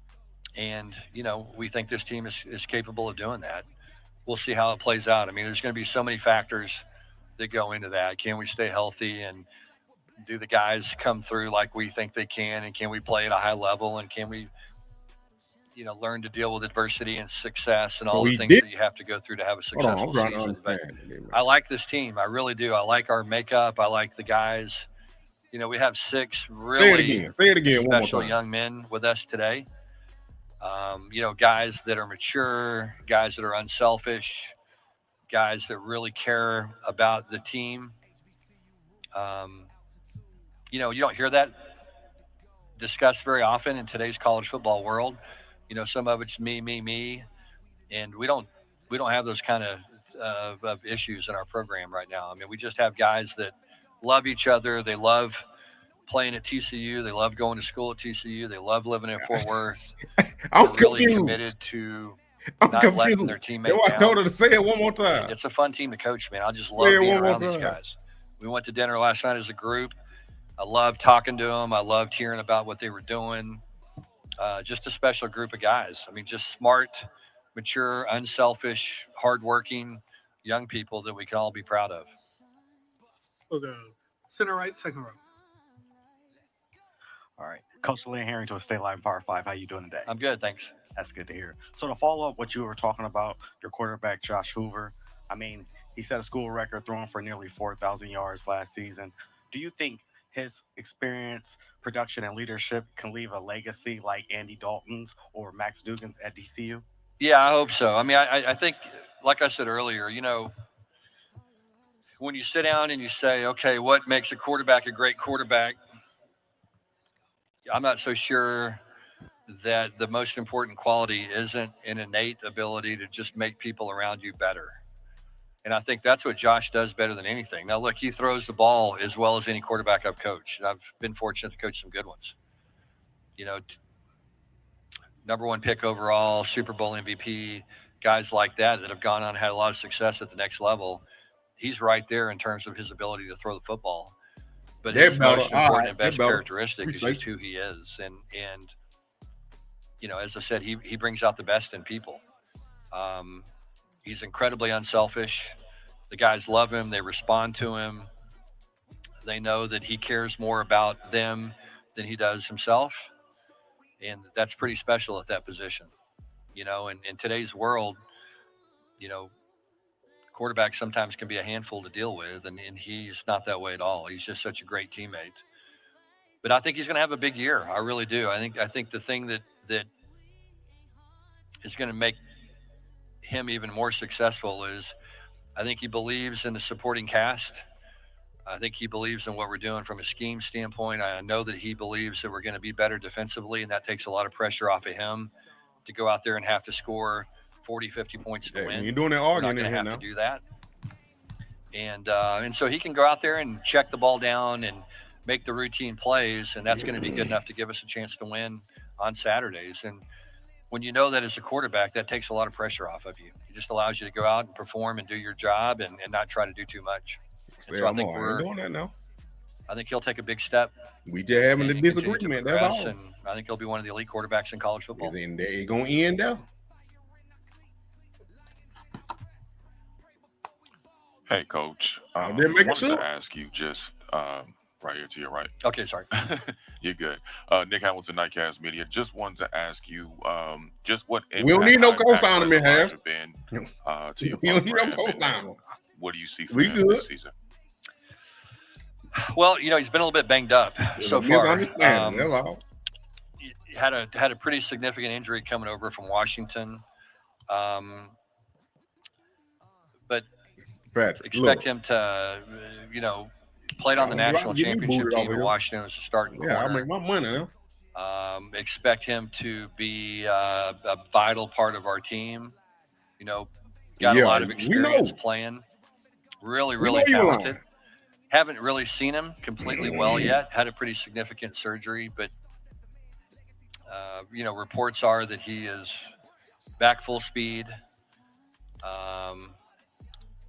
And, we think this team is capable of doing that. We'll see how it plays out. I mean, there's going to be so many factors that go into that. Can we stay healthy, and do the guys come through like we think they can, and can we play at a high level, and can we learn to deal with adversity and success and all the things that you have to go through to have a successful season. But I like this team. I really do. I like our makeup. I like the guys. We have 6 really Say it again. special young men with us today. Guys that are mature, guys that are unselfish, guys that really care about the team. You don't hear that discussed very often in today's college football world. Some of it's me, and we don't have those kind of issues in our program right now. I mean, we just have guys that love each other. They love playing at TCU. They love going to school at TCU. They love living in Fort Worth. I'm They're really confused. committed to I'm not letting their teammates I down. told her to say it one more time. It's a fun team to coach, man. I just love Say it being one more around these time. guys. We went to dinner last night as a group. I loved talking to them. I loved hearing about what they were doing. Just a special group of guys. I mean, just smart, mature, unselfish, hardworking young people that we can all be proud of. We'll go center right, second row. All right. Coach Lynn Harrington with State Line Power 5. How you doing today? I'm good, thanks. That's good to hear. So to follow up what you were talking about, your quarterback, Josh Hoover, I mean, he set a school record throwing for nearly 4,000 yards last season. Do you think his experience, production, and leadership can leave a legacy like Andy Dalton's or Max Duggan's at DCU? Yeah, I hope so. I mean, I think, like I said earlier, when you sit down and you say, okay, what makes a quarterback a great quarterback? I'm not so sure that the most important quality isn't an innate ability to just make people around you better. And I think that's what Josh does better than anything. Now, look, he throws the ball as well as any quarterback I've coached. And I've been fortunate to coach some good ones. Number 1 pick overall, Super Bowl MVP, guys like that have gone on and had a lot of success at the next level, he's right there in terms of his ability to throw the football. But his most important and best characteristic is just who he is. And you know, as I said, he brings out the best in people. He's incredibly unselfish. The guys love him. They respond to him. They know that he cares more about them than he does himself. And that's pretty special at that position. You know, in today's world, you know, quarterbacks sometimes can be a handful to deal with, and he's not that way at all. He's just such a great teammate. But I think he's going to have a big year. I really do. I think the thing that is going to make him even more successful is I think he believes in the supporting cast. I think he believes in what we're doing from a scheme standpoint. I know that he believes that we're going to be better defensively, and that takes a lot of pressure off of him to go out there and have to score 40, 50 points to win. You're doing that arguing in here now. To do that. And so he can go out there and check the ball down and make the routine plays, and that's going to be good enough to give us a chance to win on Saturdays. And when you know that as a quarterback, that takes a lot of pressure off of you. It just allows you to go out and perform and do your job and not try to do too much. And so I think we're doing that now. I think he'll take a big step. We just having a disagreement. That's all. And I think he'll be one of the elite quarterbacks in college football. And they're going to end there. Hey, Coach. I didn't make wanted to ask you just right here to your right. Okay, sorry. You're good. Nick Hamilton, Nightcast Media. Just wanted to ask you just what we don't need no co-signer in here. To your we don't need no co-signer. What do you see for him this season? Well, you know, he's been a little bit banged up so far. He had a pretty significant injury coming over from Washington. But expect him to, you know, played on the national championship team in Washington as a starting corner. I make my money now. Expect him to be a vital part of our team. You know, got a lot of experience playing. Really talented. Haven't really seen him completely well yet. Had a pretty significant surgery, but you know, reports are that he is back full speed.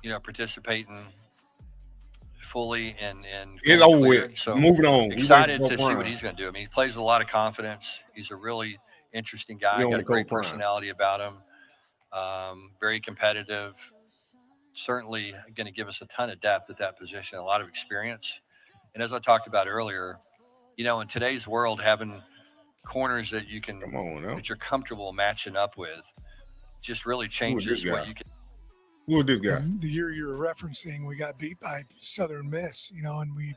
You know, participating fully and it's over with. So moving on. Excited to see what he's going to do. I mean, he plays with a lot of confidence. He's a really interesting guy. Got a great personality about him. Very competitive. Certainly going to give us a ton of depth at that position, a lot of experience. And as I talked about earlier, you know, in today's world, having corners that you can, that you're comfortable matching up with, just really changes what you can. Who is this guy? The year you're referencing, we got beat by Southern Miss, you know, and we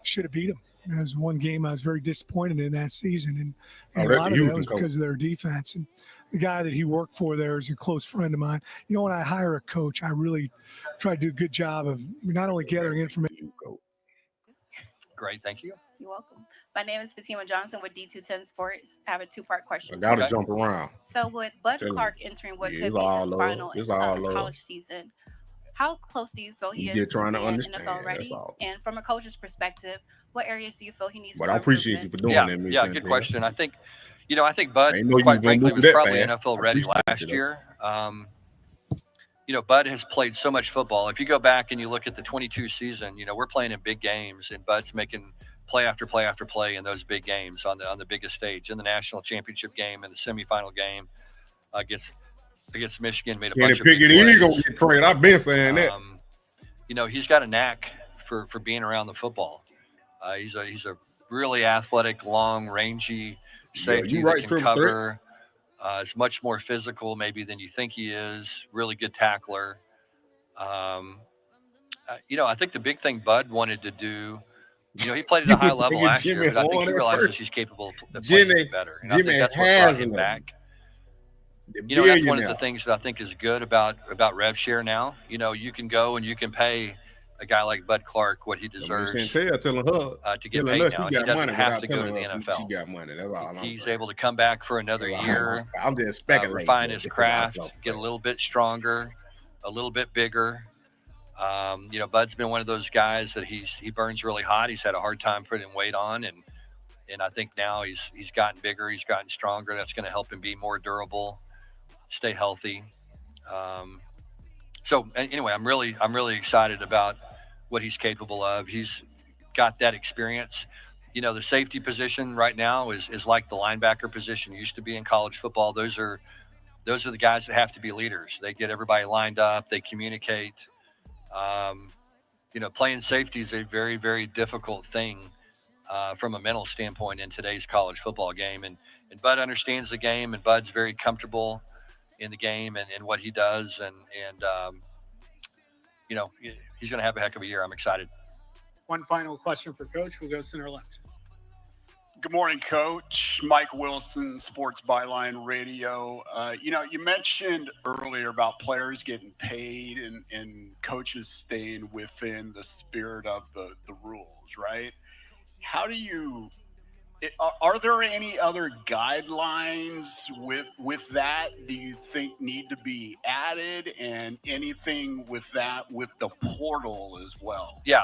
should have beat them. It was one game I was very disappointed in that season, and a lot of that was because of their defense. And the guy that he worked for there is a close friend of mine. You know, when I hire a coach, I really try to do a good job of not only gathering information. Great, thank you. You're welcome. My name is Fatima Johnson with D210 Sports. I have a two-part question. I gotta jump around. So with Bud Clark entering what could be his final college season, how close do you feel he is to being NFL ready? And from a coach's perspective, what areas do you feel he needs to improve? But I appreciate you for doing that. Yeah, good question. I think Bud, quite frankly, was probably NFL ready last year. You know, Bud has played so much football. If you go back and you look at the 22 season, you know, we're playing in big games, and Bud's making play after play after play in those big games on the biggest stage, in the national championship game, in the semifinal game against Michigan. Made a bunch of big plays. I've been saying that. You know, he's got a knack for being around the football. He's a really athletic, long, rangy safety that can cover. Is much more physical maybe than you think he is. Really good tackler. You know, I think the big thing Bud wanted to do, you know, he played at a high level last year, but I think he realizes he's capable of playing better. And I think that's what brought him back. You know, that's one of the things that I think is good about rev share now. You know, you can go and you can pay a guy like Bud Clark what he deserves to get paid now. He doesn't have to go to the NFL. He's able to come back for another year, refine his craft, get a little bit stronger, a little bit bigger. You know, Bud's been one of those guys that he burns really hot. He's had a hard time putting weight on, and I think now he's gotten bigger, he's gotten stronger. That's going to help him be more durable, stay healthy. So anyway, I'm really excited about what he's capable of. He's got that experience. You know, the safety position right now is like the linebacker position used to be in college football. Those are the guys that have to be leaders. They get everybody lined up. They communicate. You know, playing safety is a very, very difficult thing from a mental standpoint in today's college football game. And Bud understands the game, and Bud's very comfortable in the game and what he does. And you know, he's going to have a heck of a year. I'm excited. One final question for Coach. We'll go center left. Good morning, Coach. Mike Wilson, Sports Byline Radio. You know, you mentioned earlier about players getting paid and coaches staying within the spirit of the rules, right? How do you are there any other guidelines with that do you think need to be added, and anything with that with the portal as well? Yeah,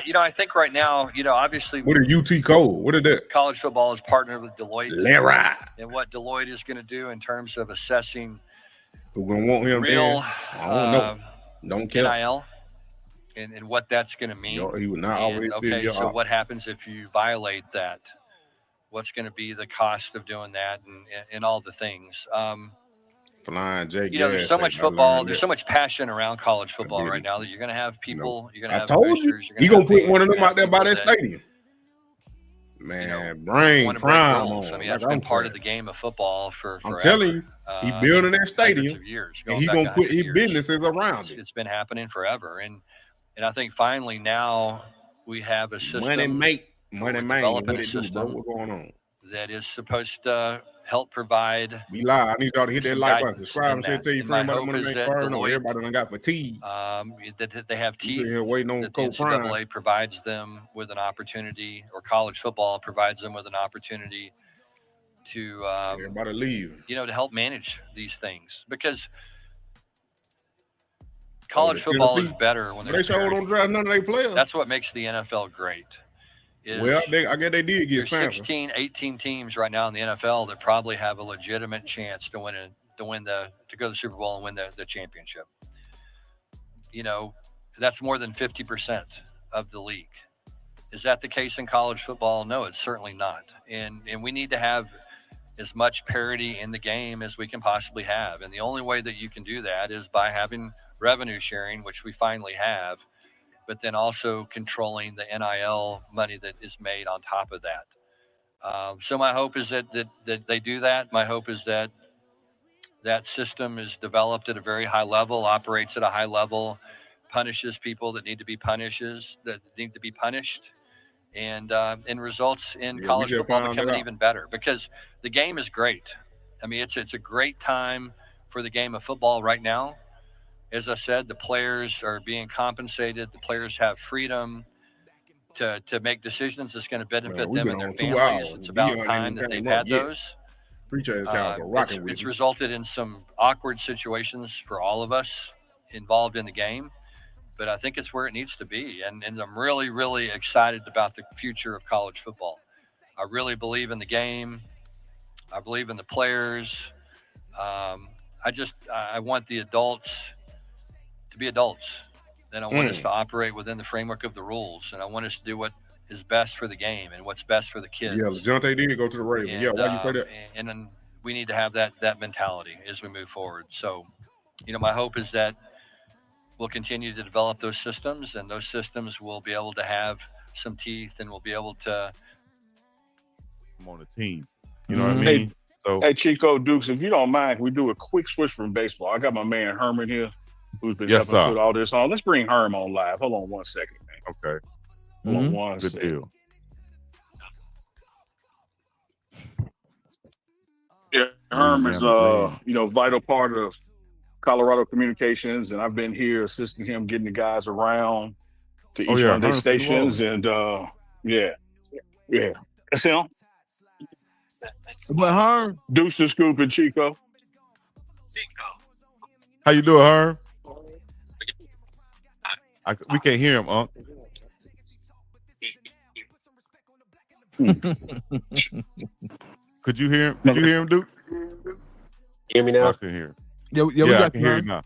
you know, I think right now, you know, obviously what are UT code? What is that? College football is partnered with Deloitte. Right. And what Deloitte is going to do in terms of assessing who's going to want him real I don't know. Don't care. NIL and what that's going to mean. He would not always okay, so what happens if you violate that? What's going to be the cost of doing that, and all the things? Flying Jake. You know, there's so much football. There's so much passion around college football right now that you're going to have people. You're going to have boosters. You're going to put one of them out there by that stadium. Man, brain prime on. I mean, that's been part of the game of football for forever. I'm telling you, he's building that stadium, years, and he's going to put his businesses around it. It's been happening forever, and I think finally now we have a system. Money make. Developing a system what's going on? That is supposed to help provide. We live. I need y'all to hit that like button, subscribe, and share. Tell your friend about the money make burn. Everybody done got fatigue. That they have teeth. Here waiting on that the NCAA provides them with an opportunity, or college football provides them with an opportunity to everybody leave. You know, to help manage these things, because college football is better when there's they don't draft none of their players. That's what makes the NFL great. Well, I guess they did get 16, 18 teams right now in the NFL that probably have a legitimate chance to go to the Super Bowl and win the championship. You know, that's more than 50% of the league. Is that the case in college football? No, it's certainly not. And we need to have as much parity in the game as we can possibly have. And the only way that you can do that is by having revenue sharing, which we finally have, but then also controlling the NIL money that is made on top of that. So my hope is that they do that. My hope is that system is developed at a very high level, operates at a high level, punishes people that need to be punished, and results in college football becoming even better, because the game is great. I mean, it's a great time for the game of football right now. As I said, the players are being compensated. The players have freedom to make decisions that's going to benefit them and their families. It's about time that they've had those. It's resulted in some awkward situations for all of us involved in the game, but I think it's where it needs to be. And I'm really, really excited about the future of college football. I really believe in the game. I believe in the players. I want the adults to be adults, and I want us to operate within the framework of the rules, and I want us to do what is best for the game and what's best for the kids. Yeah, LeJohn did go to the Ravens. Yeah, why you say that? And then we need to have that mentality as we move forward. So, you know, my hope is that we'll continue to develop those systems, and those systems will be able to have some teeth, and we'll be able to. I'm on the team. You know what I mean? Hey, Chico Dukes, if you don't mind, we do a quick switch from baseball. I got my man Herman here, who's been helping put all this on. Let's bring Herm on live. Hold on 1 second, man. Okay. Hold on 1 Good second. deal. Yeah, Herm is vital part of Colorado communications, and I've been here assisting him getting the guys around to each one of their stations, and yeah. That's him. But Herm, Deuce the Scoop and Chico. How you doing, Herm? We can't hear him, Unc. Could you hear him? Did you hear him, Duke? Hear me now? I can hear him. I can hear you now.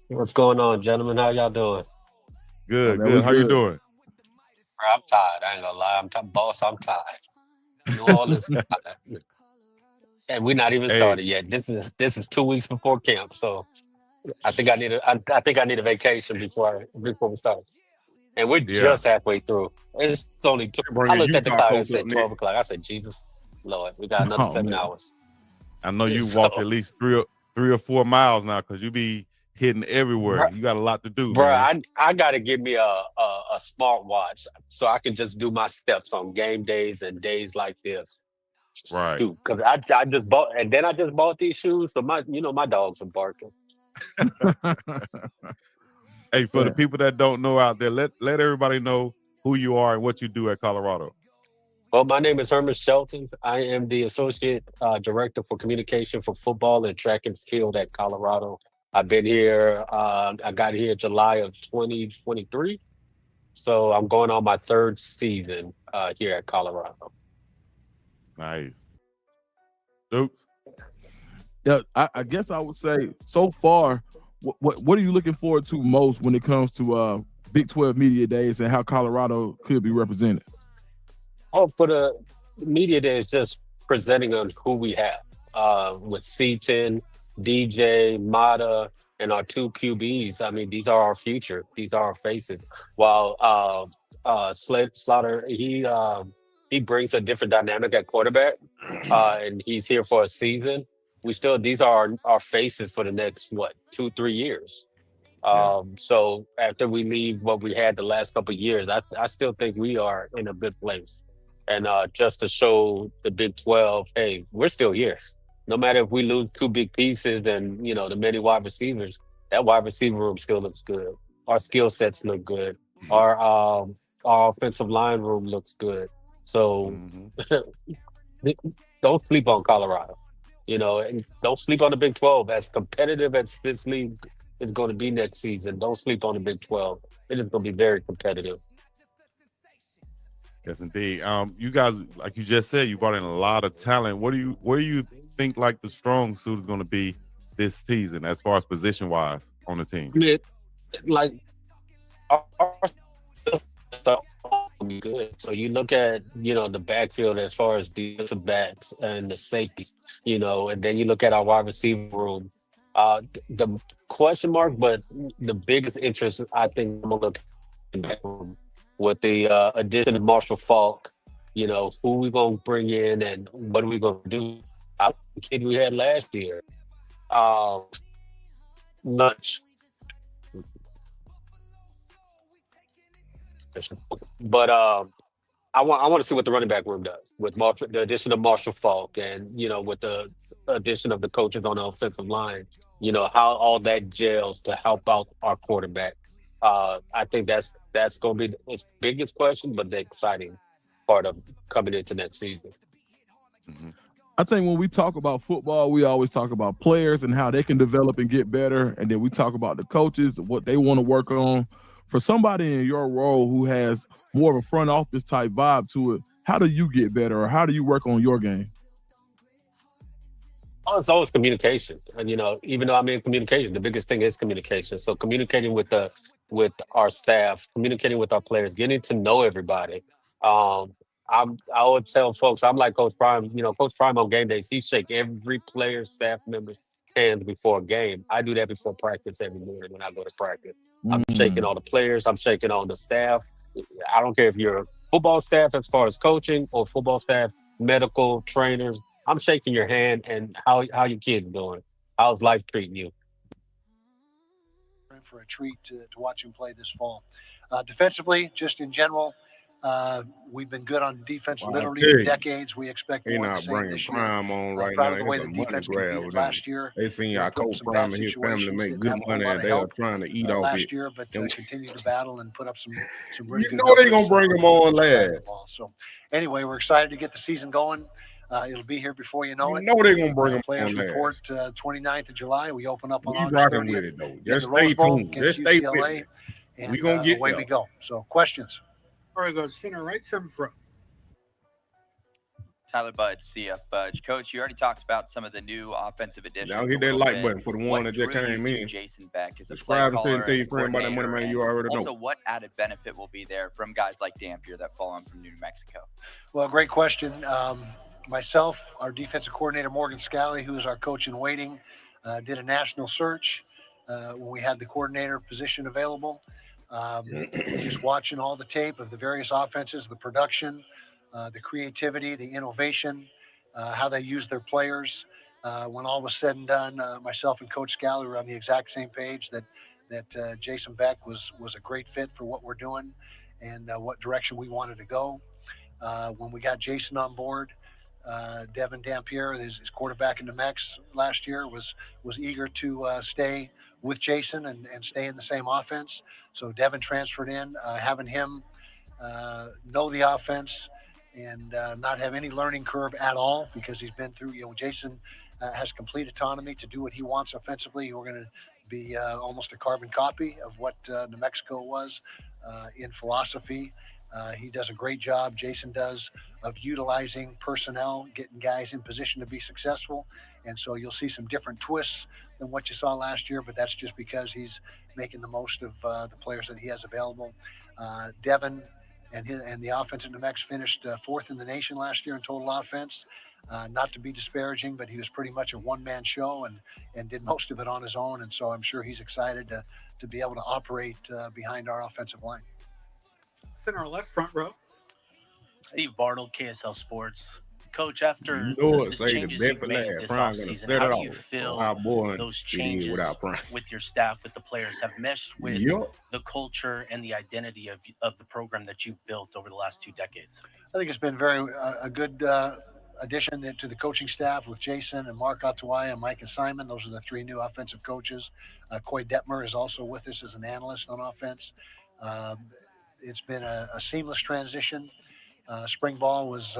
What's going on, gentlemen? How y'all doing? Good, good. How you doing? I'm tired. I ain't gonna lie. Boss, I'm tired. New Orleans tired. And we're not even started yet. This is 2 weeks before camp, so I think I need a vacation before we start. And we're just halfway through. It's only I looked at the clock and said 12 o'clock. I said, Jesus Lord, we got another 7 hours. I know you walked at least 3 or 4 miles now because you be hitting everywhere. You got a lot to do, bro. Man. I gotta give me a smart watch so I can just do my steps on game days and days like this. Right. Because I just bought these shoes, so my dogs are barking. Hey, for the people that don't know out there, let everybody know who you are and what you do at Colorado. Well, my name is Herman Shelton. I am the Associate Director for Communication for Football and Track and Field at Colorado. I've been here, I got here July of 2023. So I'm going on my 3rd season here at Colorado. Nice. Dukes? Yeah, I guess I would say so far, what are you looking forward to most when it comes to Big 12 Media Days and how Colorado could be represented? Oh, for the media days, just presenting on who we have with Seaton, DJ, Mata, and our 2 QBs. I mean, these are our future. These are our faces. While Slaughter, he brings a different dynamic at quarterback, and he's here for a season. These are our faces for the next 2-3 years. So after we leave what we had the last couple of years, I still think we are in a good place. And just to show the Big 12, hey, we're still here. No matter if we lose 2 big pieces and the many wide receivers, that wide receiver room still looks good. Our skill sets look good. Our offensive line room looks good. So don't sleep on Colorado. And don't sleep on the Big 12. As competitive as this league is going to be next season, don't sleep on the Big 12. It is going to be very competitive. Yes, indeed. You guys, like you just said, you brought in a lot of talent. Where do you think like the strong suit is going to be this season as far as position wise on the team? Like our good. So you look at the backfield as far as defensive backs and the safeties, and then you look at our wide receiver room. The question mark, but the biggest interest I think I'm gonna look at the back room with the addition of Marshall Falk. Who we gonna bring in and what are we gonna do? The kid we had last year, Lunch. But I want to see what the running back room does with the addition of Marshall Falk and with the addition of the coaches on the offensive line. How all that gels to help out our quarterback. I think that's going to be its biggest question, but the exciting part of coming into next season. Mm-hmm. I think when we talk about football, we always talk about players and how they can develop and get better, and then we talk about the coaches, what they want to work on. For somebody in your role who has more of a front office type vibe to it, how do you get better or how do you work on your game? Oh, it's always communication. And, even though I'm in communication, the biggest thing is communication. So communicating with our staff, communicating with our players, getting to know everybody. I would tell folks, I'm like Coach Prime. Coach Prime on game days, he shake every player's staff member's hands before a game. I do that before practice every morning when I go to practice. I'm shaking all the players. I'm shaking all the staff. I don't care if you're football staff as far as coaching or football staff, medical trainers. I'm shaking your hand and how your kids doing. How's life treating you? For a treat to watch him play this fall. Defensively, just in general, we've been good on defense literally for decades. We expect more of the same this year. Prime on right proud now. of the way the defense competed last year. They seen our Coach Prime and his family make good money, and they are trying to eat off last it. year, but continue to battle and put up some really good. They're gonna bring them on last. So anyway, we're excited to get the season going. It'll be here before you know it. They're gonna bring them players on report 29th of July. We open up on We August rocking 30th. with it though. in Just the Rose stay Bowl tuned. against Just stay UCLA, with it. and We gonna get away there. we go. So questions. All right, go center right, 7th row. Tyler Budge, CF Budge. Coach, you already talked about some of the new offensive additions. Now hit that like button for the one that just came in. Jason Beck as a Subscribe play and tell your friend about that money man you already know. Also, what added benefit will be there from guys like Dampier that fall on from New Mexico? Well, great question. Myself, our defensive coordinator, Morgan Scally, who is our coach in waiting, did a national search when we had the coordinator position available. Just watching all the tape of the various offenses, the production, the creativity, the innovation, how they use their players. When all was said and done, myself and Coach Scally were on the exact same page that Jason Beck was a great fit for what we're doing and what direction we wanted to go. When we got Jason on board, Devin Dampier, his quarterback in the Mex last year, was eager to stay with Jason and stay in the same offense. So Devin transferred in, having him know the offense and not have any learning curve at all, because he's been through, Jason has complete autonomy to do what he wants offensively. We're going to be almost a carbon copy of what New Mexico was in philosophy. He does a great job, Jason does, of utilizing personnel, getting guys in position to be successful. And so you'll see some different twists than what you saw last year, but that's just because he's making the most of the players that he has available. Devin and the offense in New Mexico finished fourth in the nation last year in total offense. Not to be disparaging, but he was pretty much a one-man show and did most of it on his own. And so I'm sure he's excited to be able to operate behind our offensive line. Center left, front row. Steve Bartle, KSL Sports. Coach, after the changes you've made this offseason, how do you feel those changes with your staff, with the players, have meshed with the culture and the identity of the program that you've built over the last 2 decades? I think it's been a good addition to the coaching staff with Jason and Mark Ottawai and Mike and Simon. Those are the 3 new offensive coaches. Coy Detmer is also with us as an analyst on offense. It's been a seamless transition. Spring ball was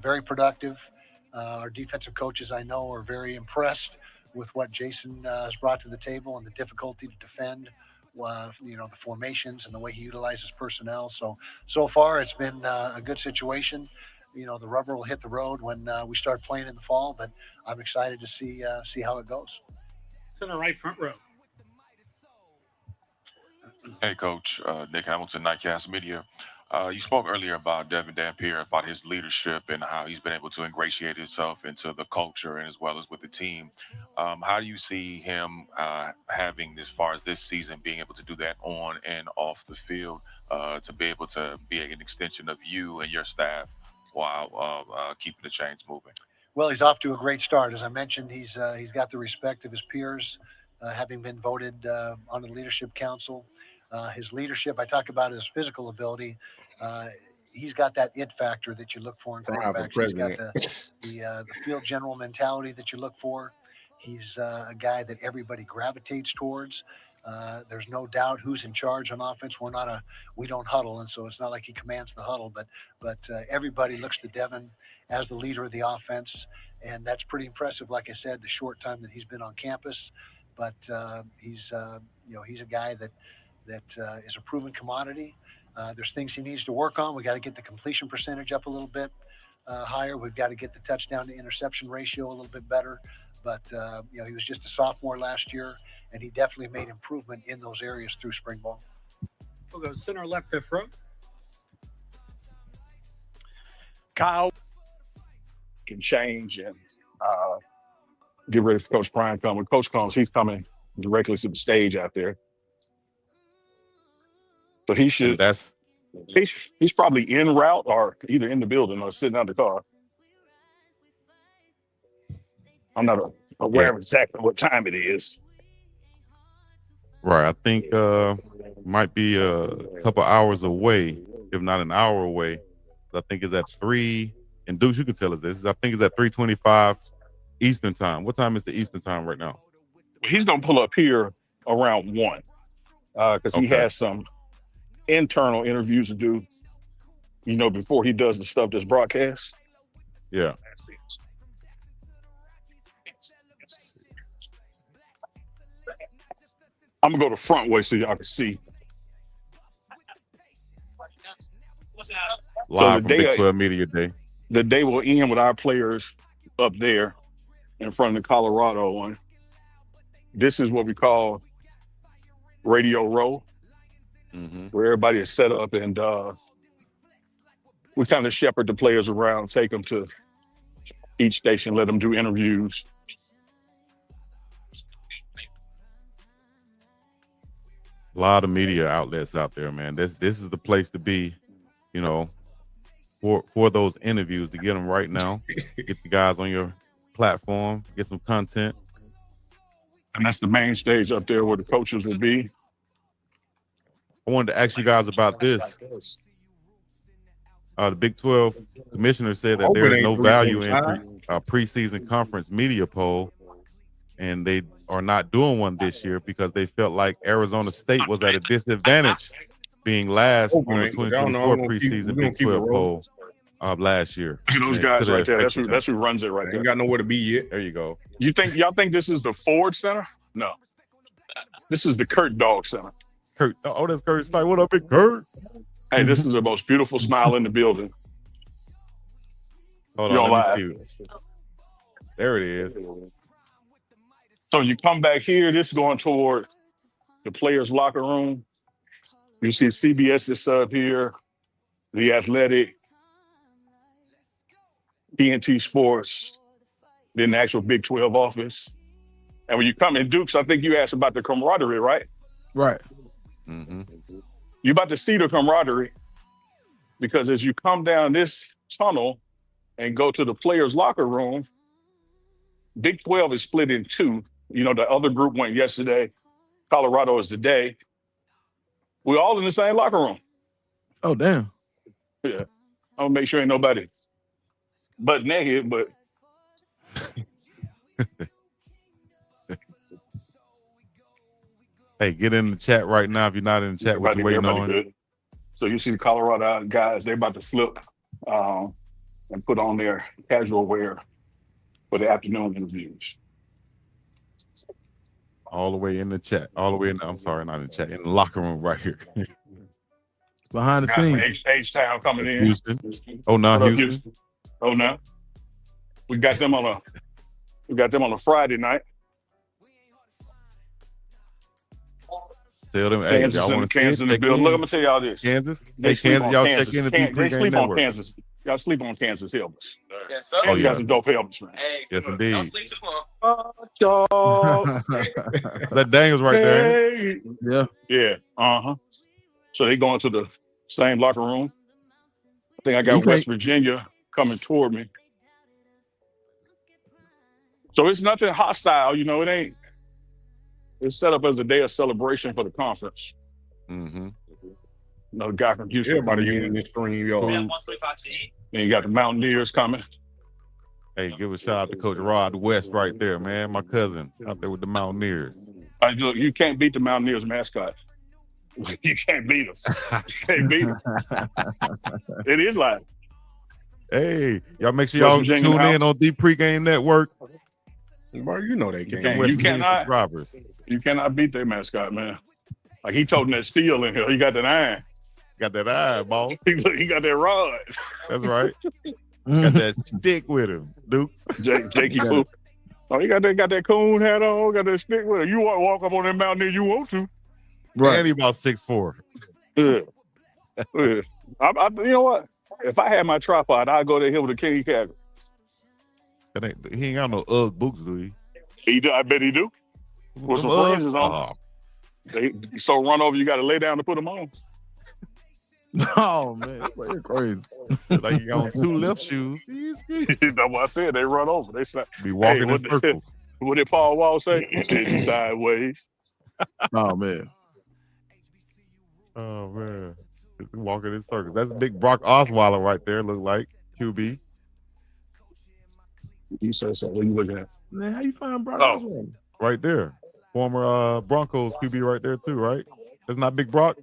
very productive. Our defensive coaches, I know, are very impressed with what Jason has brought to the table and the difficulty to defend, the formations and the way he utilizes personnel. So far, it's been a good situation. The rubber will hit the road when we start playing in the fall, but I'm excited to see how it goes. Center right, front row. Hey, Coach. Nick Hamilton, Nightcast Media. You spoke earlier about Devin Dampier, about his leadership and how he's been able to ingratiate himself into the culture and as well as with the team. How do you see him having, as far as this season, being able to do that on and off the field, to be able to be an extension of you and your staff while keeping the chains moving? Well, he's off to a great start. As I mentioned, he's got the respect of his peers, having been voted on the leadership council. His leadership, I talk about his physical ability. He's got that it factor that you look for in quarterbacks. He's got the field general mentality that you look for. He's a guy that everybody gravitates towards. There's no doubt who's in charge on offense. We don't huddle, and so it's not like he commands the huddle, but everybody looks to Devin as the leader of the offense, and that's pretty impressive. Like I said, the short time that he's been on campus, but he's a guy that is a proven commodity. There's things he needs to work on. We got to get the completion percentage up a little bit higher. We've got to get the touchdown to interception ratio a little bit better. But he was just a sophomore last year, and he definitely made improvement in those areas through spring ball. We'll go center left, fifth row. Kyle can change and get ready for Coach Prime come. When Coach comes, he's coming directly to the stage out there. So he should. He's probably en route or either in the building or sitting out the car. I'm not aware of exactly what time it is. Right. I think might be a couple hours away, if not an hour away. I think it's at 3. And Deuce, you can tell us this. I think it's at 3:25 Eastern time. What time is the Eastern time right now? He's gonna pull up here around 1 because he has some internal interviews to do, before he does the stuff that's broadcast. Yeah. I'm gonna go the front way so y'all can see. Live from Big 12 Media Day. the day will end with our players up there in front of the Colorado one. This is what we call Radio Row, where everybody is set up, and we kind of shepherd the players around, take them to each station, let them do interviews. A lot of media outlets out there, man. This is the place to be, you know, for those interviews, to get them right now. Get the guys on your platform, get some content. And that's the main stage up there where the coaches will be. I wanted to ask you guys about this. The Big 12 commissioner said that there is no value in preseason conference media poll, and they are not doing one this year because they felt like Arizona State was at a disadvantage being last on the 2024 preseason Big 12 poll last year. Those guys right there, that's who runs it right there. Ain't got nowhere to be yet. There you go. Y'all think this is the Ford Center? No. This is the Kurt Dog Center. Kurt, oh, that's Kurt's like, what up, big Kurt? Hey, this is the most beautiful smile in the building. Hold on, let me see. There it is. So you come back here, this is going toward the players' locker room. You see CBS is up here, The Athletic, TNT Sports, then the actual Big 12 office. And when you come in, Dukes, I think you asked about the camaraderie, right? Right. You're about to see the camaraderie, because as you come down this tunnel and go to the players' locker room, Big 12 is split in two. You know, the other group went yesterday. Colorado is today. We're all in the same locker room. Oh, damn. Yeah. I'll make sure ain't nobody butt naked, but hey, get in the chat right now if you're not in the chat. What you waiting on? Good. So you see the Colorado guys, they're about to flip and put on their casual wear for the afternoon interviews. All the way in the chat. All the way in the, I'm sorry, not in the chat, in the locker room right here. Behind the scenes. H-Town coming in. Houston. Oh, no, Houston. Oh, no. We got them on a Friday night. Tell them, hey, y'all want to Kansas in the building. Look, I'm gonna tell y'all this. Kansas? Hey, Kansas, y'all check in the deep They sleep on network. Kansas. Y'all sleep on Kansas helmets. Yes, sir. Kansas got some dope helmets, man. Hey, Yes, indeed. don't sleep too long. That Daniels right there. Hey. Yeah. Yeah. So they going to the same locker room. I think I got West Virginia coming toward me. So it's nothing hostile, you know, it ain't. It's set up as a day of celebration for the conference. Another guy from Houston. Everybody using this stream, y'all. Then you got the Mountaineers coming. Hey, give a shout out to Coach Rod West right there, man. My cousin out there with the Mountaineers. Look, you can't beat the Mountaineers mascot. You can't beat them. You can't beat them. It is live. Hey, y'all make sure y'all tune in on Deep Pregame Network. Bro, you know they can't. You cannot beat their mascot, man. Like he toting that steel in here. He got that iron. Got that iron, boss. He got that rod. That's right. Got that stick with him, Duke. Jakey Foo. Oh, he got that coon hat on. Got that stick with him. You want to walk up on that mountain if you want to. Right. And he about 6'4". Yeah. You know what? If I had my tripod, I'd go to him with a King Cabin. He ain't got no Ugg boots, do he? He do. I bet he do. With some fringes on. They so run over, you got to lay down to put them on. Oh man, you're crazy. Like you got on two left shoes. That's what I said. They run over. They be walking in circles. What did Paul Wall say? He sideways. Oh man. Oh man. Walking in circles. That's big Brock Osweiler right there. Look like QB. You said so. What are you looking at? Man, how you find Brock Osweiler? Right there. Former Broncos QB right there too, right? That's not Big Brock.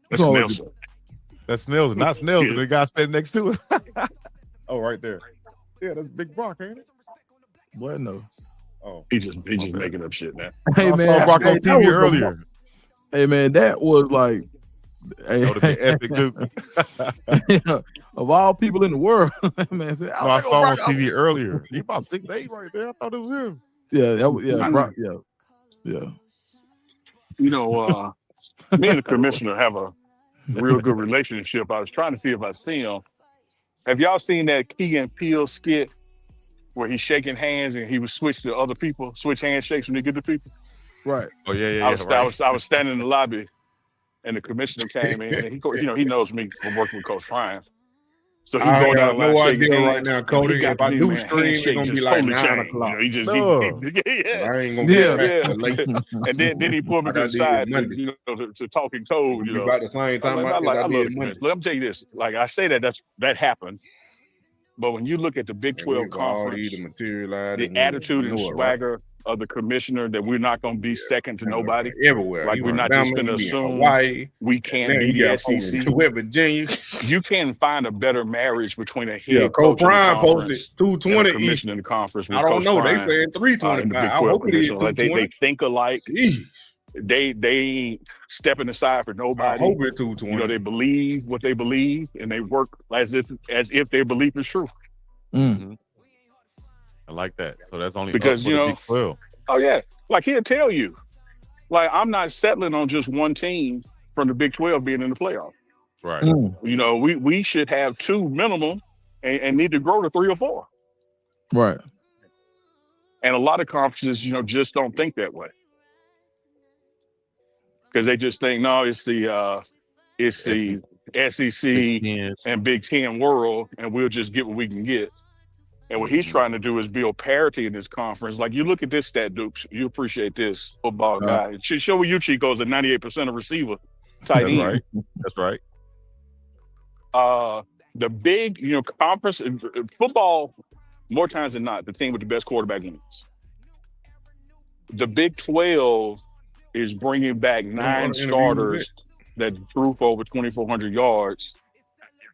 That's Nelson. That's Nelson, not Snelson. The guy standing next to it. Oh, right there. Yeah, that's Big Brock, ain't it? What? No. Oh, he just making up shit, man. Hey man, I saw Brock on TV earlier. Hey man, that was like Hey, that would have been epic, dude. Yeah, of all people in the world, man said, No, I saw him on TV earlier. He about 6'8" right there. I thought it was him. Yeah, I- yeah. You know, me and the commissioner have a real good relationship. I was trying to see if I see him. Have y'all seen that Key and Peele skit where he's shaking hands and he would switch to other people, switch handshakes when he get to people? Right. Oh yeah. I was standing in the lobby, and the commissioner came in, and he knows me from working with Coach Prime. So he's going down the line, no shaking idea hands. right now, Cody. If I do stream, it's gonna be like 9 o'clock. He just, No. I ain't gonna get back till late. And then he pulled me to the side, to talk in code. Be about the same time I I love did the Monday. Let me tell you this. Like I say that happened, but when you look at the Big 12 conference, the attitude and swagger of the commissioner that we're not going to be second to nobody everywhere. Like we're not just going to assume we can't be the SEC. Virginia. You can find a better marriage between a head Yeah, coach Coach Prime posted 220 and a commissioner in the conference. I don't know. They saying 325. I hope it is like they 220. think alike. They ain't stepping aside for nobody. I hope it's 220. You know, they believe what they believe, and they work as if their belief is true. Mm-hmm. I like that. So that's only Because up for the Big 12. Oh yeah, like he'll tell you, like I'm not settling on just one team from the Big 12 being in the playoffs. Right. You know, we should have 2 minimum, and need to grow to 3 or 4. Right. And a lot of conferences, just don't think that way. Because they just think, no, it's the SEC and Big Ten world, and we'll just get what we can get. And what he's trying to do is build parity in this conference. Like you look at this stat, Dukes, you appreciate this football guy. It should show you Chico's at 98% of receiver tight end. Right. That's right. The big, conference football, more times than not, the team with the best quarterback wins. The Big 12 is bringing back 9 starters that threw for over 2,400 yards.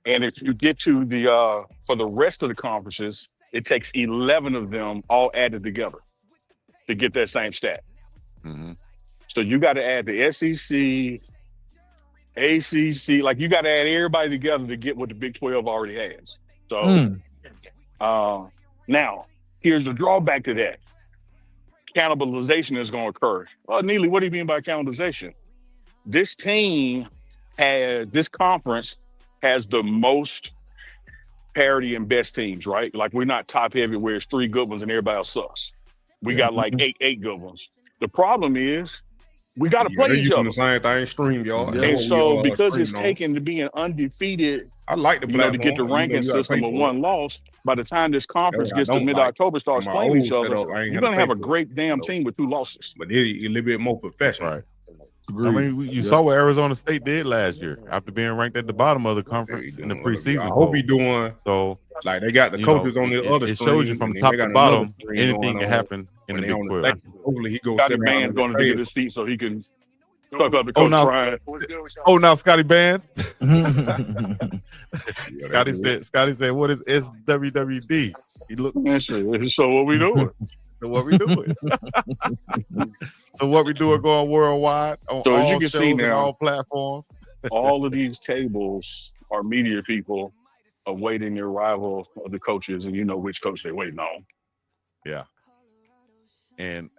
And if you get to for the rest of the conferences, it takes 11 of them all added together to get that same stat. Mm-hmm. So you got to add the SEC, ACC, like you got to add everybody together to get what the Big 12 already has. So now, here's the drawback to that. Cannibalization is going to occur. Neely, what do you mean by cannibalization? This conference has the most parity and best teams, right? Like we're not top heavy where it's 3 good ones and everybody else sucks. We got like eight good ones. The problem is we got to play each other. The same thing, stream, y'all. And so because it's taken to being undefeated, I like the to get the ranking system of 1 loss. By the time this conference gets to mid-October, starts playing each other, you're gonna have a great damn team with 2 losses. But it's a little bit more professional. Right. I mean, you saw what Arizona State did last year after being ranked at the bottom of the conference in the preseason. I hope he's doing so. Like they got the coaches on the other. It shows you from top to bottom, anything can happen in the Big 12. Hopefully he goes. Scotty Band's going to get his seat so he can suck up the coach. Now Scotty Bands. Scotty said, "What is SWWD?" He looked. So what we doing? So what we doing? So what we doing going worldwide on so all as you can shows see now, and all platforms. All of these tables are media people awaiting the arrival of the coaches, and you know which coach they're waiting on. Yeah. And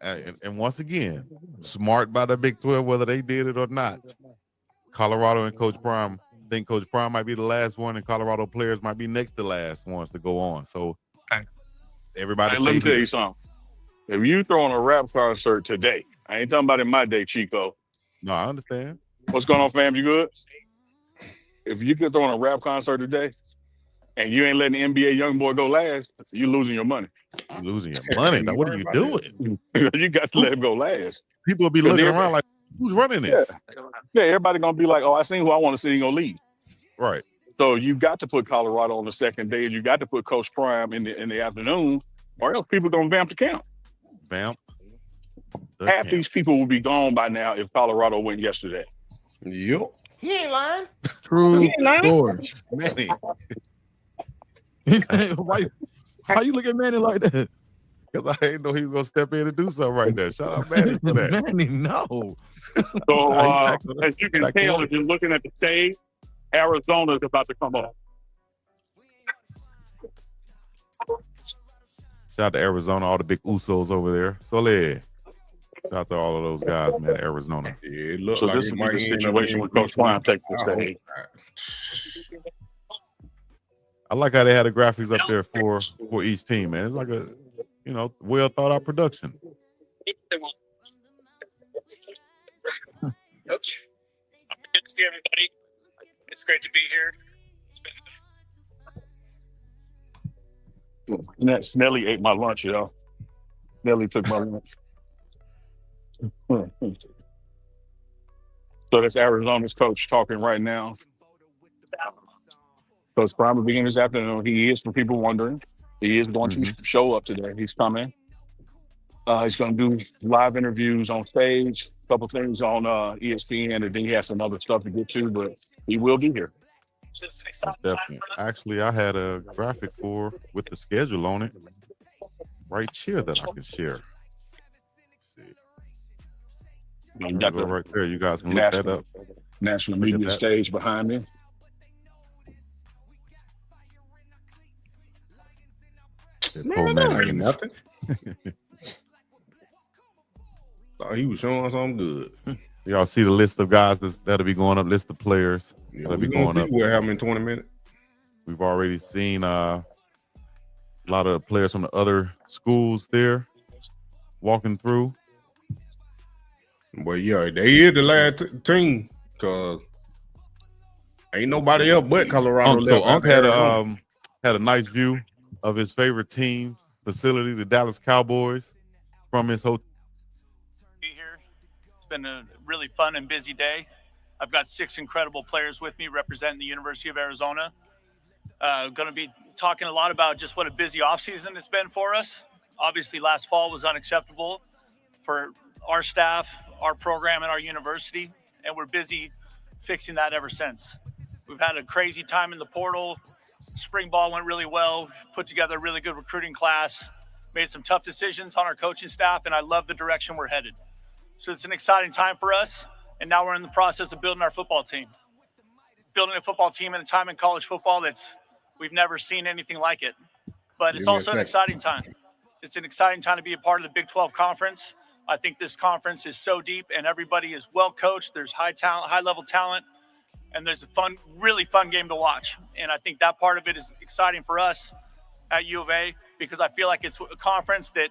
once again, smart by the Big 12, whether they did it or not. Colorado and Coach Prime, I think Coach Prime might be the last one, and Colorado players might be next to last ones to go on. So everybody, let me tell you something. If you throw on a rap concert today, I ain't talking about in my day, Chico. No, I understand. What's going on, fam? You good? If you could throw on a rap concert today, and you ain't letting the NBA young boy go last, you losing your money. You're losing your money. Now, what are you doing? You got to let him go last. People will be looking around like, who's running this? Yeah, everybody going to be like, oh, I seen who I want to see, going to leave. Right. So you got to put Colorado on the second day, and you got to put Coach Prime in the afternoon, or else people going to vamp the count. Vamp. Half these people will be gone by now if Colorado went yesterday. Yep. He ain't lying. True story. Manny. Why you look at Manny like that? Because I didn't know he was gonna step in and do something right there. Shout out Manny for that. Manny, no. So as you can tell, if you're looking at the stage, Arizona's about to come up. Shout out to Arizona, all the big Usos over there. Shout out to all of those guys, man, Arizona. Yeah, it looks So like this it will might be the end up situation being with Coach Klein taking the stage. I like how they had the graphics up there for each team, man. It's like a, well thought out production. Coach, good to see everybody. It's great to be here. And that Snelly ate my lunch, y'all. Snelly took my lunch. So that's Arizona's coach talking right now. Coach Prime will begin this afternoon. He is, for people wondering, he is going to show up today. He's coming. He's going to do live interviews on stage, a couple things on ESPN, and then he has some other stuff to get to, but he will be here. Definitely. Actually, I had a graphic with the schedule on it right here that I can share. Let's see. You got go right there. You guys can look that up. National media stage behind me. Ain't nothing. Thought he was showing something good. Y'all see the list of guys that'll be going up, list of players that'll be going up. We'll have them in 20 minutes. We've already seen a lot of players from the other schools there walking through. But yeah, they is the last team because ain't nobody else but Colorado left. So Unc had a nice view of his favorite team's facility, the Dallas Cowboys, from his hotel. It's been a really fun and busy day. I've got 6 incredible players with me representing the University of Arizona. Going to be talking a lot about just what a busy offseason it's been for us. Obviously, last fall was unacceptable for our staff, our program, and our university, and we're busy fixing that ever since. We've had a crazy time in the portal. Spring ball went really well, put together a really good recruiting class, made some tough decisions on our coaching staff, and I love the direction we're headed. So it's an exciting time for us, and now we're in the process of building our football team. Building a football team in a time in college football we've never seen anything like it. But it's also an exciting time. It's an exciting time to be a part of the Big 12 Conference. I think this conference is so deep, and everybody is well coached. There's high-level talent, and there's a really fun game to watch. And I think that part of it is exciting for us at U of A because I feel like it's a conference that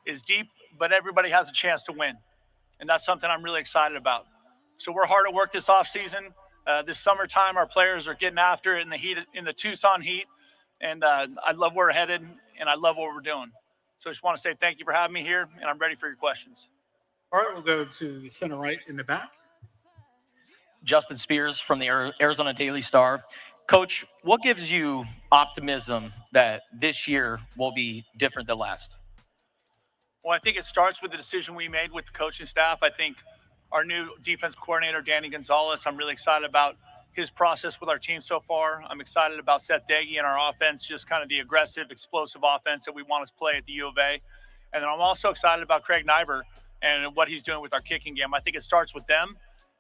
is deep, but everybody has a chance to win. And that's something I'm really excited about. So we're hard at work this offseason. This summertime, our players are getting after it in the Tucson heat. And I love where we're headed, and I love what we're doing. So I just want to say thank you for having me here, and I'm ready for your questions. All right, we'll go to the center right in the back. Justin Spears from the Arizona Daily Star. Coach, what gives you optimism that this year will be different than last? Well, I think it starts with the decision we made with the coaching staff. I think our new defense coordinator, Danny Gonzalez, I'm really excited about his process with our team so far. I'm excited about Seth Daggy and our offense, just kind of the aggressive, explosive offense that we want to play at the U of A. And then I'm also excited about Craig Nyber and what he's doing with our kicking game. I think it starts with them.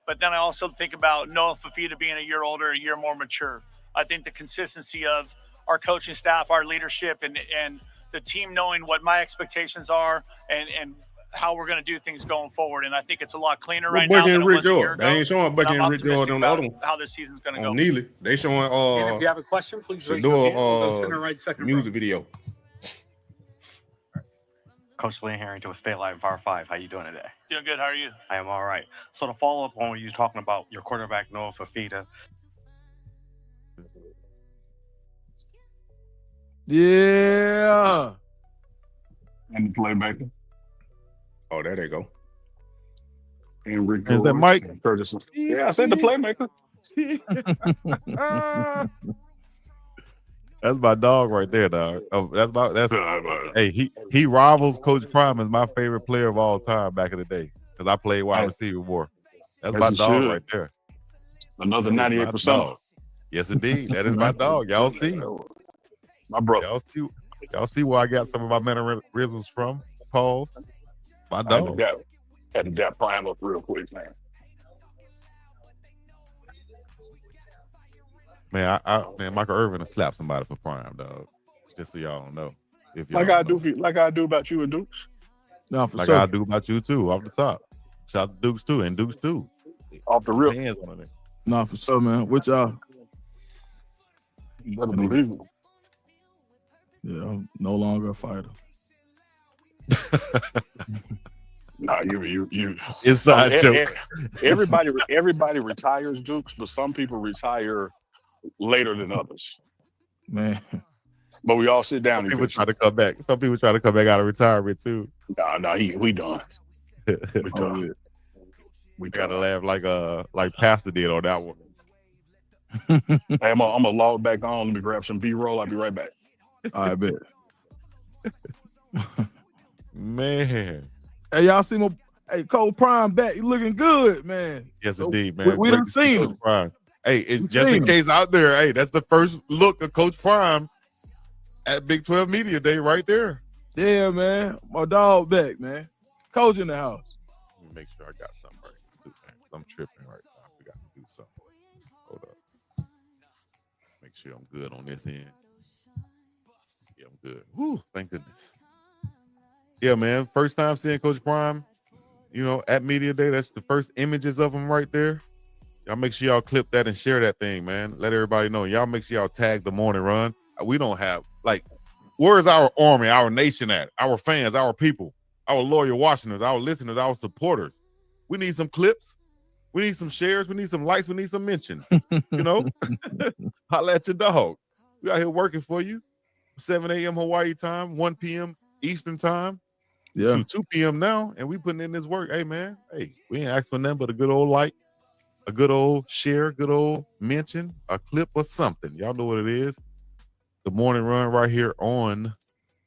But then I also think about Noah Fafita being a year older, a year more mature. I think the consistency of our coaching staff, our leadership, and the team knowing what my expectations are and how we're going to do things going forward. And I think it's a lot cleaner right now than it was a year ago. They ain't showing Bucky and Rick Jordan on the other one. How this season's going to go. Neely. They showing and if you have a question, please raise your hand. We'll go center right, second music video. Coach Lee Harrington with State Live Power 5. How you doing today? Doing good. How are you? I am all right. So to follow up on what you were talking about, your quarterback, Noah Fafita. Yeah. And the playmaker. Oh, there they go. And Rick Is that Mike? Curtis. Yeah, I said the playmaker. That's my dog right there, dog. Oh, that's hey, he rivals Coach Prime as my favorite player of all time back in the day because I played wide receiver more. That's my dog right there. Another 98%. Yes, indeed. That is my dog. Y'all see. My brother. Y'all see Y'all see where I got some of my mannerisms from? Pause. My dog. Had to dap Prime up real quick, man. Man, man, Michael Irvin will slap somebody for Prime, dog. Just so y'all don't know. If y'all Like I do about you and Dukes. No, for like sure. I do about you too, off the top. Shout out to Dukes too, and Dukes too. Off the rip. Hands on it. No, for sure, man. Which You better believe it. yeah, I'm no longer a fighter. Nah, you. Inside joke. Everybody retires, Dukes, but some people retire later than others. Man. But we all sit down. Some people try to come back. Some people try to come back out of retirement too. Nah, we done. We done. We gotta laugh like Pastor did on that one. Hey, I'm gonna log back on. Let me grab some B-roll. I'll be right back. I bet. Man. Hey, y'all see my Coach Prime back. He looking good, man. Yes, indeed, man. We done seen him. Prime. Hey, just in case out there, hey, that's the first look of Coach Prime at Big 12 Media Day right there. Yeah, man. My dog back, man. Coach in the house. Let me make sure I got something right too, man. I'm tripping right now. I forgot to do something. Hold up. Make sure I'm good on this end. Yeah, I'm good. Whew, thank goodness. Yeah, man. First time seeing Coach Prime, at Media Day. That's the first images of him right there. Y'all make sure y'all clip that and share that thing, man. Let everybody know. Y'all make sure y'all tag the morning run. We don't have, where's our army, our nation at? Our fans, our people, our loyal Washingtons, our listeners, our supporters. We need some clips. We need some shares. We need some likes. We need some mentions. Holla at your dogs. We out here working for you. 7 a.m. Hawaii time, 1 p.m. Eastern time. Yeah. 2 p.m. now, and we putting in this work. Hey, man. Hey, we ain't asking for nothing but a good old like, a good old share, good old mention, a clip or something. Y'all know what it is. The morning run right here on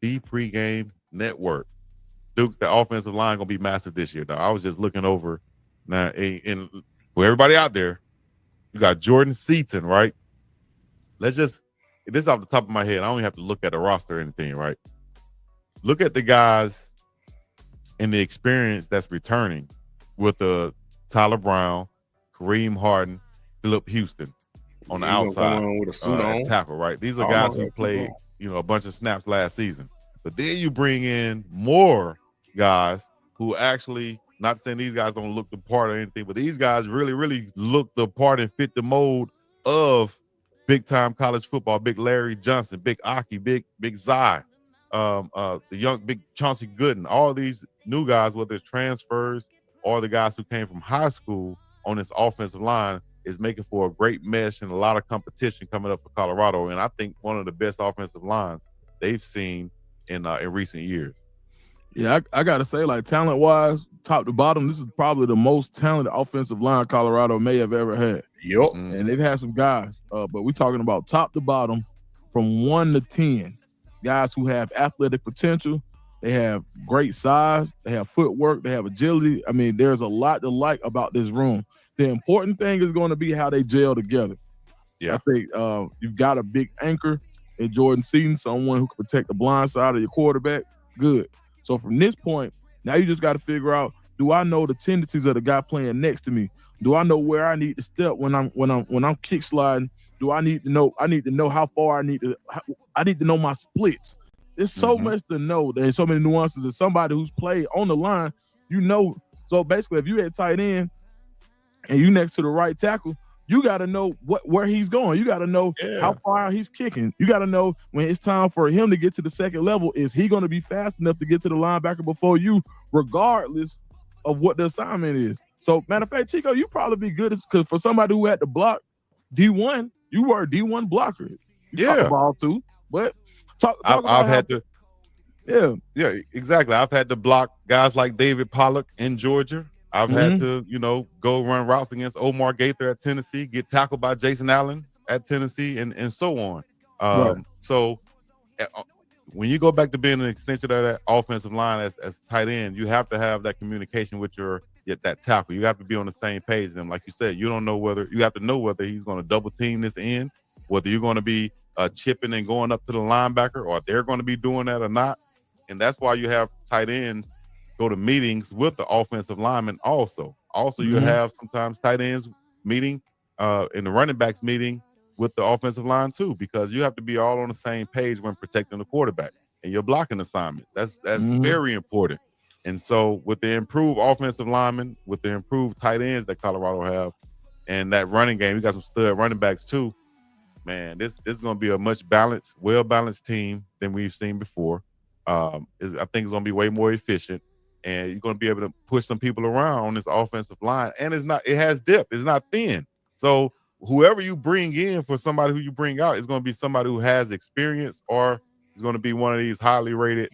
the pregame network. Duke, the offensive line gonna be massive this year, though. I was just looking over now, and for everybody out there, you got Jordan Seaton, right? This is off the top of my head. I don't even have to look at the roster or anything, right? Look at the guys and the experience that's returning with Tyler Brown, Kareem Harden, Phillip Houston on the outside with a suit on. Tackle, right? These are guys who played, a bunch of snaps last season. But then you bring in more guys who actually, not saying these guys don't look the part or anything, but these guys really, really look the part and fit the mold of big-time college football. Big Larry Johnson, Big Aki, Big Zai, the young Big Chauncey Gooden, all these new guys, whether it's transfers or the guys who came from high school on this offensive line, is making for a great mesh and a lot of competition coming up for Colorado. And I think one of the best offensive lines they've seen in recent years. Yeah, I got to say, talent-wise, top to bottom, this is probably the most talented offensive line Colorado may have ever had. Yep. And they've had some guys, but we're talking about top to bottom from 1 to 10. Guys who have athletic potential, they have great size, they have footwork, they have agility. I mean, there's a lot to like about this room. The important thing is going to be how they gel together. Yeah, I think you've got a big anchor in Jordan Seaton, someone who can protect the blind side of your quarterback. Good. So from this point, now you just got to figure out: do I know the tendencies of the guy playing next to me? Do I know where I need to step when I'm kick sliding? Do I need to know? I need to know how far I need to know my splits. There's so much to know. There's so many nuances. As somebody who's played on the line, So basically, if you at tight end and you next to the right tackle, you got to know where he's going. You got to know how far he's kicking. You got to know when it's time for him to get to the second level. Is he going to be fast enough to get to the linebacker before you, regardless of what the assignment is? So, matter of fact, Chico, you probably be good because for somebody who had to block D1, you were a D1 blocker. You talk ball too, but I've had to. Yeah, exactly. I've had to block guys like David Pollock in Georgia. I've had to, go run routes against Omar Gaither at Tennessee, get tackled by Jason Allen at Tennessee, and so on. So when you go back to being an extension of that offensive line as tight end, you have to have that communication with that tackle. You have to be on the same page. And like you said, you have to know whether he's going to double team this end, whether you're going to be chipping and going up to the linebacker, or they're going to be doing that or not. And that's why you have tight ends go to meetings with the offensive lineman also. Also, you have sometimes tight ends meeting in the running backs meeting with the offensive line too, because you have to be all on the same page when protecting the quarterback and your blocking assignment. That's very important. And so with the improved offensive linemen, with the improved tight ends that Colorado have, and that running game, we got some stud running backs too. Man, this is going to be a much balanced, well-balanced team than we've seen before. I think it's going to be way more efficient, and you're going to be able to push some people around on this offensive line. And it has depth. It's not thin. So whoever you bring in for somebody who you bring out is going to be somebody who has experience, or is going to be one of these highly rated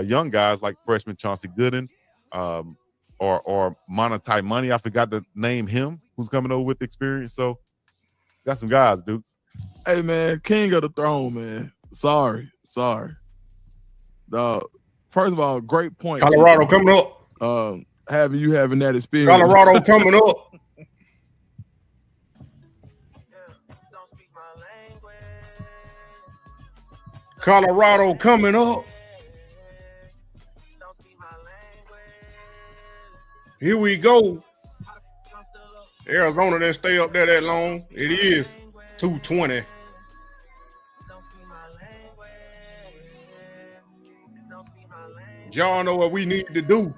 young guys like freshman Chauncey Gooden, or Monotype Money. I forgot to name him, who's coming over with experience. So got some guys, Dukes. Hey, man, king of the throne, man. Sorry. First of all, great point. Colorado coming up. Having that experience. Colorado coming up. Colorado coming up. Here we go. Arizona didn't stay up there that long. It is 2:20. Y'all know what we need to do.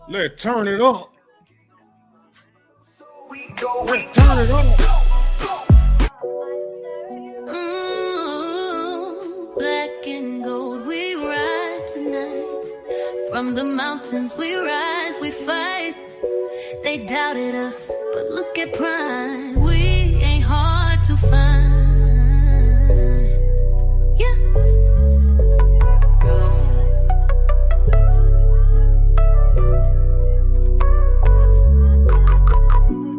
Let's turn it up. Let's turn it up. Black and gold, we ride tonight. From the mountains we rise, we fight. They doubted us, but look at pride. We ain't hard to find. Yeah.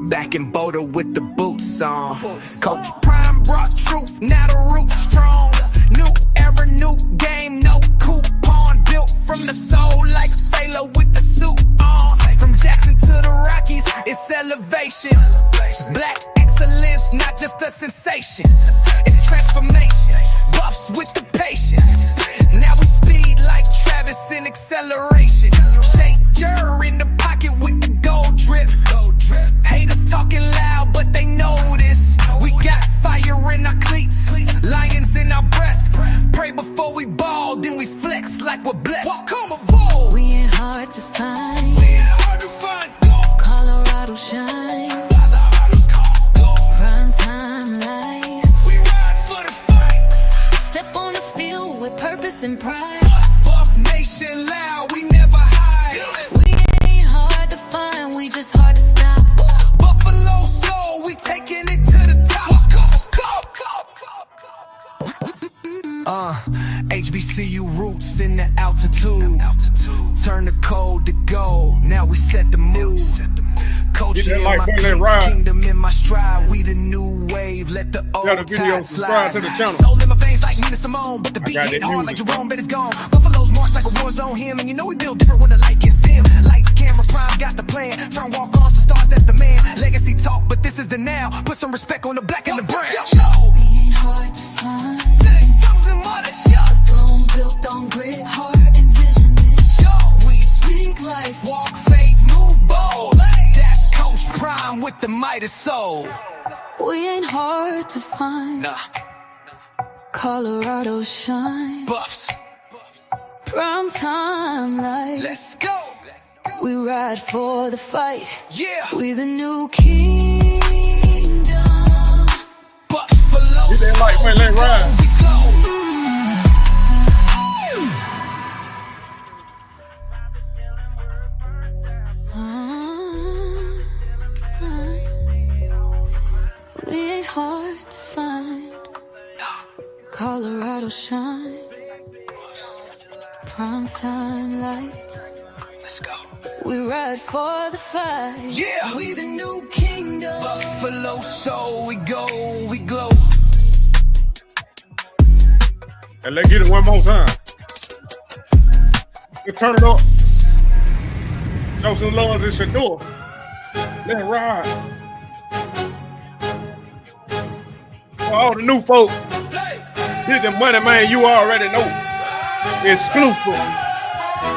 Back in Boulder with the boots on. Coach Prime brought truth, now the root strong. New era, new game, no coupon. Built from the soul like Phalo with the suit on. From Jackson to the Rockies, it's elevation. Black excellence, not just a sensation. It's transformation. Buffs with the patience. Now we speed like Travis in acceleration. Shake Jur in the pocket with the gold drip. Haters talking loud, but they know this. We got fire in our cleats, lions in our breath. Pray before we ball, then we flex like we're blessed. Come aboard. We ain't hard to find. Colorado shine. Prime time lights. We ride for the fight. Step on the field with purpose and pride. Buff nation loud, we never hide. We ain't hard to find, we just hard to stop. Buffalo soul, we taking it to the top. HBCU roots in the altitude. Turn the code to gold. Now we set the mood. Coach in my kingdom in my stride. We the new wave. Let the old tide slide. Soul in my veins like Nina Simone, but the beat hit hard like Jerome, but it's gone. Buffalo's march like a war zone hymn, and you know we build different when the light gets dim. Lights, camera, prime, got the plan. Turn walk-ons to stars, that's the man. Legacy talk, but this is the now. Put some respect on the black and the brown. We ain't hard to find. Throne built on grit, heart and vision. We speak life, walk faith, move bold. That's Coach Prime with the mighty soul. We ain't hard to find. Nah. Colorado shine. Buffs. Prime time light. Let's go. We ride for the fight. Yeah. We the new kingdom. Buffalo. You didn't like when they ride. We ain't hard to find. Colorado shine. Prime time lights. Let's go. We ride for the fight. Yeah. We the new kingdom. Buffalo soul, we go, we glow. And let's get it one more time. Let's turn it up. Show some love to Shador. Let's ride. For all the new folks, hit the money, man. You already know. Exclusive.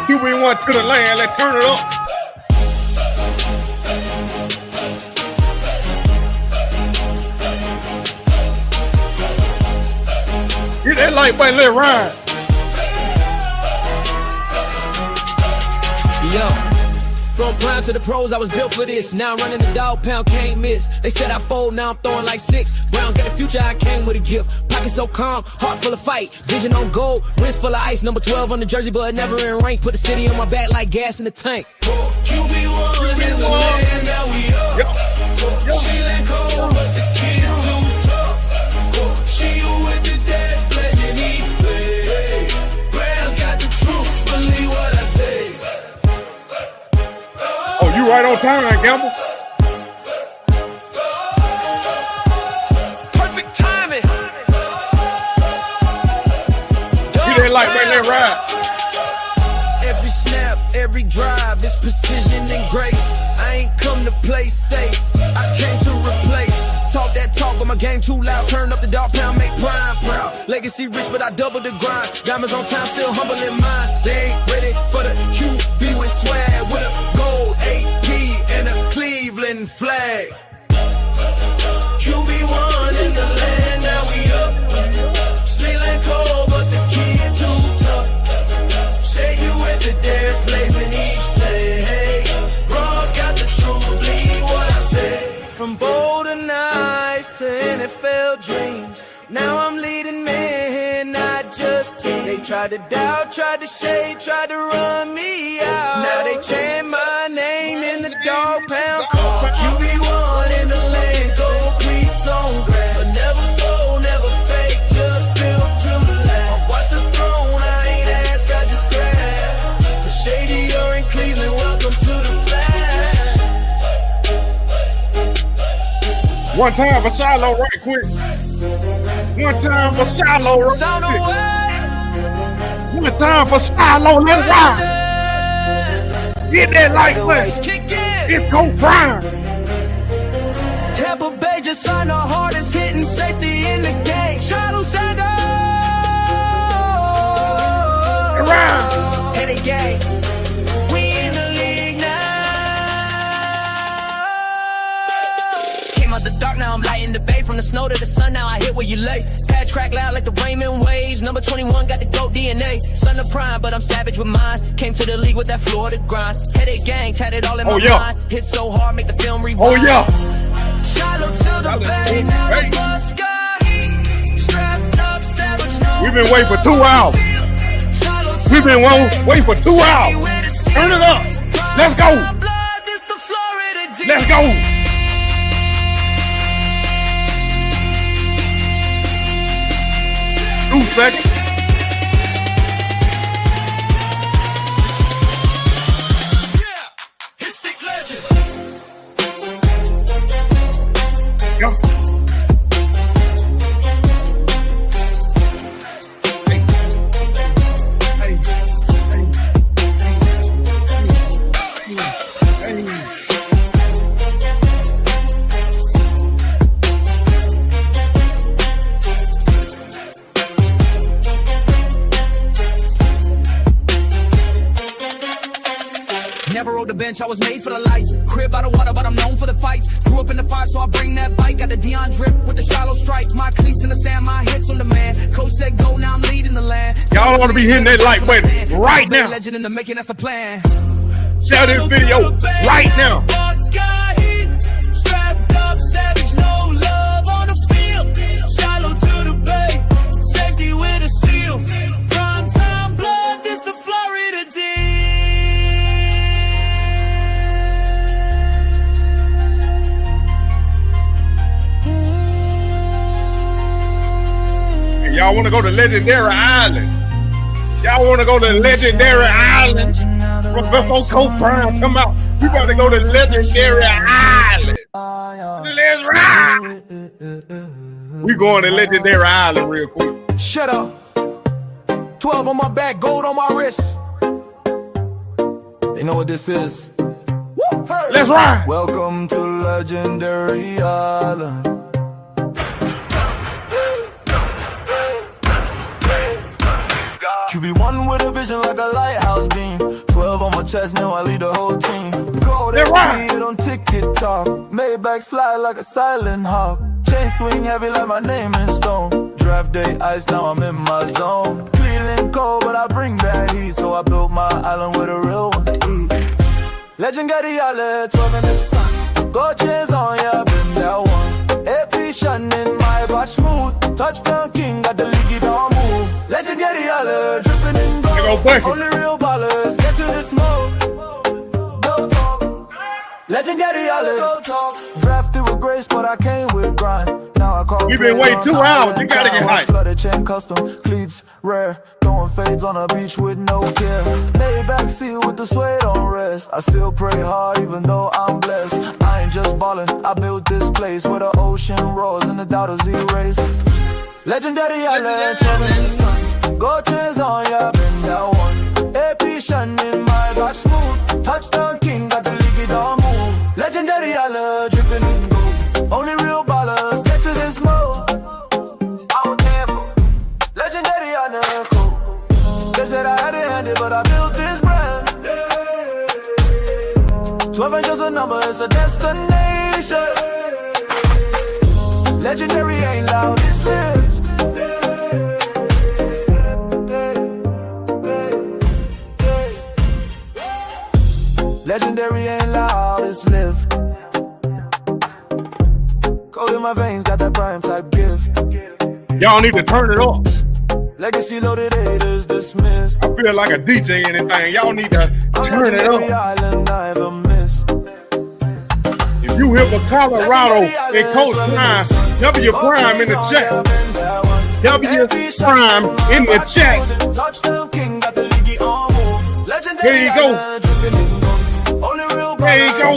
QB1 to the land. Let's turn it up. Get that light button, let it ride. Yo, from prime to the pros, I was built for this. Now I'm running the dog pound, can't miss. They said I fold, now I'm throwing like 6. Browns got a future, I came with a gift. Pocket so calm, heart full of fight. Vision on gold, wrist full of ice. Number 12 on the jersey, but never in rank. Put the city on my back like gas in the tank. QB1 in the land, now we up. She let go, but the kid too tough. She with the dance, pledging each play. Browns got the truth, believe what I say. Oh, you right on time, Gamble. Perfect timing. Get that light, man, let it ride. Every snap, every drive, it's precision and grace. I ain't come to play safe, I came to replace. Talk that talk, but my game too loud. Turn up the dog pound, make prime proud. Legacy rich, but I double the grind. Diamonds on time, still humble in mind. They ain't ready for the QB with swag. With a gold AP and a Cleveland flag. QB1 in the land, now we up. Sweet and cold, but the kid too tough. Shake you with the dance, blazing each play. Hey, Bros got the truth, believe what I say. From bolder nights to NFL dreams, now I'm leading men, not just teams. They tried to doubt, tried to shade, tried to run me out. Now they chant my name in the dog pound. QB1 in the lane, gold cleats on grass. But never fold, never fake, just built to last. Watch the throne, I ain't ask, I just grab. The shady or in Cleveland, welcome to the flag. One time for Shiloh, right quick. One time for Shiloh, right quick. One time for Shiloh, let's ride. Get that light flash. It's gon' grind. Tampa Bay just signed the hardest hitting safety in the game. Deion Sanders. Around. And the game. We in the league now. Came out the dark, now I'm lighting the bay. From the snow to the sun, now I hit where you lay. Patch crack loud like the Raymond waves. Number 21 got the GOAT DNA. Son of prime, but I'm savage with mine. Came to the league with that Florida grind. Headache gangs had it all in my mind. Hit so hard, make the film rewind. Oh yeah. Shiloh to the bay, now the bus got heat. Strapped up, savage, no. We've been waiting for 2 hours. We've been waiting for 2 hours. Turn it up. Let's go. Let's go. 2 seconds. Go. Never rode the bench, I was made for the lights. Crib out of water, but I'm known for the fights. Grew up in the fire, so I bring that bike. Got the Deion drip with the Shiloh stripe. My cleats in the sand, my hits on demand. Coach said go, now I'm leading the land. Y'all want to be hitting that light button right now. Legend in the making, that's the plan. Share this video right now. Strapped up, savage, no love on the field. Shiloh to the bay, safety with a seal. Prime time blood, this the Florida D. Y'all want to go to Legendary Island? Y'all want to go to Legendary Island? Before Coach Prime come out, we about to go to Legendary Island. Let's ride. We going to Legendary Island real quick. Shut up. 12 on my back, gold on my wrist. They know what this is. Let's ride. Welcome to Legendary Island. QB1 with a vision like a lighthouse beam. 12 on my chest, now I lead the whole team. Gold AP on ticket talk. Maybach slide like a silent hawk. Chain swing heavy like my name in stone. Draft day ice, now I'm in my zone. Cleveland cold, but I bring that heat. So I built my island where the real ones eat. Legendary outlet, 12 in the sun. Gold chains on, yeah, been that one. AP shining, my watch smooth. Touchdown king, got the leaky down move. Legendary outlet, dripping in gold. Only real ballers, get to the smoke. Go talk. Legendary outlet, go talk. Drafted with grace, but I came with grind. Now I call. We've been waiting 2 hours. You gotta get hyped. Flooded chain custom, cleats rare. Throwing fades on the beach with no care. Maybach seal with the suede on rest. I still pray hard even though I'm blessed. I ain't just ballin', I built this place where the ocean roars and the doubters erase. Legendary island, 12 in the sun. Gold chains on, yeah, been that one. AP shining, my back smooth. Touchdown king, got the leaky down move. Legendary island, dripping in gold. Only real ballers get to this mode. I'm careful. Legendary island, cool. They said I had it handed, but I built this brand. 12 ain't just a number, it's a destination. Legendary ain't loud, it's lit. Legendary ain't loud, it's live. Cold in my veins, got that prime type gift. Y'all need to turn it up. Legacy loaded haters dismissed. I feel like a DJ anything. Y'all need to turn it up. Island I ever miss. If you here for Colorado and Coach Prime, W Prime in the chat. W Prime in the chat. Touchdown king, got the leaky on move. Legendary There you go. There you go.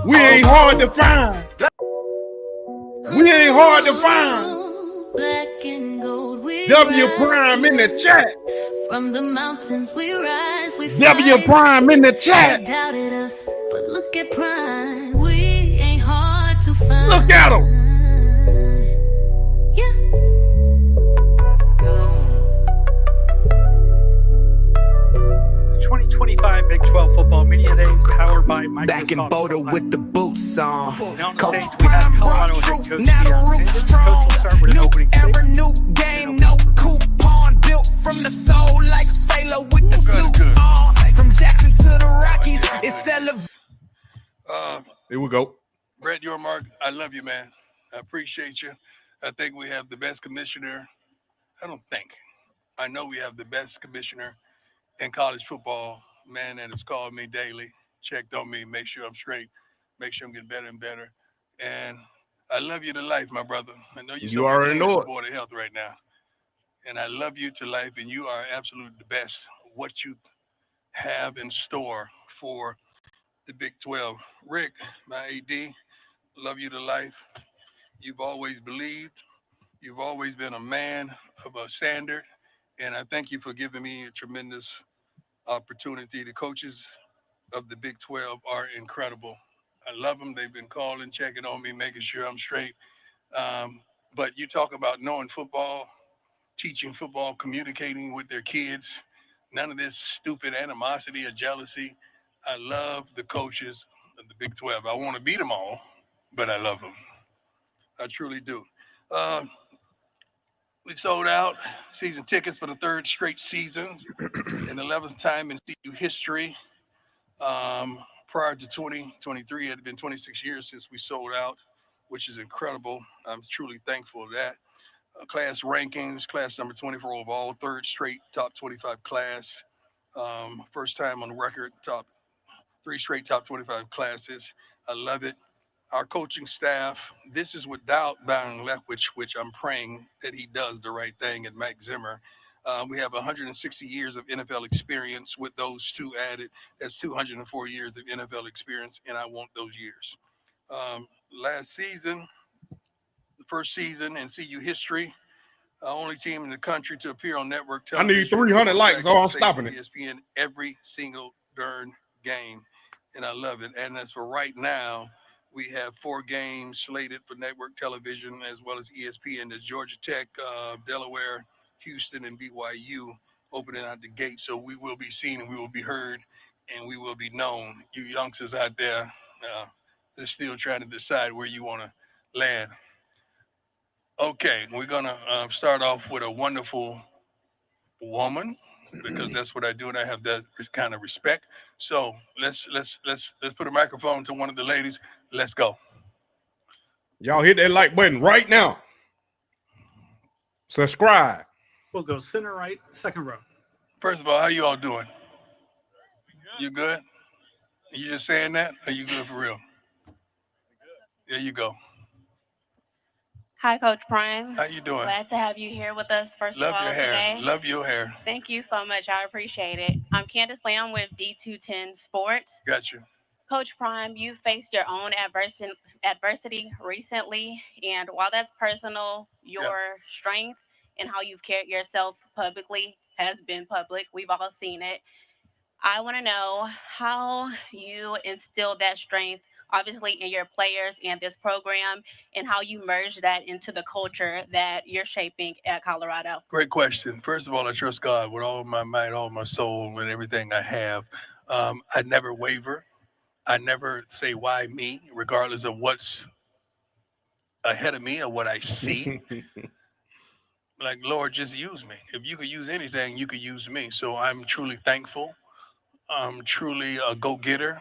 We ain't hard to find. We ain't hard to find. Black and gold, we W rise. Prime in the chat. From the mountains we rise, we W fight. Prime in the chat. They doubted us, but look at Prime. We ain't hard to find. Look at him. 2025 Big 12 Football Media Days powered by Microsoft. Back in Boulder with the boots on. Now on stage we have Colorado head coach Deion Sanders. Coach will start with an opening statement. New game, no coupon, built from the soul like Phalo with the suit on. From Jackson to the Rockies, it's elevated. Here we go. Brett Yormark, I love you, man. I appreciate you. I think we have the best commissioner. I know we have the best commissioner in college football. Man that has called me daily, checked on me, make sure I'm straight, make sure I'm getting better and better. And I love you to life, my brother. I know You already know it. Board of Health right now. And I love you to life, and you are absolutely the best. What you have in store for the Big 12. Rick, my AD, love you to life. You've always believed. You've always been a man of a standard. And I thank you for giving me a tremendous opportunity. The coaches of the Big 12 are incredible. I love them. They've been calling, checking on me, making sure I'm straight. But you talk about knowing football, teaching football, communicating with their kids. None of this stupid animosity or jealousy. I love the coaches of the Big 12. I want to beat them all, but I love them. I truly do. We sold out season tickets for the third straight season and 11th time in CU history. Prior to 2023, it had been 26 years since we sold out, which is incredible. I'm truly thankful for that. Class rankings, class number 24 overall, third straight top 25 class. First time on the record, three straight top 25 classes. I love it. Our coaching staff, this is without Byron Leftwich, which I'm praying that he does the right thing, and Mac Zimmer. We have 160 years of NFL experience with those two added. That's 204 years of NFL experience, and I want those years. Last season, the first season in CU history, only team in the country to appear on network television. I need 300 likes, or I'm stopping it. ESPN every single darn game, and I love it. And as for right now, we have 4 games slated for network television as well as ESPN. There's Georgia Tech, Delaware, Houston and BYU opening out the gate. So we will be seen and we will be heard and we will be known. You youngsters out there, they're still trying to decide where you want to land. Okay, we're going to start off with a wonderful woman, because that's what I do and I have that kind of respect. So let's put a microphone to one of the ladies. Let's go. Y'all hit that like button right now. Subscribe. We'll go center right, second row. First of all, how you all doing? You good? You just saying that? Or you good for real? There you go. Hi, Coach Prime. How you doing? Glad to have you here with us. First Love of all, your hair. today. Love your hair. Thank you so much. I appreciate it. I'm Candace Lamb with D210 Sports. Got you. Coach Prime, you faced your own adversity recently, and while that's personal, your strength and how you've carried yourself publicly has been public. We've all seen it. I want to know how you instill that strength, obviously, in your players and this program, and how you merge that into the culture that you're shaping at Colorado. Great question. First of all, I trust God with all my might, all my soul, and everything I have. I never waver. I never say, why me, regardless of what's ahead of me or what I see. Like, Lord, just use me. If you could use anything, you could use me. So I'm truly thankful. I'm truly a go-getter.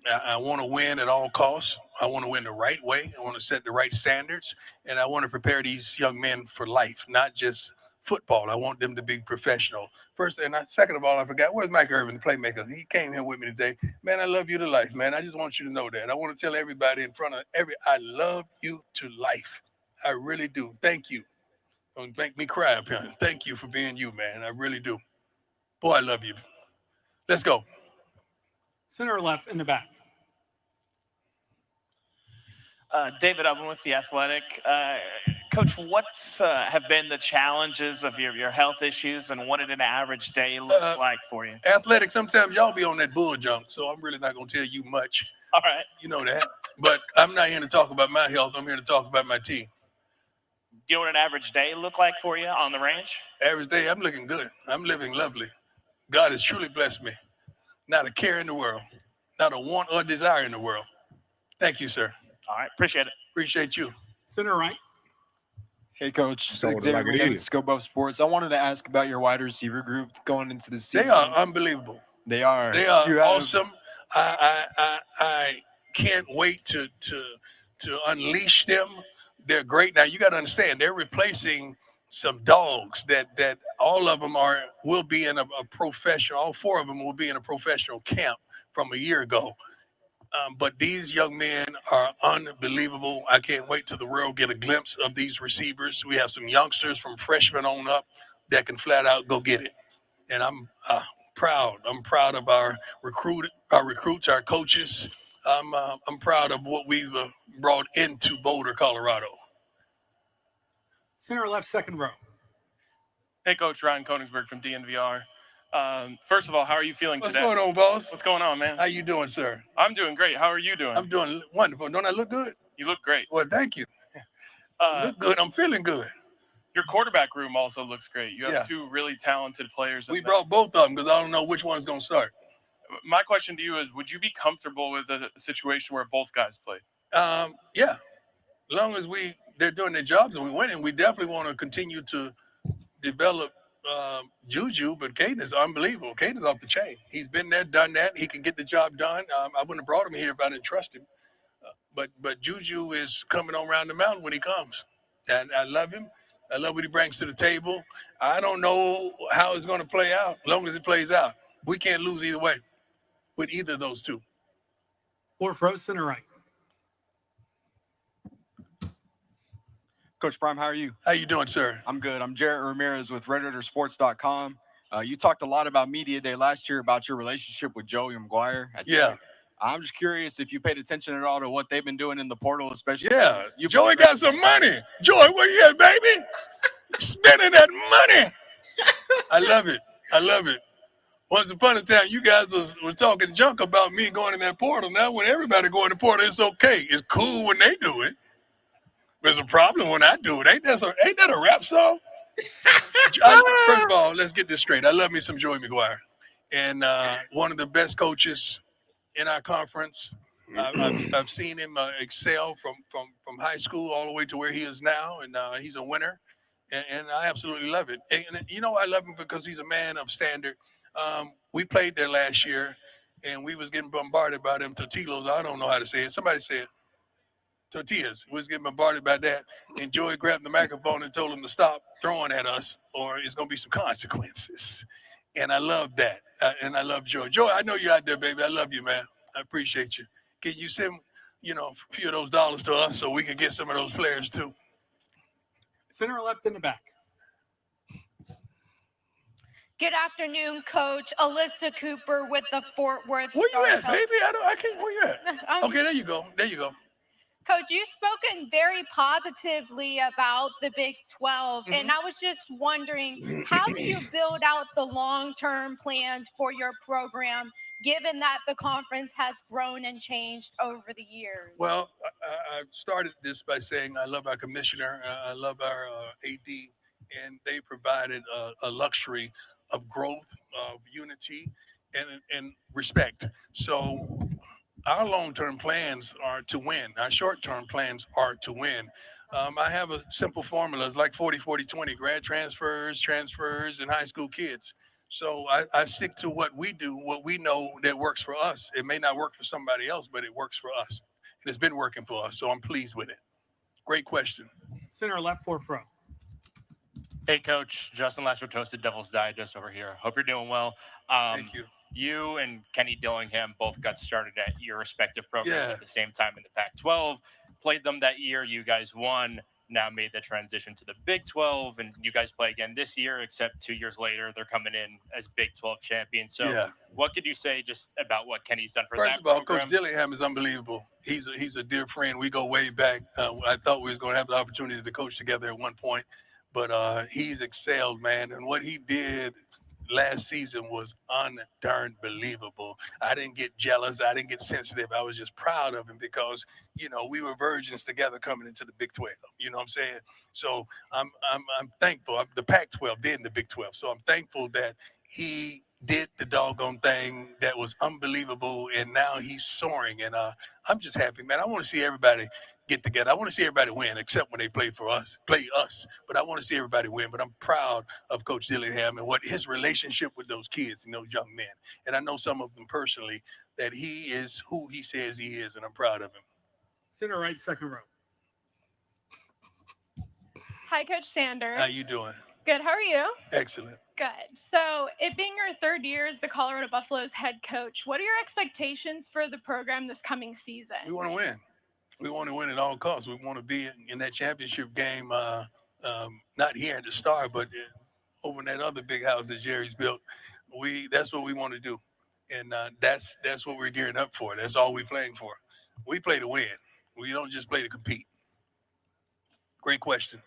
I want to win at all costs. I want to win the right way. I want to set the right standards. And I want to prepare these young men for life, not just football. I want them to be professional. First, and second of all, I forgot, where's Mike Irvin, the playmaker? He came here with me today. Man, I love you to life, man. I just want you to know that. I want to tell everybody in front of I love you to life. I really do. Thank you. Don't make me cry up here. Thank you for being you, man. I really do. Boy, I love you. Let's go. Center or left in the back? David Ubben with The Athletic. Coach, what have been the challenges of your health issues, and what did an average day look like for you? Athletic, sometimes y'all be on that bull junk, so I'm really not going to tell you much. All right. You know that. But I'm not here to talk about my health. I'm here to talk about my team. Do you know what an average day look like for you on the range? Average day, I'm looking good. I'm living lovely. God has truly blessed me. Not a care in the world. Not a want or desire in the world. Thank you, sir. All right. Appreciate it. Appreciate you. Center right. Hey, Coach. Xavier with Scope Up Sports. I wanted to ask about your wide receiver group going into the season. They are unbelievable. They are. They are awesome. I can't wait to unleash them. They're great. Now, you got to understand, they're replacing some dogs that all of them will be in a professional. All four of them will be in a professional camp from a year ago. But these young men are unbelievable. I can't wait till the world get a glimpse of these receivers. We have some youngsters from freshmen on up that can flat out go get it. And I'm proud. I'm proud of our recruits, our coaches. I'm proud of what we've brought into Boulder, Colorado. Center or left, second row. Hey, Coach, Ryan Koenigsberg from DNVR. First of all, how are you feeling What's today? going on, boss? What's going on, man? How you doing, sir? I'm doing great. How are you doing? I'm doing wonderful. Don't I look good? You look great. Well, thank you. Look good. I'm feeling good. Your quarterback room also looks great. You have two really talented players. We brought both of them because I don't know which one's going to start. My question to you is, would you be comfortable with a situation where both guys play? Yeah. As long as they're doing their jobs and we win, and we definitely want to continue to develop Juju, but Kaidon is unbelievable. Kaidon's off the chain. He's been there, done that. He can get the job done. I wouldn't have brought him here if I didn't trust him. But Juju is coming on around the mountain when he comes. And I love him. I love what he brings to the table. I don't know how it's going to play out. As long as it plays out, we can't lose either way with either of those two. Fourth row, center right. Coach Prime, how are you? How you doing, sir? I'm good. I'm Jarrett Ramirez with RedRaidersports.com. You talked a lot about Media Day last year about your relationship with Joey McGuire. Yeah. I'm just curious if you paid attention at all to what they've been doing in the portal, especially. Yeah. Joey got some money. Joey, where you at, baby? Spending that money. I love it. I love it. Once upon a time, you guys was talking junk about me going in that portal. Now, when everybody go in the portal, it's okay. It's cool when they do it. There's a problem when I do it. Ain't that a rap song? First of all, let's get this straight. I love me some Joey McGuire, and one of the best coaches in our conference. I've seen him excel from high school all the way to where he is now, and he's a winner, and I absolutely love it. And you know, I love him because he's a man of standard. We played there last year, and we was getting bombarded by them tortillas. I don't know how to say it. Somebody say it. Tortillas. We was getting bombarded by that, and Joey grabbed the microphone and told him to stop throwing at us, or it's gonna be some consequences. And I love that, and I love Joey. Joey, I know you're out there, baby. I love you, man. I appreciate you. Can you send, a few of those dollars to us so we can get some of those players too? Center left in the back. Good afternoon, Coach. Alyssa Cooper with the Fort Worth. Where you at, baby? I can't. Where you at? Okay, there you go. There you go. Coach, you've spoken very positively about the Big 12, and I was just wondering, how do you build out the long-term plans for your program, given that the conference has grown and changed over the years? Well, I started this by saying I love our commissioner, I love our AD, and they provided a luxury of growth, of unity, and respect. So our long-term plans are to win. Our short-term plans are to win. I have a simple formula. It's like 40-40-20, grad transfers, and high school kids. So I stick to what we do, what we know that works for us. It may not work for somebody else, but it works for us. And it's been working for us, so I'm pleased with it. Great question. Center left, fourth row. Hey, Coach. Justin Lasser, Toasted Devil's Digest over here. Hope you're doing well. Thank you. You and Kenny Dillingham both got started at your respective programs at the same time in the Pac-12. Played them that year. You guys won. Now made the transition to the Big 12, and you guys play again this year, except 2 years later, they're coming in as Big 12 champions. So what could you say just about what Kenny's done for that First of all, program? Coach Dillingham is unbelievable. He's a dear friend. We go way back. I thought we was going to have the opportunity to coach together at one point, but he's excelled, man. And what he did last season was unbelievable. I didn't get jealous. I didn't get sensitive. I was just proud of him because, we were virgins together coming into the Big 12. You know what I'm saying? So I'm thankful. The Pac-12 did in the Big 12. So I'm thankful that he did the doggone thing that was unbelievable, and now he's soaring. And I'm just happy, man. I want to see everybody get together. I want to see everybody win, except when they play us. But I want to see everybody win. But I'm proud of Coach Dillingham and what his relationship with those kids and those young men. And I know some of them personally, that he is who he says he is, and I'm proud of him. Center right, second row. Hi, Coach Sanders. How you doing? Good. How are you? Excellent. Good. So, it being your third year as the Colorado Buffaloes head coach, what are your expectations for the program this coming season? We want to win. We want to win at all costs. We want to be in that championship game, not here at the Star, but over in that other big house that Jerry's built. That's what we want to do, and that's what we're gearing up for. That's all we're playing for. We play to win. We don't just play to compete. Great question.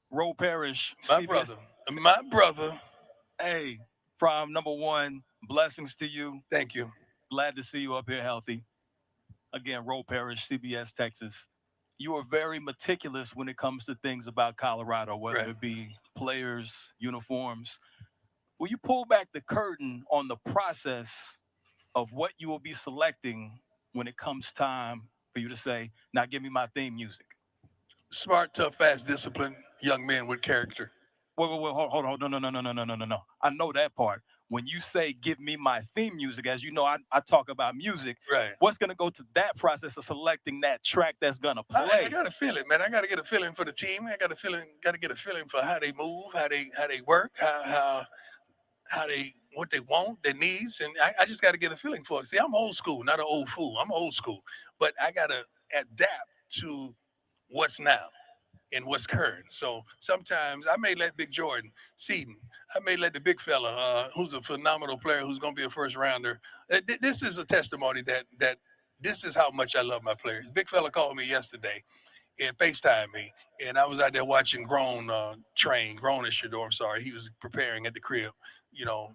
Roe Parrish, my brother. Hey, from number one, blessings to you. Thank you. Glad to see you up here healthy. Again, Roe Parrish, CBS Texas. You are very meticulous when it comes to things about Colorado, whether it be players, uniforms. Will you pull back the curtain on the process of what you will be selecting when it comes time for you to say, now give me my theme music? Smart, tough, fast, disciplined young men with character. Wait, hold on. No. I know that part. When you say give me my theme music, as you know, I talk about music. Right. What's going to go to that process of selecting that track that's going to play? I got to feel it, man. I got to get a feeling for the team. I got to get a feeling for how they move, how they work, what they want, their needs, and I just got to get a feeling for it. See, I'm old school, not an old fool. I'm old school, but I got to adapt to what's now and what's current. So sometimes I may let Big Jordan Seaton, I may let the big fella, who's a phenomenal player, who's going to be a first rounder. This is a testimony that this is how much I love my players. Big fella called me yesterday and FaceTime me, and I was out there watching Grown and Shador, he was preparing at the crib,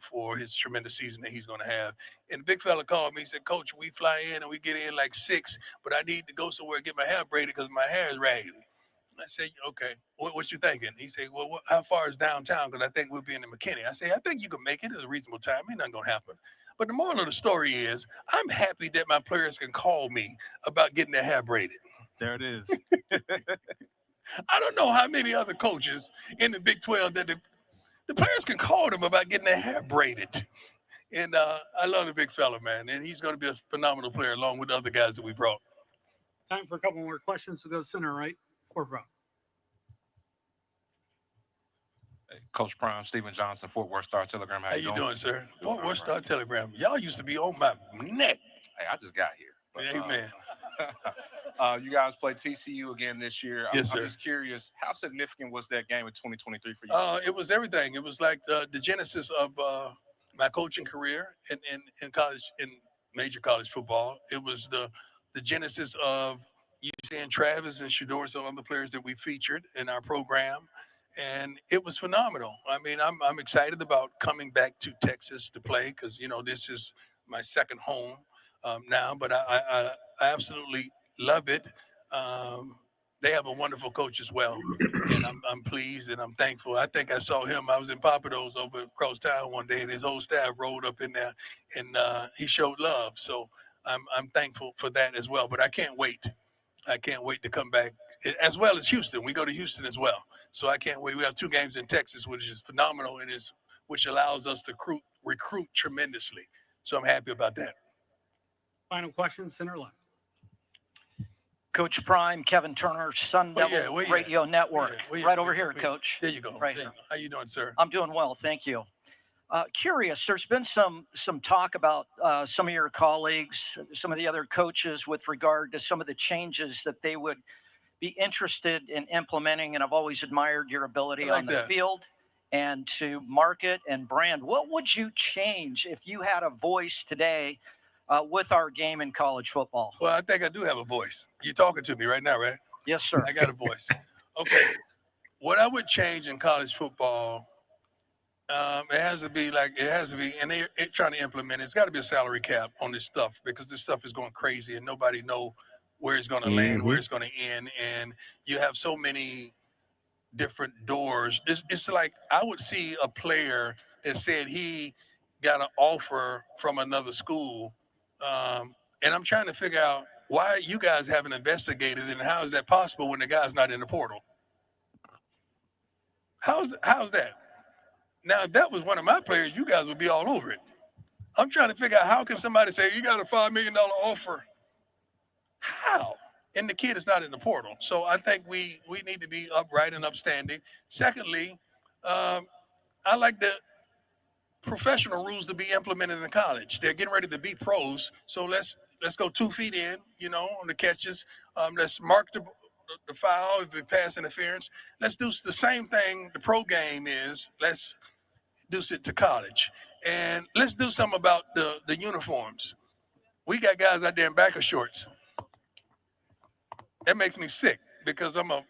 for his tremendous season that he's going to have. And the big fella called me, he said, Coach, we fly in and we get in like 6, but I need to go somewhere and get my hair braided because my hair is raggedy. I said, okay, what you thinking? He said, well, how far is downtown? Because I think we'll be in the McKinney. I say, I think you can make it at a reasonable time. Ain't nothing going to happen. But the moral of the story is, I'm happy that my players can call me about getting their hair braided. There it is. I don't know how many other coaches in the Big 12 that the players can call them about getting their hair braided. And I love the big fella, man. And he's going to be a phenomenal player along with the other guys that we brought. Time for a couple more questions to go center, right? Fourth row. Hey, Coach Prime, Stephen Johnson, Fort Worth Star Telegram. How you doing, sir? Fort Worth Star Telegram. Y'all used to be on my neck. Hey, I just got here. But, Amen. You guys play TCU again this year. Yes, sir. I'm just curious, how significant was that game in 2023 for you? It was everything. It was like the genesis of my coaching career in college, in major college football. It was the genesis of you seeing Travis and Shador, some other players that we featured in our program. And it was phenomenal. I mean, I'm excited about coming back to Texas to play because, you know, this is my second home now. But I absolutely love it. They have a wonderful coach as well. And I'm pleased and I'm thankful. I think I saw him. I was in Papados over across town one day and his whole staff rolled up in there and he showed love. So I'm thankful for that as well. But I can't wait. I can't wait to come back, as well as Houston. We go to Houston as well. So I can't wait. We have 2 games in Texas, which is phenomenal, and which allows us to recruit tremendously. So I'm happy about that. Final question, center left. Coach Prime, Kevin Turner, Sun Devil Radio Network. Right over here, Coach. There you go. Right here. How you doing, sir? I'm doing well, thank you. Curious, there's been some talk about some of your colleagues, some of the other coaches with regard to some of the changes that they would be interested in implementing, and I've always admired your ability on the field and to market and brand. What would you change if you had a voice today with our game in college football? Well, I think I do have a voice. You're talking to me right now, right? Yes, sir. I got a voice. Okay. What I would change in college football, it has to be, and they're trying to implement it. It's got to be a salary cap on this stuff because this stuff is going crazy and nobody know where it's going to land, where it's going to end. And you have so many different doors. It's like I would see a player that said he got an offer from another school. And I'm trying to figure out why you guys haven't investigated and how is that possible when the guy's not in the portal? How's that? Now, if that was one of my players, you guys would be all over it. I'm trying to figure out how can somebody say you got a $5 million offer? How? And the kid is not in the portal. So I think we need to be upright and upstanding. Secondly, I like the professional rules to be implemented in college. They're getting ready to be pros. So let's go 2 feet in, on the catches. Let's mark the foul if it pass interference. Let's do the same thing the pro game is. Let's do it to college. And let's do something about the uniforms. We got guys out there in backer shorts. That makes me sick because I'm a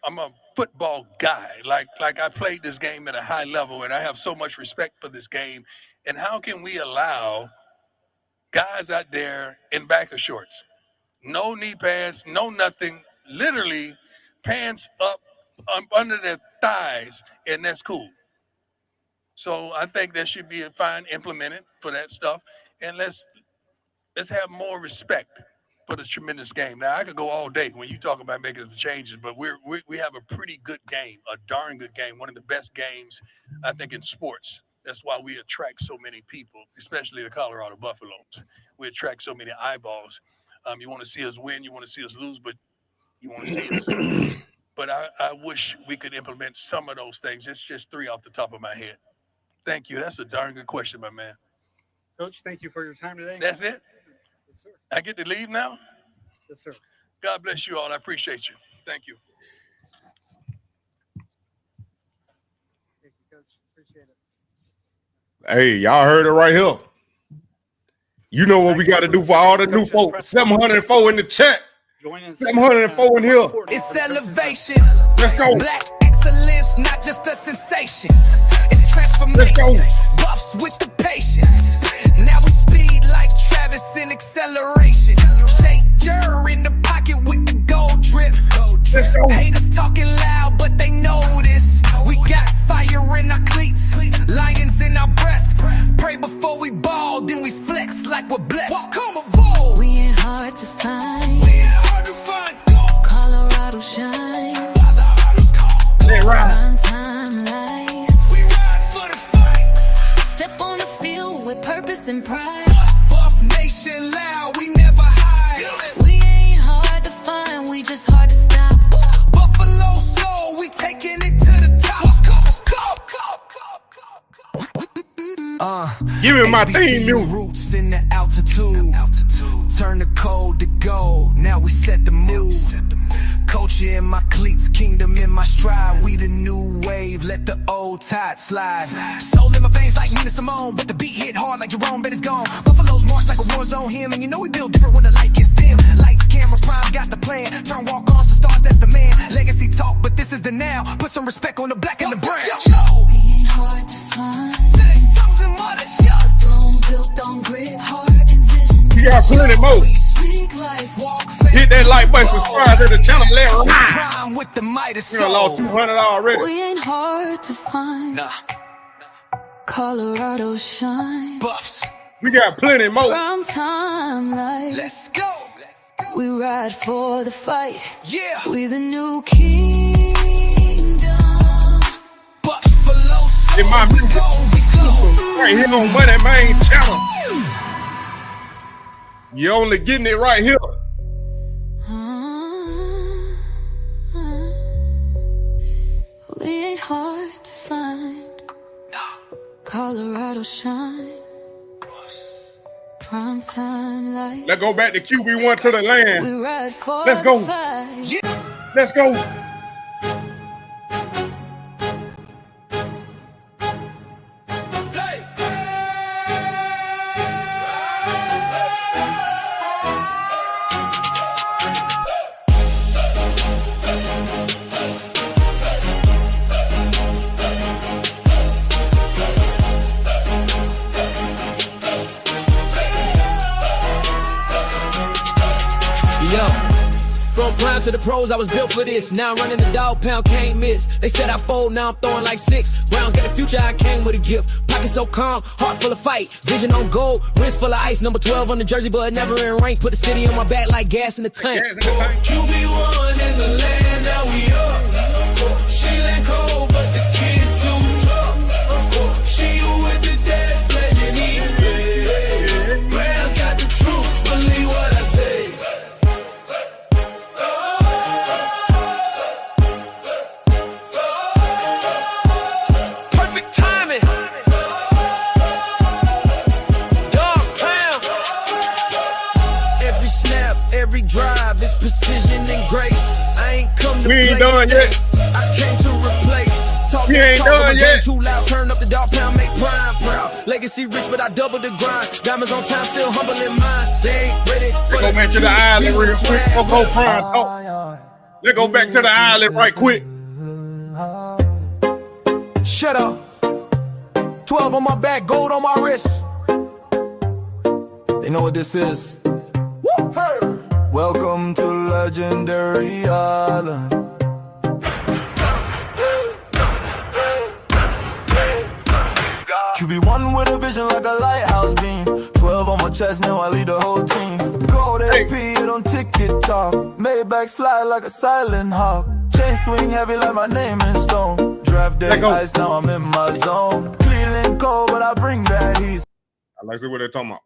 football guy. Like I played this game at a high level and I have so much respect for this game. And how can we allow guys out there in backer shorts? No knee pads, no nothing, literally pants up under their thighs, and that's cool. So I think that should be a fine implemented for that stuff. And let's have more respect for this tremendous game. Now, I could go all day when you talk about making some changes, but we have a pretty good game, a darn good game, one of the best games, I think, in sports. That's why we attract so many people, especially the Colorado Buffaloes. We attract so many eyeballs. You want to see us win, you want to see us lose, but you want to see us. But I wish we could implement some of those things. It's just 3 off the top of my head. Thank you. That's a darn good question, my man. Coach, thank you for your time today. That's it? Yes, sir. I get to leave now? Yes, sir. God bless you all. I appreciate you. Thank you. Thank you, Coach. Appreciate it. Hey, y'all heard it right here. You know what we got to do for all the new folks. 704 in the chat. 704 in here. It's elevation. Let's go. Black excellence, not just a sensation. It's transformation. Buffs with the patience. Now we speed like Travis in acceleration. Shake Jur in the pocket with the gold drip. Let's go. Haters talking loud. but they notice. We got fire in our cleats, lions in our breath. Pray before we ball, then we flex like we're blessed. Come on, we ain't hard to find. Colorado shine. Prime time lights. We ride for the fight. Step on the field with purpose and pride. Buff nation loud, we never hide. We ain't hard to find, we just hard to stop. Buffalo soul, we taking it to the top. Give me my theme music. Roots in the altitude. Turn the code to gold. Now we set the mood. Culture in my cleats, kingdom in my stride. We the new wave, let the old tide slide. Soul in my veins like Nina Simone, but the beat hit hard like Jerome, but it's gone. Buffaloes march like a war zone hymn, and you know we build different when the light gets dim. Lights, camera, prime, got the plan. Turn walk-ons to stars, that's the man. Legacy talk, but this is the now. Put some respect on the black and the brown. We ain't hard to find. Built on grit, heart, and vision. We got plenty more. Hit that like button, subscribe to the channel, let it ride. With the Midas we done lost 200 already. We ain't hard to find. Nah. Colorado shine. Buffs. We got plenty more. Prime time light. Let's go. We ride for the fight. Yeah. We the new kingdom. Buffalo. In my music. Right here on Money Main Channel. You're only getting it right here. We ain't hard to find. Colorado shine. Prime time light. Let's go back to QB1 to the land. We ride for Let's go. the fight. Let's go. To the pros, I was built for this. Now I'm running the dog pound, can't miss. They said I fold, now I'm throwing like 6. Browns got the future, I came with a gift. Pocket so calm, heart full of fight. Vision on gold, wrist full of ice. Number 12 on the jersey, but never in rank. Put the city on my back like gas in the tank. QB1 in the land, now we up. She ain't cold, but the kid too tough. She with the dance, playing each day. Browns got the truth, believe what I say. Precision and grace. I ain't come to we ain't done yet. I came to replace. Talk we ain't done yet. Too loud, turn up the dog pound, make prime proud. Legacy rich, but I double the grind. Diamonds on time, still humble in mind. They ain't ready. Let's go back to the island real quick. Go prime talk. Let's go back to the island right quick. Shut up. 12 on my back, gold on my wrist. They know what this is. Woo! Hey! Welcome to Legendary Island. QB1 with a vision like a lighthouse beam. 12 on my chest, now I lead the whole team. Gold AP, it on TikTok. Maybach slide like a silent hawk. Chain swing heavy like my name in stone. Draft day ice, now I'm in my zone. Cleveland cold, but I bring that heat. I like to see what they're talking about.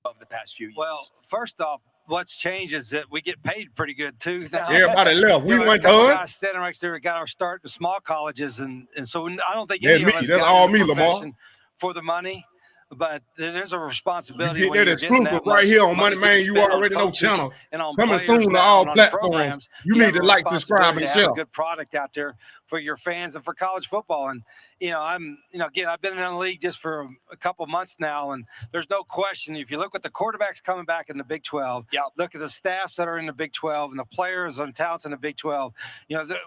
Of the past few years. Well, first off, what's changed is that we get paid pretty good too. Now, everybody left. We went done. Guys standing right there, we got our start in small colleges, and so I don't think any of us that's got all into me, the Lamar. profession for the money. But there's a responsibility. You get that exclusive right here on Money Man. You already know channel. And on coming soon to all platforms. You need to like, subscribe, and share. Have a good product out there for your fans and for college football. And again, I've been in the league just for a couple months now, and there's no question. If you look at the quarterbacks coming back in the Big 12, look at the staffs that are in the Big 12 and the players and talents in the Big 12.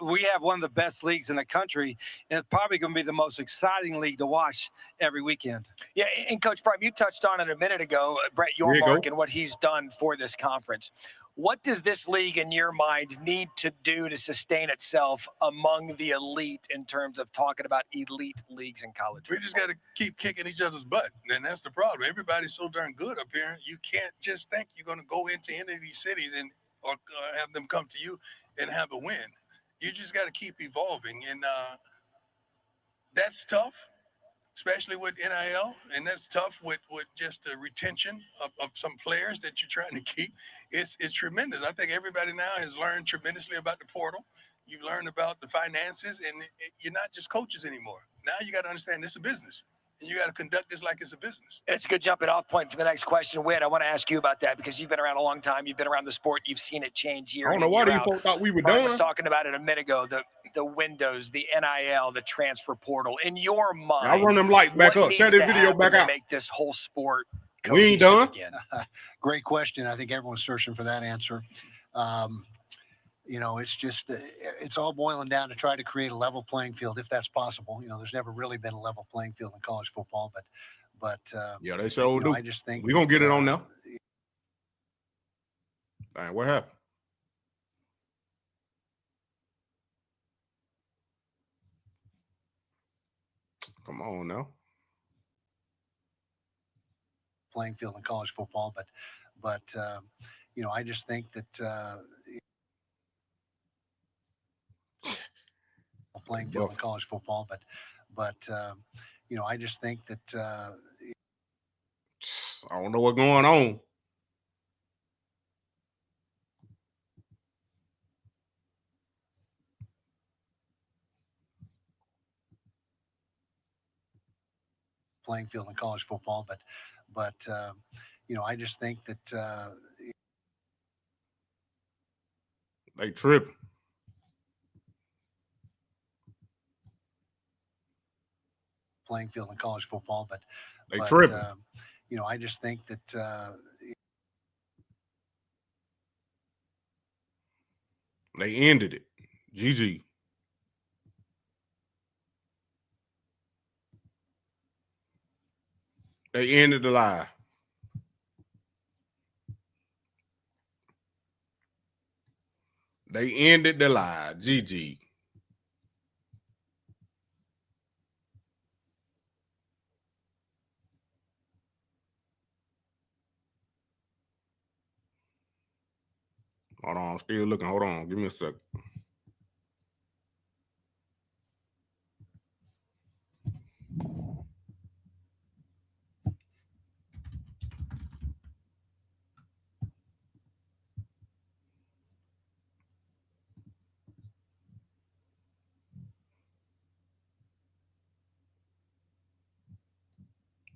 We have one of the best leagues in the country, and it's probably going to be the most exciting league to watch every weekend. Yeah, and Coach Prime, you touched on it a minute ago, Brett Yormark and what he's done for this conference. What does this league, in your mind, need to do to sustain itself among the elite in terms of talking about elite leagues in college? We just got to keep kicking each other's butt. And that's the problem. Everybody's so darn good up here. You can't just think you're going to go into any of these cities or have them come to you and have a win. You just got to keep evolving. And that's tough, especially with NIL. And that's tough with just the retention of some players that you're trying to keep. It's tremendous. I think everybody now has learned tremendously about the portal. You've learned about the finances, and you're not just coaches anymore. Now you got to understand this is a business, and you got to conduct this like it's a business. It's a good jumping off point for the next question. Whit, I want to ask you about that because you've been around a long time. You've been around the sport. You've seen it change year in, I don't know why year you out. folks thought we were Brian done. was talking about it a minute ago, the windows, the NIL, the transfer portal. In your mind, I run them lights back what up. needs Share this to video happen back to out. make this whole sport We ain't cohesive done. again? Great question. I think everyone's searching for that answer. You know, it's just, it's all boiling down to try to create a level playing field, if that's possible. You know, there's never really been a level playing field in college football, but yeah, they sure do. I just think we're going to get it on now. Dang, what happened? Come on now. Playing field in college football, but you know, I just think that playing field in college football, but you know, I just think that I don't know what's going on. playing field in college football, but you know, I just think that they tripping. playing field in college football, but they tripping. You know, I just think that they ended it. GG. They ended the live. They ended the live. GG. Hold on, I'm still looking. Hold on, give me a second.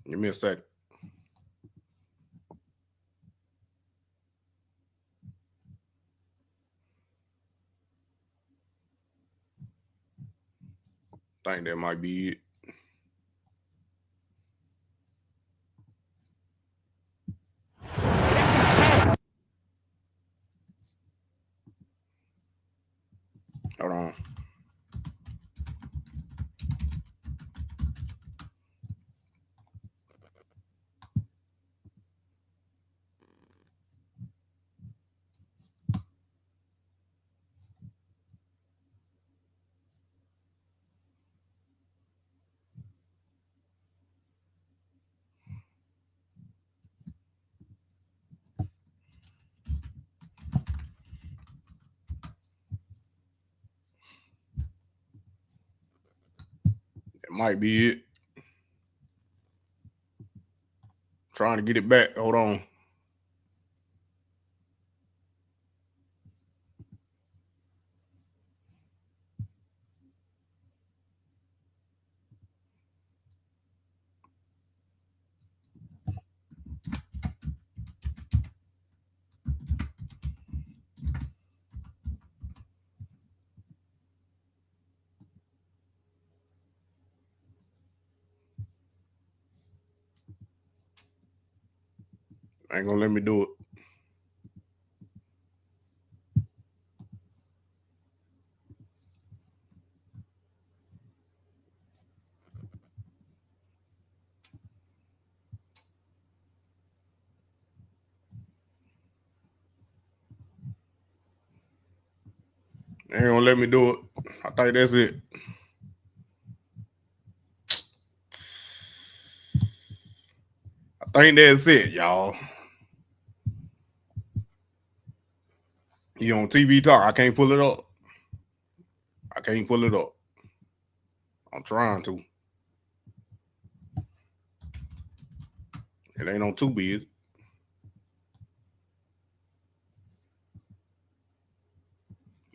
Give me a second. I think that might be it. Hold on. That might be it. Trying to get it back. Hold on. Ain't gonna let me do it. They ain't gonna let me do it. I think that's it. I think that's it, y'all. You on TV talk? I can't pull it up. I can't pull it up. I'm trying to. It ain't on Tubi.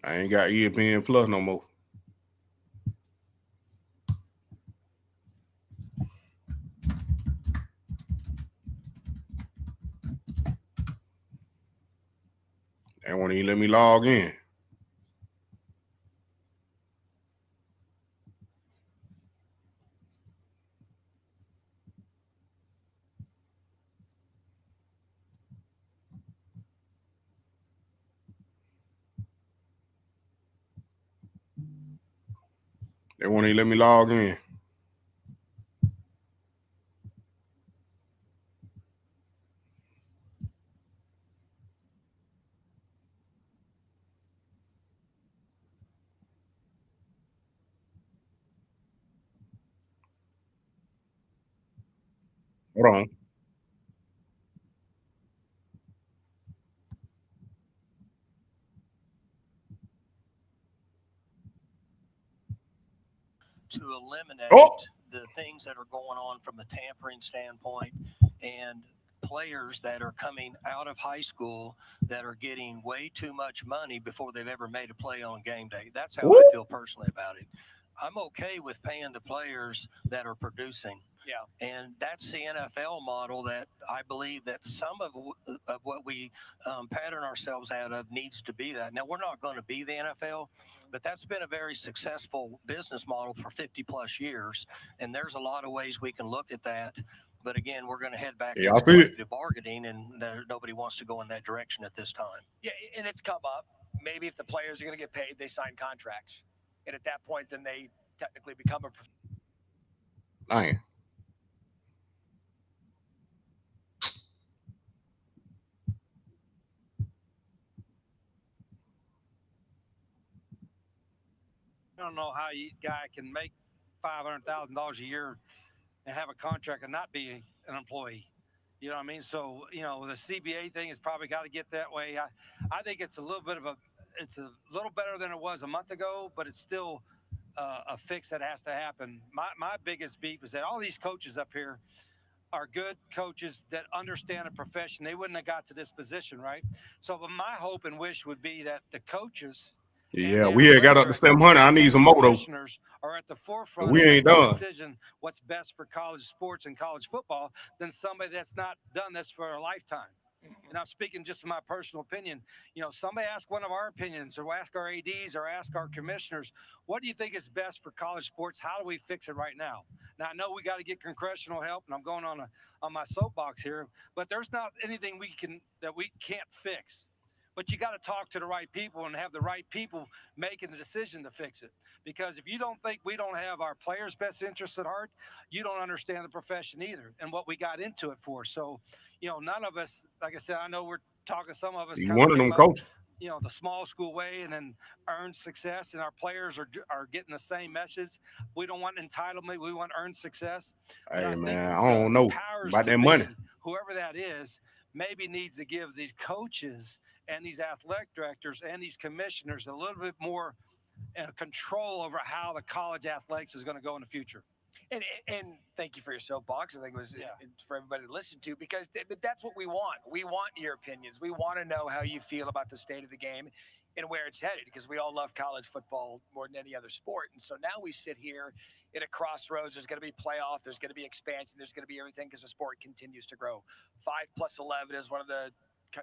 I ain't got ESPN Plus no more. They won't even let me log in. They won't even let me log in. Hold on. To eliminate the things that are going on from a tampering standpoint and players that are coming out of high school that are getting way too much money before they've ever made a play on game day. That's how I feel personally about it. I'm okay with paying the players that are producing. Yeah. And that's the NFL model that I believe that some of what we pattern ourselves out of needs to be that. Now, we're not going to be the NFL, but that's been a very successful business model for 50 plus years. And there's a lot of ways we can look at that. But again, we're going to head back to collective bargaining, and nobody wants to go in that direction at this time. Yeah, and it's come up. Maybe if the players are going to get paid, they sign contracts. And at that point, then they technically become a Dang. I don't know how a guy can make $500,000 a year and have a contract and not be an employee. You know what I mean? So, the CBA thing has probably got to get that way. I think it's a little better than it was a month ago, but it's still a fix that has to happen. My biggest beef is that all these coaches up here are good coaches that understand a profession. They wouldn't have got to this position, right? So my hope and wish would be that the coaches Yeah, we had got up to 700. I need some more though. Are at the forefront we ain't of done. Decision what's best for college sports and college football than somebody that's not done this for a lifetime. And I'm speaking just my personal opinion. Somebody ask one of our opinions, or ask our ADs, or ask our commissioners, what do you think is best for college sports? How do we fix it right now? Now, I know we got to get congressional help, and I'm going on my soapbox here, but there's not anything that we can't fix. But you got to talk to the right people and have the right people making the decision to fix it. Because if you don't think we don't have our players' best interests at heart, you don't understand the profession either and what we got into it for. So, none of us, like I said, I know we're talking, some of us You one of them coaches. The small school way and then earn success, and our players are getting the same message. We don't want entitlement. We want earned success. Hey, man, I don't know about that money. Whoever that is maybe needs to give these coaches and these athletic directors and these commissioners a little bit more control over how the college athletics is going to go in the future. And thank you for your soapbox. I think it was for everybody to listen to, because that's what we want. We want your opinions. We want to know how you feel about the state of the game and where it's headed, because we all love college football more than any other sport. And so now we sit here at a crossroads. There's going to be playoff. There's going to be expansion. There's going to be everything, because the sport continues to grow. 5+11 is one of the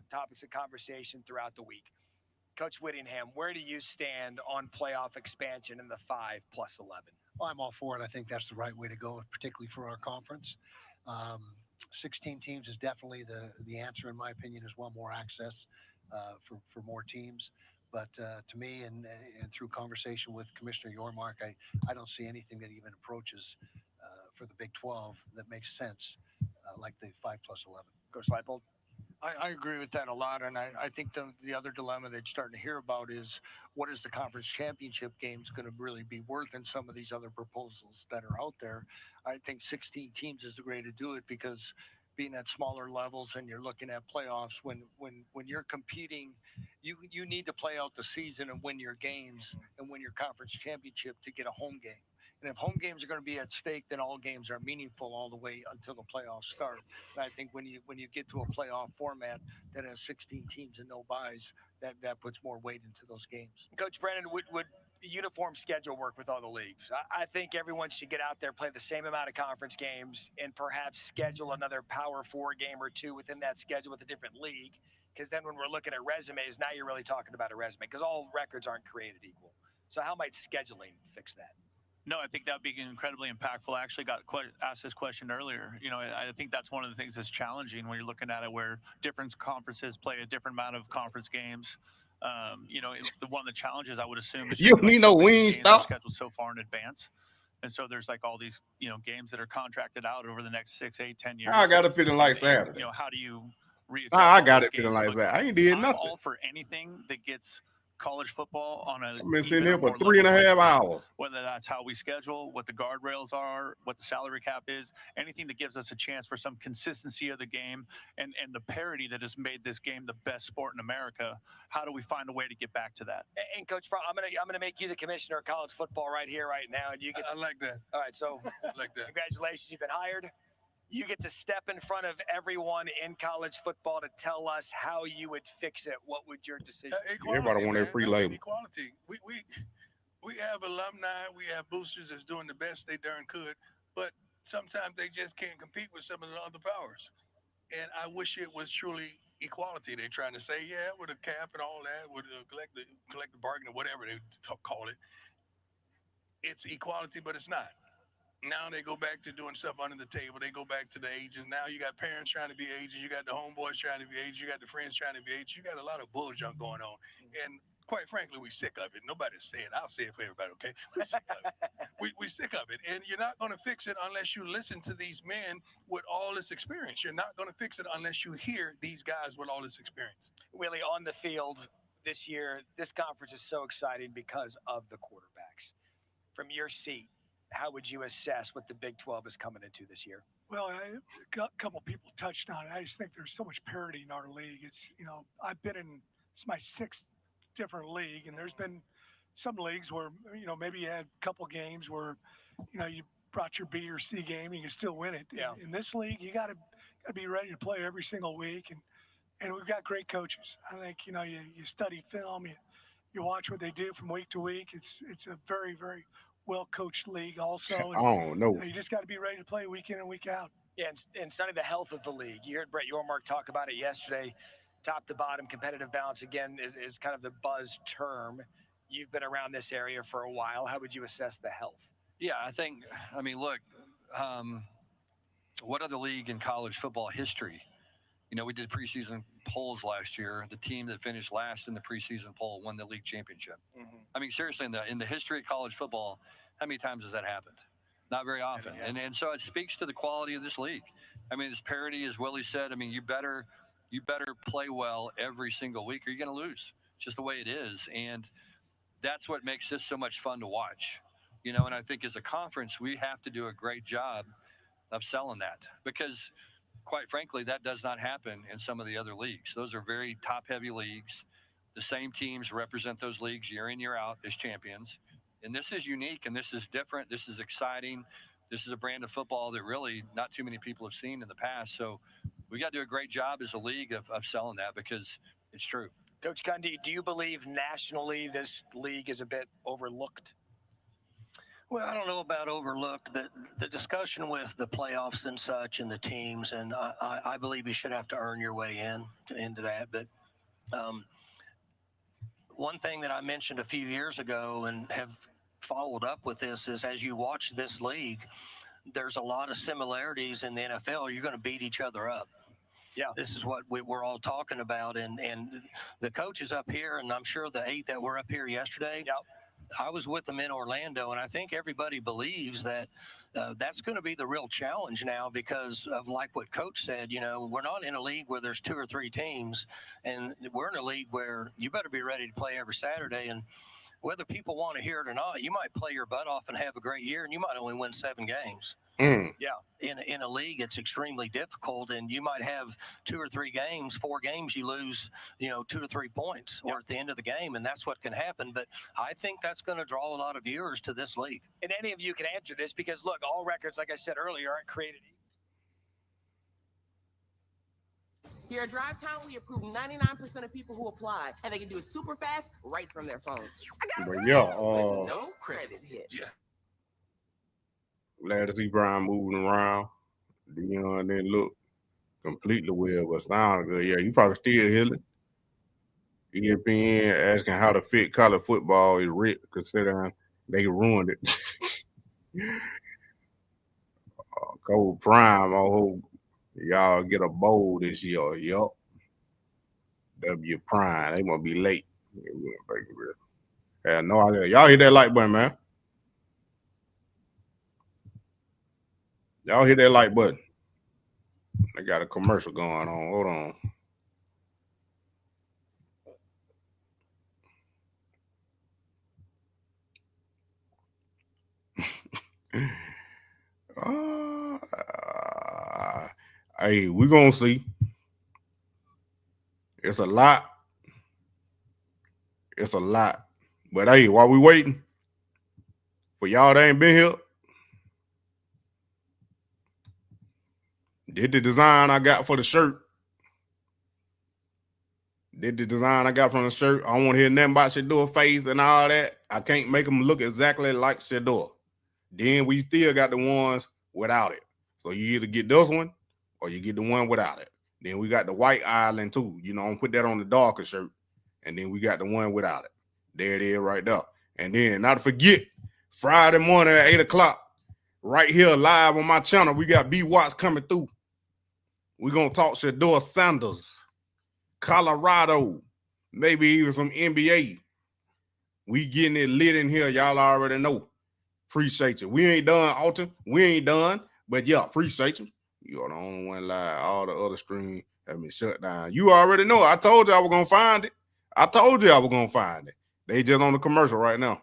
topics of conversation throughout the week. Coach Whittingham, where do you stand on playoff expansion in the 5+11? Well, I'm all for it. I think that's the right way to go, particularly for our conference. 16 teams is definitely the answer, in my opinion, as well. More access for more teams. But to me, and through conversation with Commissioner Yormark, I don't see anything that even approaches for the Big 12 that makes sense, like the 5+11. Coach Leipold? I agree with that a lot, and I think the other dilemma that you're starting to hear about is what is the conference championship games going to really be worth in some of these other proposals that are out there. I think 16 teams is the way to do it because being at smaller levels and you're looking at playoffs when you're competing, you need to play out the season and win your games and win your conference championship to get a home game. And if home games are going to be at stake, then all games are meaningful all the way until the playoffs start. And I think when you get to a playoff format that has 16 teams and no buys, that puts more weight into those games. Coach Brennan, would uniform schedule work with all the leagues? I think everyone should get out there, play the same amount of conference games, and perhaps schedule another Power 4 game or two within that schedule with a different league. Because then when we're looking at resumes, now you're really talking about a resume because all records aren't created equal. So how might scheduling fix that? No, I think that'd be incredibly impactful. I actually got asked this question earlier. I think that's one of the things that's challenging when you're looking at it, where different conferences play a different amount of conference games. One of the challenges I would assume is you don't need no wing stop scheduled so far in advance. And so there's like all these, games that are contracted out over the next 6, 8, 10 years. I got it feeling like Saturday. How do you readjust? I got it feeling like that. I ain't did nothing. I'm all for anything that gets college football on a. I've been sitting here for 3.5 hours. Whether that's how we schedule, what the guardrails are, what the salary cap is, anything that gives us a chance for some consistency of the game and the parity that has made this game the best sport in America. How do we find a way to get back to that? And Coach Brown, I'm gonna make you the commissioner of college football right here, right now, and you get. I like that. All right, so I like that. Congratulations, you've been hired. You get to step in front of everyone in college football to tell us how you would fix it. What would your decision be? Everybody want their free labor. Equality. We have alumni, we have boosters that's doing the best they darn could, but sometimes they just can't compete with some of the other powers. And I wish it was truly equality. They're trying to say, yeah, with a cap and all that, with a collective bargaining, whatever they call it. It's equality, but it's not. Now they go back to doing stuff under the table. They go back to the agents. Now you got parents trying to be agents. You got the homeboys trying to be agents. You got the friends trying to be agents. You got a lot of bull junk going on. And quite frankly, we're sick of it. Nobody's saying it. I'll say it for everybody, okay? We're sick of it. We're sick of it. And you're not going to fix it unless you listen to these men with all this experience. You're not going to fix it unless you hear these guys with all this experience. Willie, on the field this year, this conference is so exciting because of the quarterbacks. From your seat, how would you assess what the Big 12 is coming into this year? Well, a couple people touched on it. I just think there's so much parity in our league. It's, I've been in, it's my 6th different league, and there's been some leagues where, maybe you had a couple games where, you brought your B or C game, you can still win it. Yeah. In this league, you got to be ready to play every single week, and we've got great coaches. I think, you study film, you watch what they do from week to week. It's a very, very well-coached league also. You just got to be ready to play week in and week out. Yeah, and Sonny, the health of the league. You heard Brett Yormark talk about it yesterday. Top to bottom, competitive balance, again, is kind of the buzz term. You've been around this area for a while. How would you assess the health? Yeah, look, what other league in college football history? We did preseason polls last year. The team that finished last in the preseason poll won the league championship. Mm-hmm. Seriously, in the history of college football, how many times has that happened? Not very often. Yeah. And so it speaks to the quality of this league. This parity, as Willie said, you better play well every single week or you're going to lose. It's just the way it is. And that's what makes this so much fun to watch. And I think as a conference, we have to do a great job of selling that because quite frankly, that does not happen in some of the other leagues. Those are very top-heavy leagues. The same teams represent those leagues year in, year out as champions. And this is unique, and this is different. This is exciting. This is a brand of football that really not too many people have seen in the past. So we got to do a great job as a league of selling that because it's true. Coach Cundy, do you believe nationally this league is a bit overlooked? Well, I don't know about overlooked, but the discussion with the playoffs and such and the teams, and I believe you should have to earn your way into that. But one thing that I mentioned a few years ago and have followed up with this is as you watch this league, there's a lot of similarities in the NFL. You're going to beat each other up. Yeah, this is what we're all talking about. And the coaches up here, and I'm sure the 8 that were up here yesterday, yep. I was with them in Orlando, and I think everybody believes that that's going to be the real challenge now because of like what Coach said. You know, we're not in a league where there's 2 or 3 teams, and we're in a league where you better be ready to play every Saturday. And whether people want to hear it or not, you might play your butt off and have a great year, and you might only win 7 games. Yeah, in a league, it's extremely difficult, and you might have 2 or 3 games, 4 games, you lose, 2 to 3 points, or at the end of the game, and that's what can happen. But I think that's going to draw a lot of viewers to this league. And any of you can answer this because look, all records, like I said earlier, aren't created. Here at Drive Town, we approve 99% of people who apply, and they can do it super fast right from their phone. But yeah, No credit hit. glad to see Brian moving around. Deion didn't look completely well, but sounded good. Yeah, you probably still healing. ESPN asking how to fit college football is Rick, considering they ruined it. Cold Prime, I hope y'all get a bowl this year. Yup. W Prime. They must be late. Yeah, no idea. Y'all hit that like button, man. Y'all hit that like button. They got a commercial going on. Hold on. Hey, we're gonna see. It's a lot. It's a lot. But hey, while we waiting for y'all that ain't been here, did the design I got for the shirt. Did the design I got from the shirt. I don't want to hear nothing about Shador face and all that. I can't make them look exactly like Shador. Then we still got the ones without it. So you either get this one or you get the one without it. Then we got the white island too. You know, I'm put that on the darker shirt. And then we got the one without it. There it is right there. And then not to forget, Friday morning at 8 o'clock, right here live on my channel, we got B Watts coming through. We're going to talk Deion Sanders, Colorado, maybe even some NBA. We getting it lit in here. Y'all already know. Appreciate you. We ain't done, Alton. We ain't done. But yeah, appreciate you. You're the only one live. All the other streams have been shut down. You already know. I told you I was going to find it. I told you I was going to find it. They just on the commercial right now.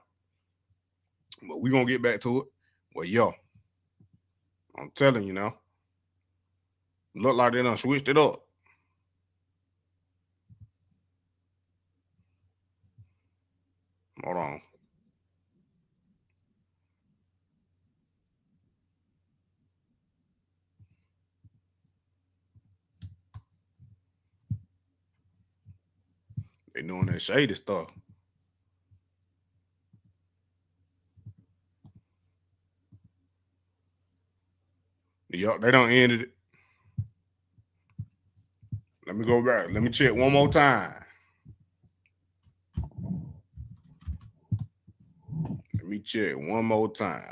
But we going to get back to it. Well, yo, I'm telling you now. Look like they done switched it up. Hold on. They doing that shady stuff. Yup, they done ended it. Let me go back. Let me check one more time. Let me check one more time.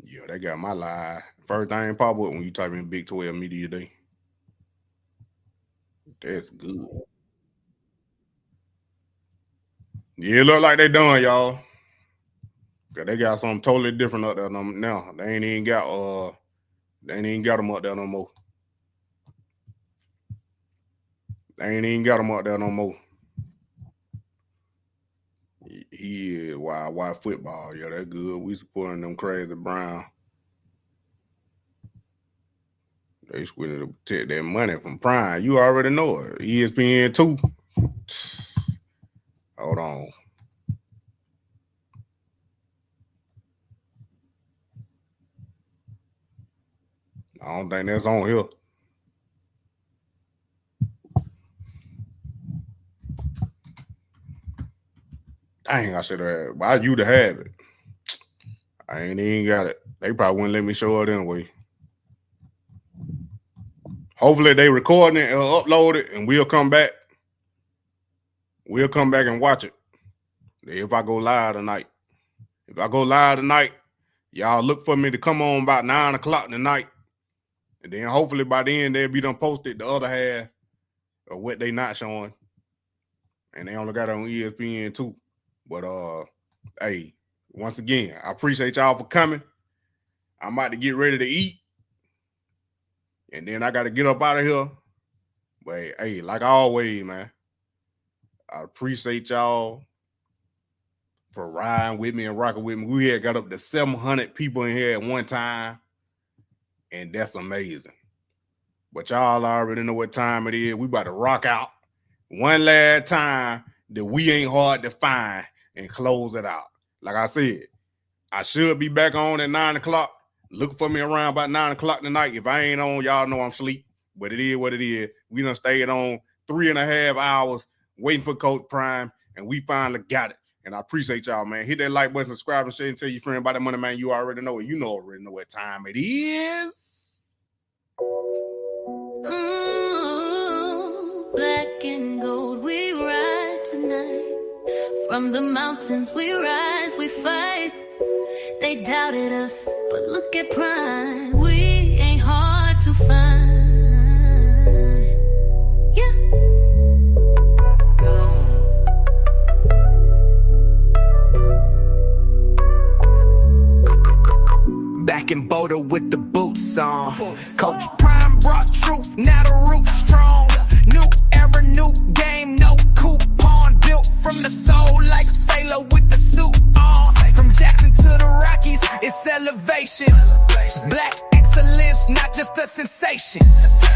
Yeah, they got my live. First thing pop up when you type in Big 12 Media Day. That's good. Yeah, it look like they done, y'all. Cause they got something totally different up there now. They ain't even got them up there no more. They ain't even got them up there no more. He is wild football. Yeah, that's good. We supporting them crazy Brown. They squinting to protect their money from Prime. You already know it. ESPN 2. Hold on. I don't think that's on here. Dang, I should have. Why you to have it? I ain't even got it. They probably wouldn't let me show it anyway. Hopefully they recording it and upload it, and we'll come back. We'll come back and watch it if I go live tonight. If I go live tonight, y'all look for me to come on about 9 o'clock tonight. And then hopefully by then they'll be done posted the other half of what they not showing. And they only got it on ESPN too. But hey, once again, I appreciate y'all for coming. I'm about to get ready to eat. And then I got to get up out of here. But hey, like always, man, I appreciate y'all for riding with me and rocking with me. We had got up to 700 people in here at one time. And that's amazing. But y'all already know what time it is. We about to rock out one last time that we ain't hard to find and close it out. Like I said, I should be back on at 9 o'clock. Look for me around about 9 o'clock tonight. If I ain't on, y'all know I'm asleep. But it is what it is. We done stayed on 3.5 hours waiting for Coach Prime, and we finally got it. And I appreciate y'all, man. Hit that like button, subscribe, and share, and tell your friend about that money, man. You already know it. You know already know what time it is. Ooh, black and gold, we ride tonight. From the mountains we rise, we fight. They doubted us, but look at prime. We ain't hard to find. Yeah. Back in Boulder with the boots on. Coach Prime brought truth, now the root strong. New era, new game, no coupon. Built from the soul like Phalo with the suit on. From Jackson to the Rockies, it's elevation. Black excellence, not just a sensation.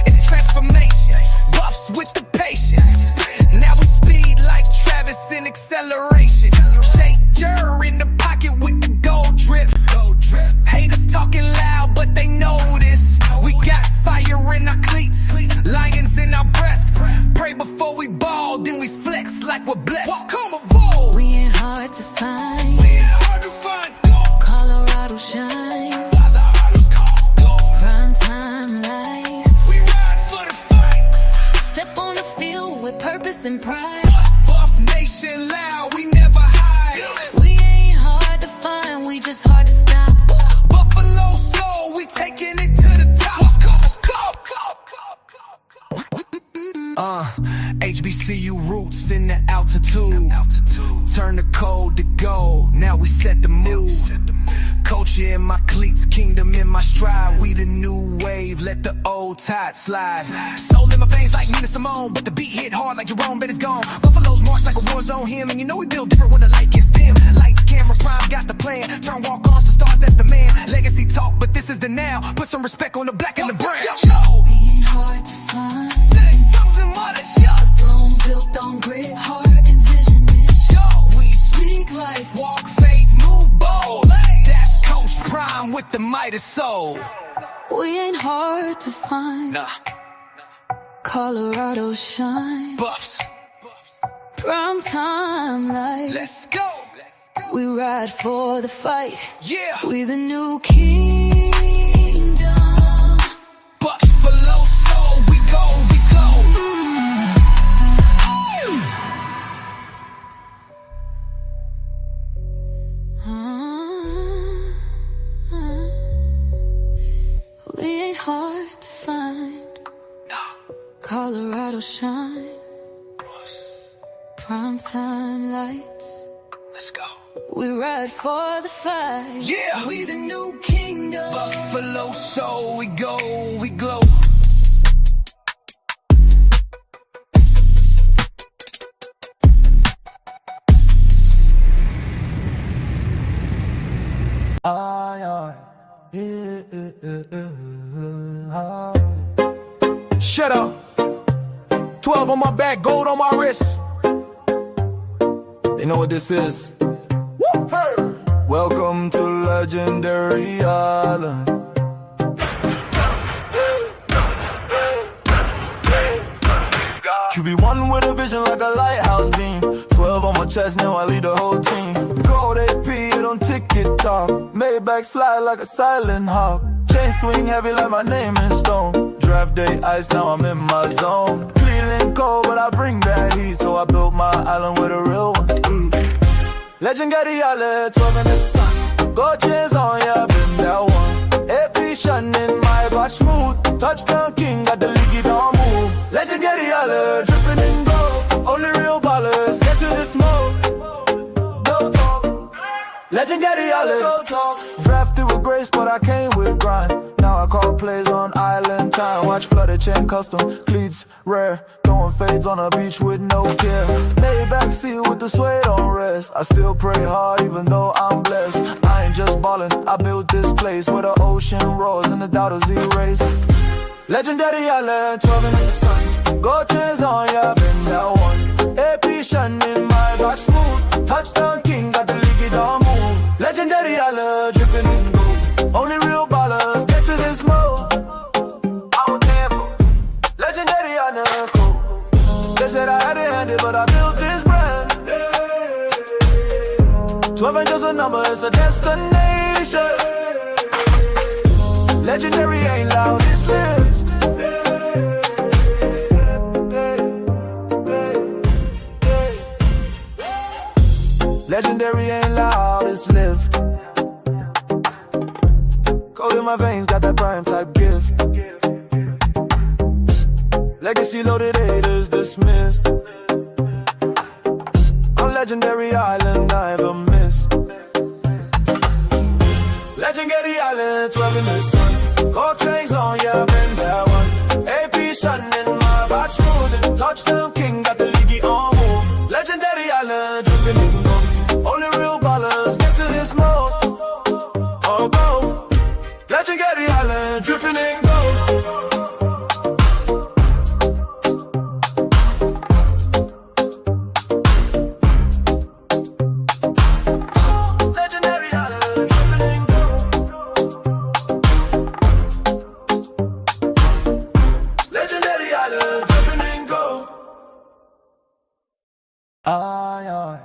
It's transformation. Buffs with the patience. Now we speed like Travis in acceleration. Shaker in the pocket with the gold drip. Haters talking loud, but they know this. We got fire in our cleats, lions in our breath. Pray before we ball, then we flex like we're blessed. Come aboard. We ain't hard to find. Colorado shine. Prime time lights. We ride for the fight. Step on the field with purpose and pride. Buff nation loud, we never hide. We ain't hard to find, we just hard to stop. Buffalo soul, we taking it to the top. HBCU roots in the altitude. Turn the code to gold, now we set the mood. Culture in my cleats, kingdom in my stride. We the new wave, let the old tide slide. Soul in my veins like Nina Simone, but the beat hit hard like Jerome, but it's gone. Buffaloes march like a war zone hymn, and you know we build different when the light gets dim. Lights, camera, prime, got the plan. Turn walk-ons to stars, that's the man. Legacy talk, but this is the now. Put some respect on the black and the brown. We ain't hard to find. Throne built on grit, heart and vision. We speak life, walk faith, move bold. That's Coach Prime with the mighty soul. We ain't hard to find. Nah. Colorado shine. Buffs. Prime time light. Let's go. We ride for the fight. Yeah. We the new kingdom. Buffalo soul, we go, we go. We ain't hard to find. No. Colorado shine. Prime time lights. Let's go. We ride for the fight. Yeah. We the new kingdom. Buffalo soul, we go, we glow. Shut up. 12 on my back, gold on my wrist. They know what this is. Woo! Hey! Welcome to Legendary Island. QB1 with a vision like a lighthouse beam. 12 on my chest, now I lead the whole team. Gold AP, it on ticket talk. Maybach slide like a silent hawk. Chain swing heavy like my name in stone. Draft day ice, now I'm in my zone. Cleveland cold, but I bring that heat. So I built my island where the real ones eat. Legendary Alert, 12 in the sun. Go chains on, yeah, been that one. AP shining, my watch smooth. Touchdown king, got the league, don't move. Legendary Alert, dripping in gold. Only real ballers get to the smoke. Go talk. Legendary Alert, go talk. Drafted with grace, but I came with grind. Now I call plays on island time. Watch flooded chain custom, cleats rare. Throwing fades on a beach with no care. Lay back seat with the suede on rest. I still pray hard even though I'm blessed. I ain't just ballin', I built this place where the ocean roars and the doubters erase. Legendary Island, 12 in the sun. Go chains on, yeah, been that one. AP shining, my watch smooth. Touchdown king, got the league, it don't move. Legendary Island, dripping in gold. Only real ballers get to this mode. I'm Tampa. Legendary Island, cool. They said I had it handed, but I built this brand. 12 ain't just a number, it's a destination. Legendary ain't loud, it's lit. Legendary ain't loud, it's live. Cold in my veins, got that prime type gift. Legacy loaded, haters dismissed. On Legendary Island, I ever miss. Legendary Island, 12 in the sun. Gold trains on, yeah, been that one. AP shining, my watch smooth. Touchdown king, got the league on move. Legendary Island, dripping in gold. Only real ballers get to this mode. Oh, go. Legendary Island, dripping in gold. Legendary Island, dripping in gold. Legendary Island, dripping in gold. Aye, aye.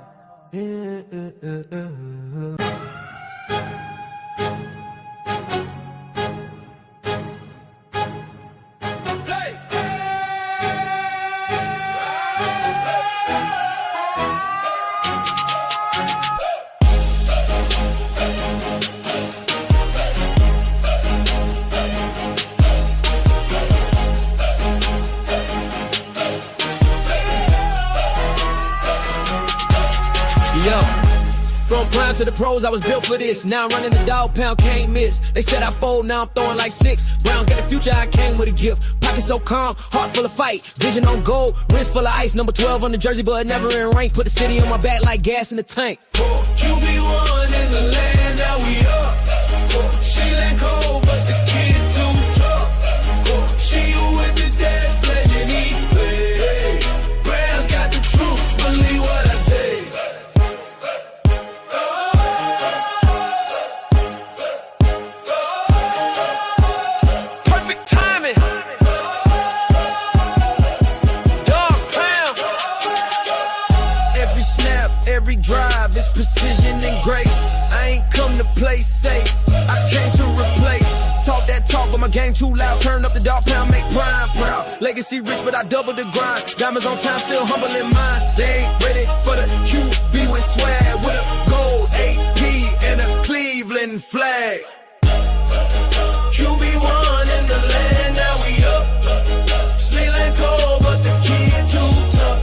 From prime to the pros, I was built for this. Now I'm running the dog pound, can't miss. They said I fold, now I'm throwing like 6. Browns got a future, I came with a gift. Pocket so calm, heart full of fight. Vision on gold, wrist full of ice. Number 12 on the jersey, but never in rank. Put the city on my back like gas in the tank. QB1 in the land, now we up. She let go, but the kid too tough. She with the dance, pledging each play. Browns got the truth, believe what I say. Drive, it's precision and grace. I ain't come to play safe, I came to replace. Talk that talk, but my game too loud. Turn up the dog pound, make prime proud. Legacy rich, but I double the grind. Diamonds on time, still humble in mind. They ain't ready for the QB with swag. With a gold AP and a Cleveland flag. QB1 in the land, now we up. Sleep and cold, but the kid too tough.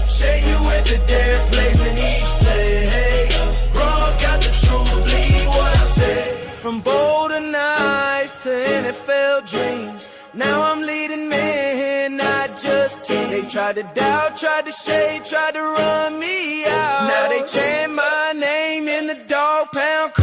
Shake you with the dance, blazing each play. Hey, Bros got the truth, believe what I say. From bolder nights to NFL dreams, now I'm leading men, not just teams. They tried to doubt, tried to shade, tried to run me out. Now they chant my name in the dog pound.